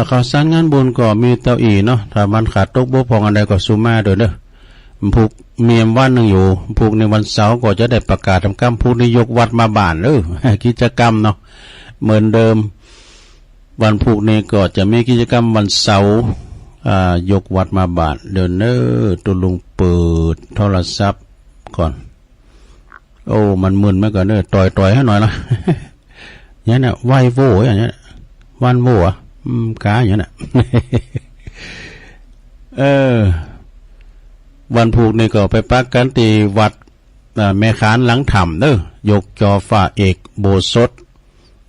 [SPEAKER 3] ข่าวสารงานบุญก็มีเต้าอีเนาะถ้ามันขาดตกบกพร่องอะไรก็สุมาโดยเนอผูกเมียมวันหนึ่งอยู่ผูกในวันเสาร์ก็จะได้ประกาศทำกรรมผูกนายกวัดมาบ้านกิจกรรมเนาะเหมือนเดิมวันพุธนี้ก็จะมีกิจกรรมวันเสาร์ยกวัดมาบาทเดินเนอตุลุงเปิดโทรศัพท์ก่อนโอ้มันมึนไหมก่อนเนอต่อยให้หน่อยละเนี่ยนะไหวโว่อย่างเงี้ยวันโว่กาอย่างเงี้ยวันพุธนี้ก็ไปปักกันที่วัดแม่ขานหลังถ้ำเนอยกจอฟ้าเอกโบสถ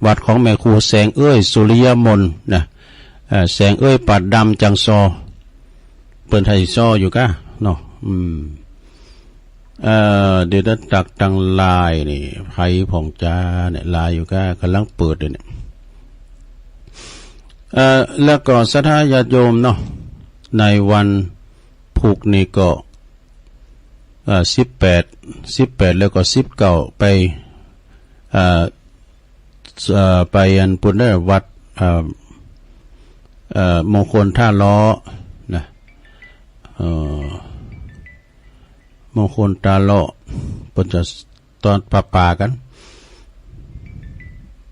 [SPEAKER 3] วัดของแม่ครูแสงเอ้ยสุริยมนนะแสงเอ้ยปัดดำจังซอเปิ้นไทยซออยู่กะเนาะเดี๋ยวตักตังลายนี่ไผผ่องจ้าเนี่ยลายอยู่กะกำลังเปิดเลยเนี่ยแล้วก็ศรัทธาญาติโยมเนาะในวันพุธนี้ก็18แล้วก็19ไปอันปุณณวัดมงคลท่าล้อนะมงคลตาล้อปุณจะตอนป่ากัน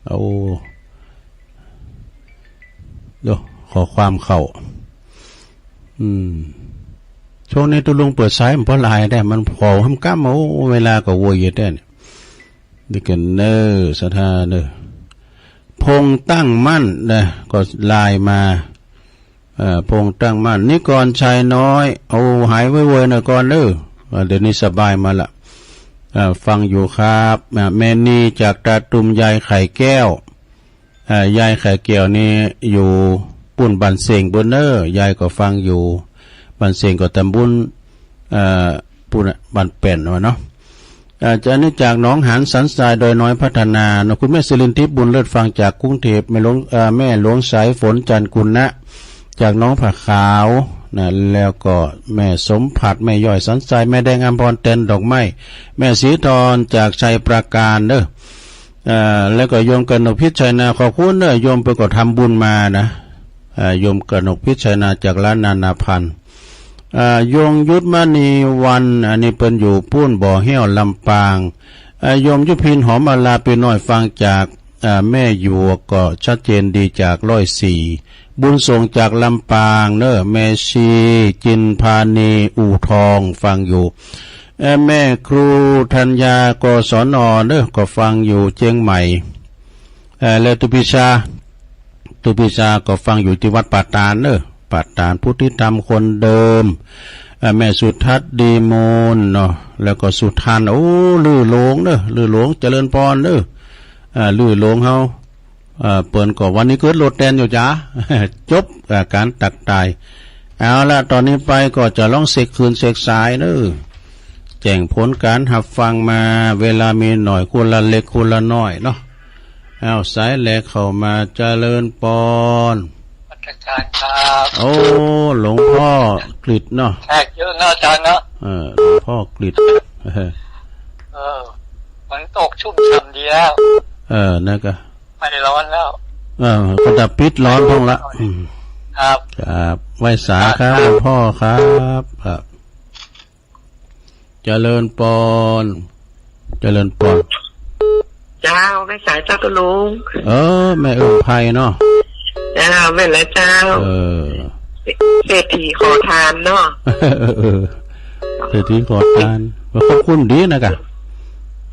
[SPEAKER 3] เอาเดี๋ยวขอความเข้าช่วงนี้ตุลุงเปิดสายมันเพราะลายได้มันพอทำก้ามเอาเวลาก็โวยอยู่ได้เนี่ยดิกันเนอศรัทธาเนอพงตั้งมั่นนะก็ลายมาพงตั้งมั่นนี่ก่อนชายน้อยเอาหายไว้ๆนะก่อนเด้อเดี๋ยวนี้สบายมาละฟังอยู่ครับแม่นี่จากตาตุ่มยายไข่แก้วยายไข่แก้วนี่อยู่ปุ่นบันเสงบนเนอยายก็ฟังอยู่บันเสงก็ตำบุญปุ่นบันเป็นเนาะจะนี่จากหนองหานสันทรายโดยน้อยพัฒนาคุณแม่สิรินทิพย์บุญเลิศฟังจากกรุงเทพแม่หลวงสายฝนจันทร์กุลนะจากน้องผักขาวนะแล้วก็แม่สมผัดแม่ย่อยสันทรายแม่แดงอัมพรเต็นดอกไม้แม่สีทรจากชัยประการเด้อแล้วก็โยมกนกพิชัยนาขอบคุณเด้อโยมไปก็ทำบุญมานะโยมกนกพิชัยนาจากร้านนานาพันธ์โยงยุทธมณีวันอันนี้เป็นอยู่ปุ้นบ่อเหี้ยวลำปางโยมยุพินหอมอาลาเป็นน้อยฟังจากแม่อยู่ก็ชัดเจนดีจาก104บุญส่งจากลำปางเนอแม่ชีจินพานีอู่ทองฟังอยู่แม่ครูธัญญากศนเนอก็ฟังอยู่เชียงใหม่แล้วตุปิชาก็ฟังอยู่ที่วัดป่าตาลเนอปัตตานพุทธิธรรมคนเดิมแม่สุทัศน์ดีมูลเนาะแล้วก็สุทันโอ้ลือหลงเนอะลือหลงเจริญพรเนอะลือหลงเฮาเปิ้นก็วันนี้เกิดโลดแดนอยู่จ้าจบการตักตาย เอาละตอนนี้ไปก็จะล่องเสกคืนเสกสายเนอะแจ้งผลการหับฟังมาเวลามีหน่อยคนละเล็กคนละน้อยเนาะเอาสายแหลกเข้ามาเจริญปอน
[SPEAKER 4] อาจารย์ครับ
[SPEAKER 3] โอ้หลวงพ่อกฤษเนาะ
[SPEAKER 4] แขกเยอะนะอาจารย์เนาะ
[SPEAKER 3] หลวงพ่อกฤษ
[SPEAKER 4] ฝนตกชุ่มฉ่ำดีแล้ว
[SPEAKER 3] นั่นก็
[SPEAKER 4] ไม่ร้อนแล้ว
[SPEAKER 3] ก็จะปิดร้อนพ้องละ
[SPEAKER 4] ครับ
[SPEAKER 3] ครับไหว้สาครับหลวงพ่อครับครับเจริญปอนเจริญปอน
[SPEAKER 5] เจ้าไม่สายเจ้าตุลุง
[SPEAKER 3] แม่ไพเนาะ
[SPEAKER 5] เจ้าแม่และเจ้าเศรษฐีขอทานเนาะ
[SPEAKER 3] เศรษฐีขอทานขอบคุณดีนะกะ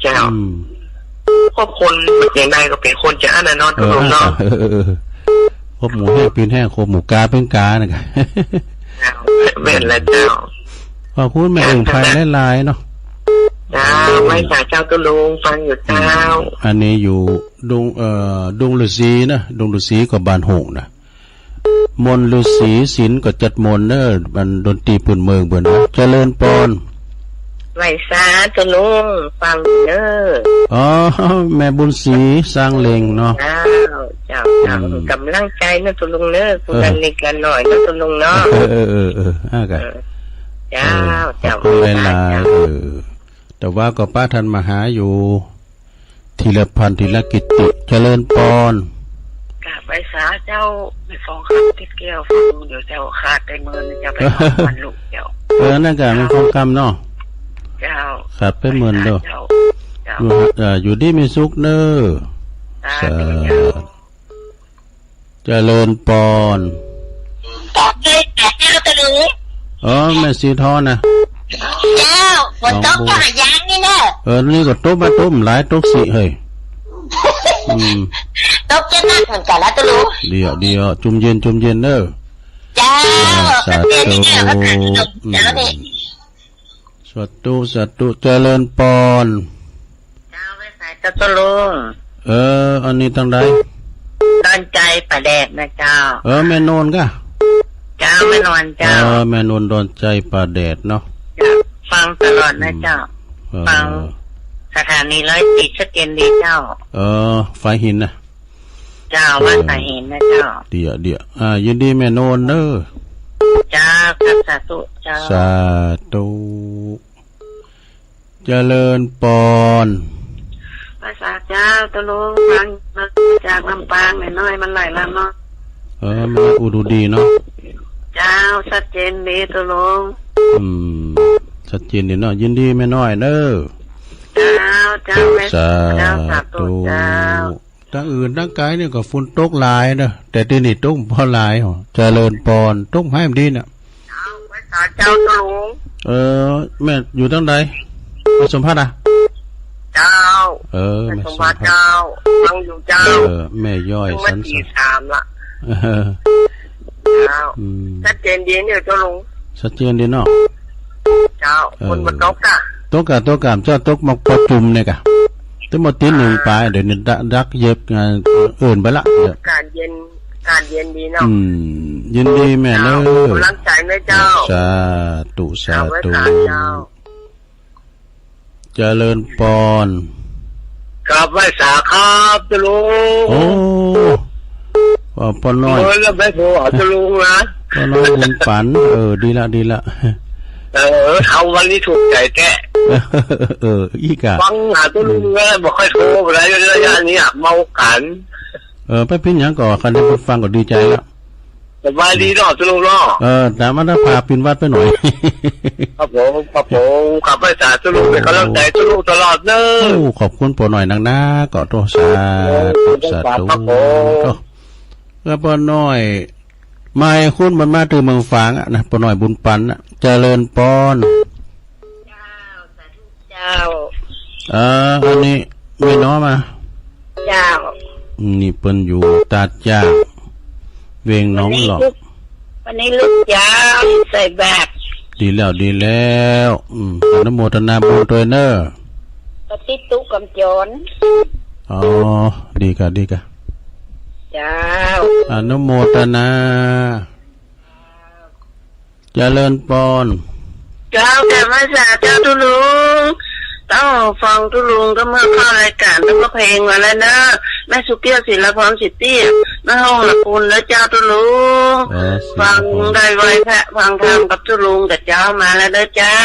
[SPEAKER 5] เจ้าครอบคนอย่างใดก็เป็นคนจะอันนั้นเนาะตุลุงเนาะ
[SPEAKER 3] ครบหมูแห้งปีนแห้งครบหมูกาเป็นกานะกะ
[SPEAKER 5] แม่และเจ้า
[SPEAKER 3] ขอบคุณแม่ไพหลายๆเนาะ
[SPEAKER 5] เจ้าไม่สายเจ้าตุลุงฟังอยู่เจ้า
[SPEAKER 3] อันนี้อยู่ดงฤาษีนะดงฤาษีกับบานหงนะมนฤาษีศิลป์ก็จัดมนเนอมันดนตรีพื้นเมืองเบิ่นนะเจริญปอน
[SPEAKER 5] ไหวสาตุลุงฟังเด้
[SPEAKER 3] อแม่บุญศรีสร้างเลงเนาะ
[SPEAKER 5] เจ้ากำลังใจนะตุลุงเด้อคุณกันนิดกันหน่อยนะตุลุงเนาะเจ้า
[SPEAKER 3] เวลาแต่ว่าก็ป้าท่านมาหาอยู่ทีละพันทีละกิติเจริญปอน
[SPEAKER 5] กราบไปสาเจ้าไปฟ้องคำติดเกี่ยวฟังเดี๋ยวเจ้าขาดได้เมินจะไปวันลูกเจ้า
[SPEAKER 3] นั่นก็มันฟ้องคำเนาะ
[SPEAKER 5] เจ้า
[SPEAKER 3] ขาดไปเมินเด้ออยู่ดีมีสุขเนอเจริญปอน
[SPEAKER 5] กราบไปแต่เจ้าตะลุง
[SPEAKER 3] แม่สีทอนะ
[SPEAKER 5] เจ้าฝนตกก็หายางนี่เนอะ
[SPEAKER 3] นี่ก็ต้มมาต้มหลายตกสิเฮ้ย
[SPEAKER 5] ตกจะนักเหมือนกันแล้วตุลุง
[SPEAKER 3] เดี๋ยวจุ่มเย็นเนอะ
[SPEAKER 5] เจ้า
[SPEAKER 3] สาธุเจริญปอน
[SPEAKER 5] เจ้าไม่ใส่เจ้าตุลุง
[SPEAKER 3] อันนี้ตั้งใด
[SPEAKER 5] ตอนใจประแดดนะเจ้า
[SPEAKER 3] แม่นนก็
[SPEAKER 5] เจ้าไม่นอนเจ้า
[SPEAKER 3] แม่นนโดนใจประแดดเนาะ
[SPEAKER 5] ฟังตลอดนะเจ้าฟังสถานี110ชัดเจนดีเจ้า
[SPEAKER 3] ไฟหินนะ
[SPEAKER 5] เจ้าว่าไฟหินนะเจ้า
[SPEAKER 3] เดี๋ยวยินดีแม่โนนเด้อ
[SPEAKER 5] เจ้าครับสาธุเจ้า
[SPEAKER 3] สาธุเจริญปอน
[SPEAKER 5] ภาษาเจ้าตะลุงฟังมาจากลำปางน้อยมันไหลแล้วเนาะ
[SPEAKER 3] มันอุดูดีเนาะ
[SPEAKER 5] เจ้าชัดเจนดีตะลุง
[SPEAKER 3] ชัดเจนดีเนาะยินดีแม่น้อยเด้อ
[SPEAKER 5] เจ้าสาธุเจ้า
[SPEAKER 3] ตั้งอื่นตั้งกายเนี่ยก็ฝุ่นตกหลายเด้อแต่ที่นี่ตกพอหลายหรอเจริญปอนตกให้มันดีเนี่ย
[SPEAKER 5] เจ้าตะลุง
[SPEAKER 3] แม่อยู่ตั้งใดสมภาษณ์
[SPEAKER 5] เจ้าแม่สมภาษณ์เจ้าฟังอยู่เจ้า
[SPEAKER 3] แม่ย่อยสันส
[SPEAKER 5] ามละเจ้าชัดเจนดีเนี่ยเจ้าลุง
[SPEAKER 3] ชัดเจนดีเนาะ
[SPEAKER 5] เจ้าคนบนโต๊ะกะ
[SPEAKER 3] โต๊ะกะเจ้าโต๊ะมาประชุมเนี่ยกะตั้งมาตีหนึ่งไปเดี๋ยวนี้ดักเย็บงานอื่นไปละ
[SPEAKER 5] การเย็นดีเนาะ
[SPEAKER 3] ยินดีแม่เนอะ
[SPEAKER 5] กำลังใจแม่เจ้า
[SPEAKER 3] สาธุเจริญปอน
[SPEAKER 5] กราบไหว้สาครับเจ้าลุง
[SPEAKER 3] โอ้ปอนน้อย
[SPEAKER 5] แล้วไม่โทรหาเจ้าลุงนะ
[SPEAKER 3] ปอนน้อยบุญฝันดีละ
[SPEAKER 5] เอาวันนี้ถูกใจแก
[SPEAKER 3] อีกอะ
[SPEAKER 5] ฟังหาตัวลุงแล้วบอกค่อยโทรไปแล้วระยะนี้เมากัน
[SPEAKER 3] ไปพิ้นยังก่อนคันได้ฟังก็ดีใจแล้ว
[SPEAKER 5] สบายดีเนาะตัวลุงเนาะ
[SPEAKER 3] แต่มันถ้าพาปินวัดไปหน่อย
[SPEAKER 5] ครับผมขับไปสาตัวลุงเป็นกำลังใจตัวลุงตลอดเนอะ
[SPEAKER 3] ขอบคุณปอหน่อยนักนะก็โทษสาธุก็ปอหน่อยไม่คุณมันมาถึงเมืองฝางอ่ะนะปอหน่อยบุญปันอ่ะเจริญปอน
[SPEAKER 5] เจ้า
[SPEAKER 3] อันนี้ไม่น้อมา
[SPEAKER 5] เจ้า
[SPEAKER 3] นี่เปิ้นอยู่ตาดยาเวงน้องหลอก
[SPEAKER 5] วันนี้ลูกยาวใส่แบบ
[SPEAKER 3] ดีแล้วอนุโมทนาบุญตัวเนอ
[SPEAKER 5] ปฏิตุกำจร
[SPEAKER 3] ดีกะ
[SPEAKER 5] เจ้า
[SPEAKER 3] อนุโมทนา เจริญปอน
[SPEAKER 5] เจ้าแต่ไม่สาเจ้าตุลุงต้องฟังตุลุงก็เมื่อเข้ารายการต้องก็เพลงมาแล้วนะแม่สุเกี้ยวศิลปพรสิทธิ์ตี้แม่ห้องละคุณแล้วเจ้าตุลุงฟังได้ไว้แค่ฟังธรรมกับตุลุงกับเจ้ามาแล้วเด้อเจ้า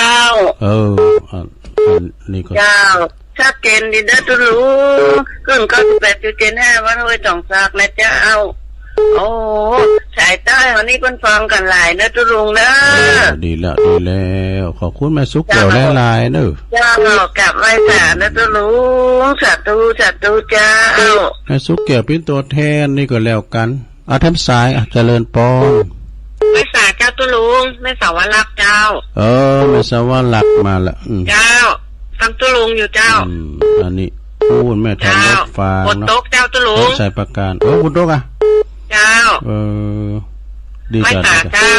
[SPEAKER 3] อันนี้ก็
[SPEAKER 5] เจ้าชัดเจนดีเด้อตุลุงขึ้น98.75วัดห้วยจ่องซากนะเจ้าโอ้สายใต้วันนี้คนฟังกันหลายนะตุลุงนะ
[SPEAKER 3] ดีแล้วขอบคุณแม่สุกแก้วหลายๆเนอะ
[SPEAKER 5] เจ้ากลับไว้สานะตุลุงสาธุเจ้า
[SPEAKER 3] แม่สุกแก้วเป็นตัวแทนนี่ก็แล้วกันเอาแถมสายเจริญปอน
[SPEAKER 5] ไม่สาเจ้าตุลุงไม่สาวรักเจ้า
[SPEAKER 3] ไม่สาวรักมาละ
[SPEAKER 5] เจ้าทำตุลุงอยู่เจ้า
[SPEAKER 3] อันนี้พูดแม่ทำรถฟาง
[SPEAKER 5] บนโต๊ะเจ้าตุลุง
[SPEAKER 3] ใส่ประการบนโต๊ะอ่ะ
[SPEAKER 5] เจ้า
[SPEAKER 3] ดีจัง
[SPEAKER 5] เจ้า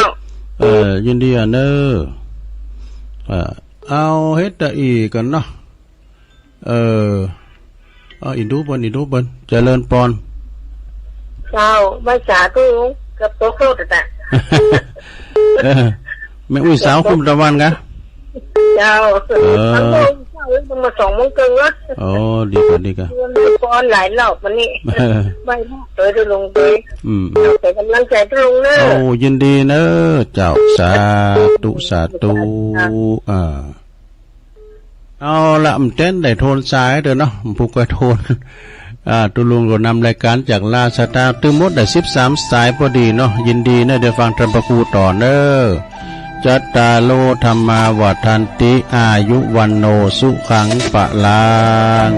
[SPEAKER 3] ยินดีเนอะเอาเฮ็ดอีกันเนาะอินดูบนเจริญปอน
[SPEAKER 5] เจ้าไม่สาตุลุงกับโต๊ะโคตรแต่
[SPEAKER 3] แม่อุ้ยสาวคุมตะวันกะ
[SPEAKER 5] เจ้ามันมา2 โมงครึ่งแล้ว
[SPEAKER 3] ดีกัน
[SPEAKER 5] ปอนหลายรอบวันนี้ไม่ตัวตุลุงเลยแต่กำลังใจตุลุงเนอะ
[SPEAKER 3] ยินดีเนอะเจ้าสาธุเอาละมันเต้นได้โทนสายเด้อเนาะผูกไว้โทนตุลุงก็นำรายการจากลาสตาตึงมดได้13สายพอดีเนาะยินดีเนอะเดี๋ยวฟังธรรมประกูต่อเนอะจัตตาโลธรรมาวัฏันติอายุวันโนสุขังปะลัง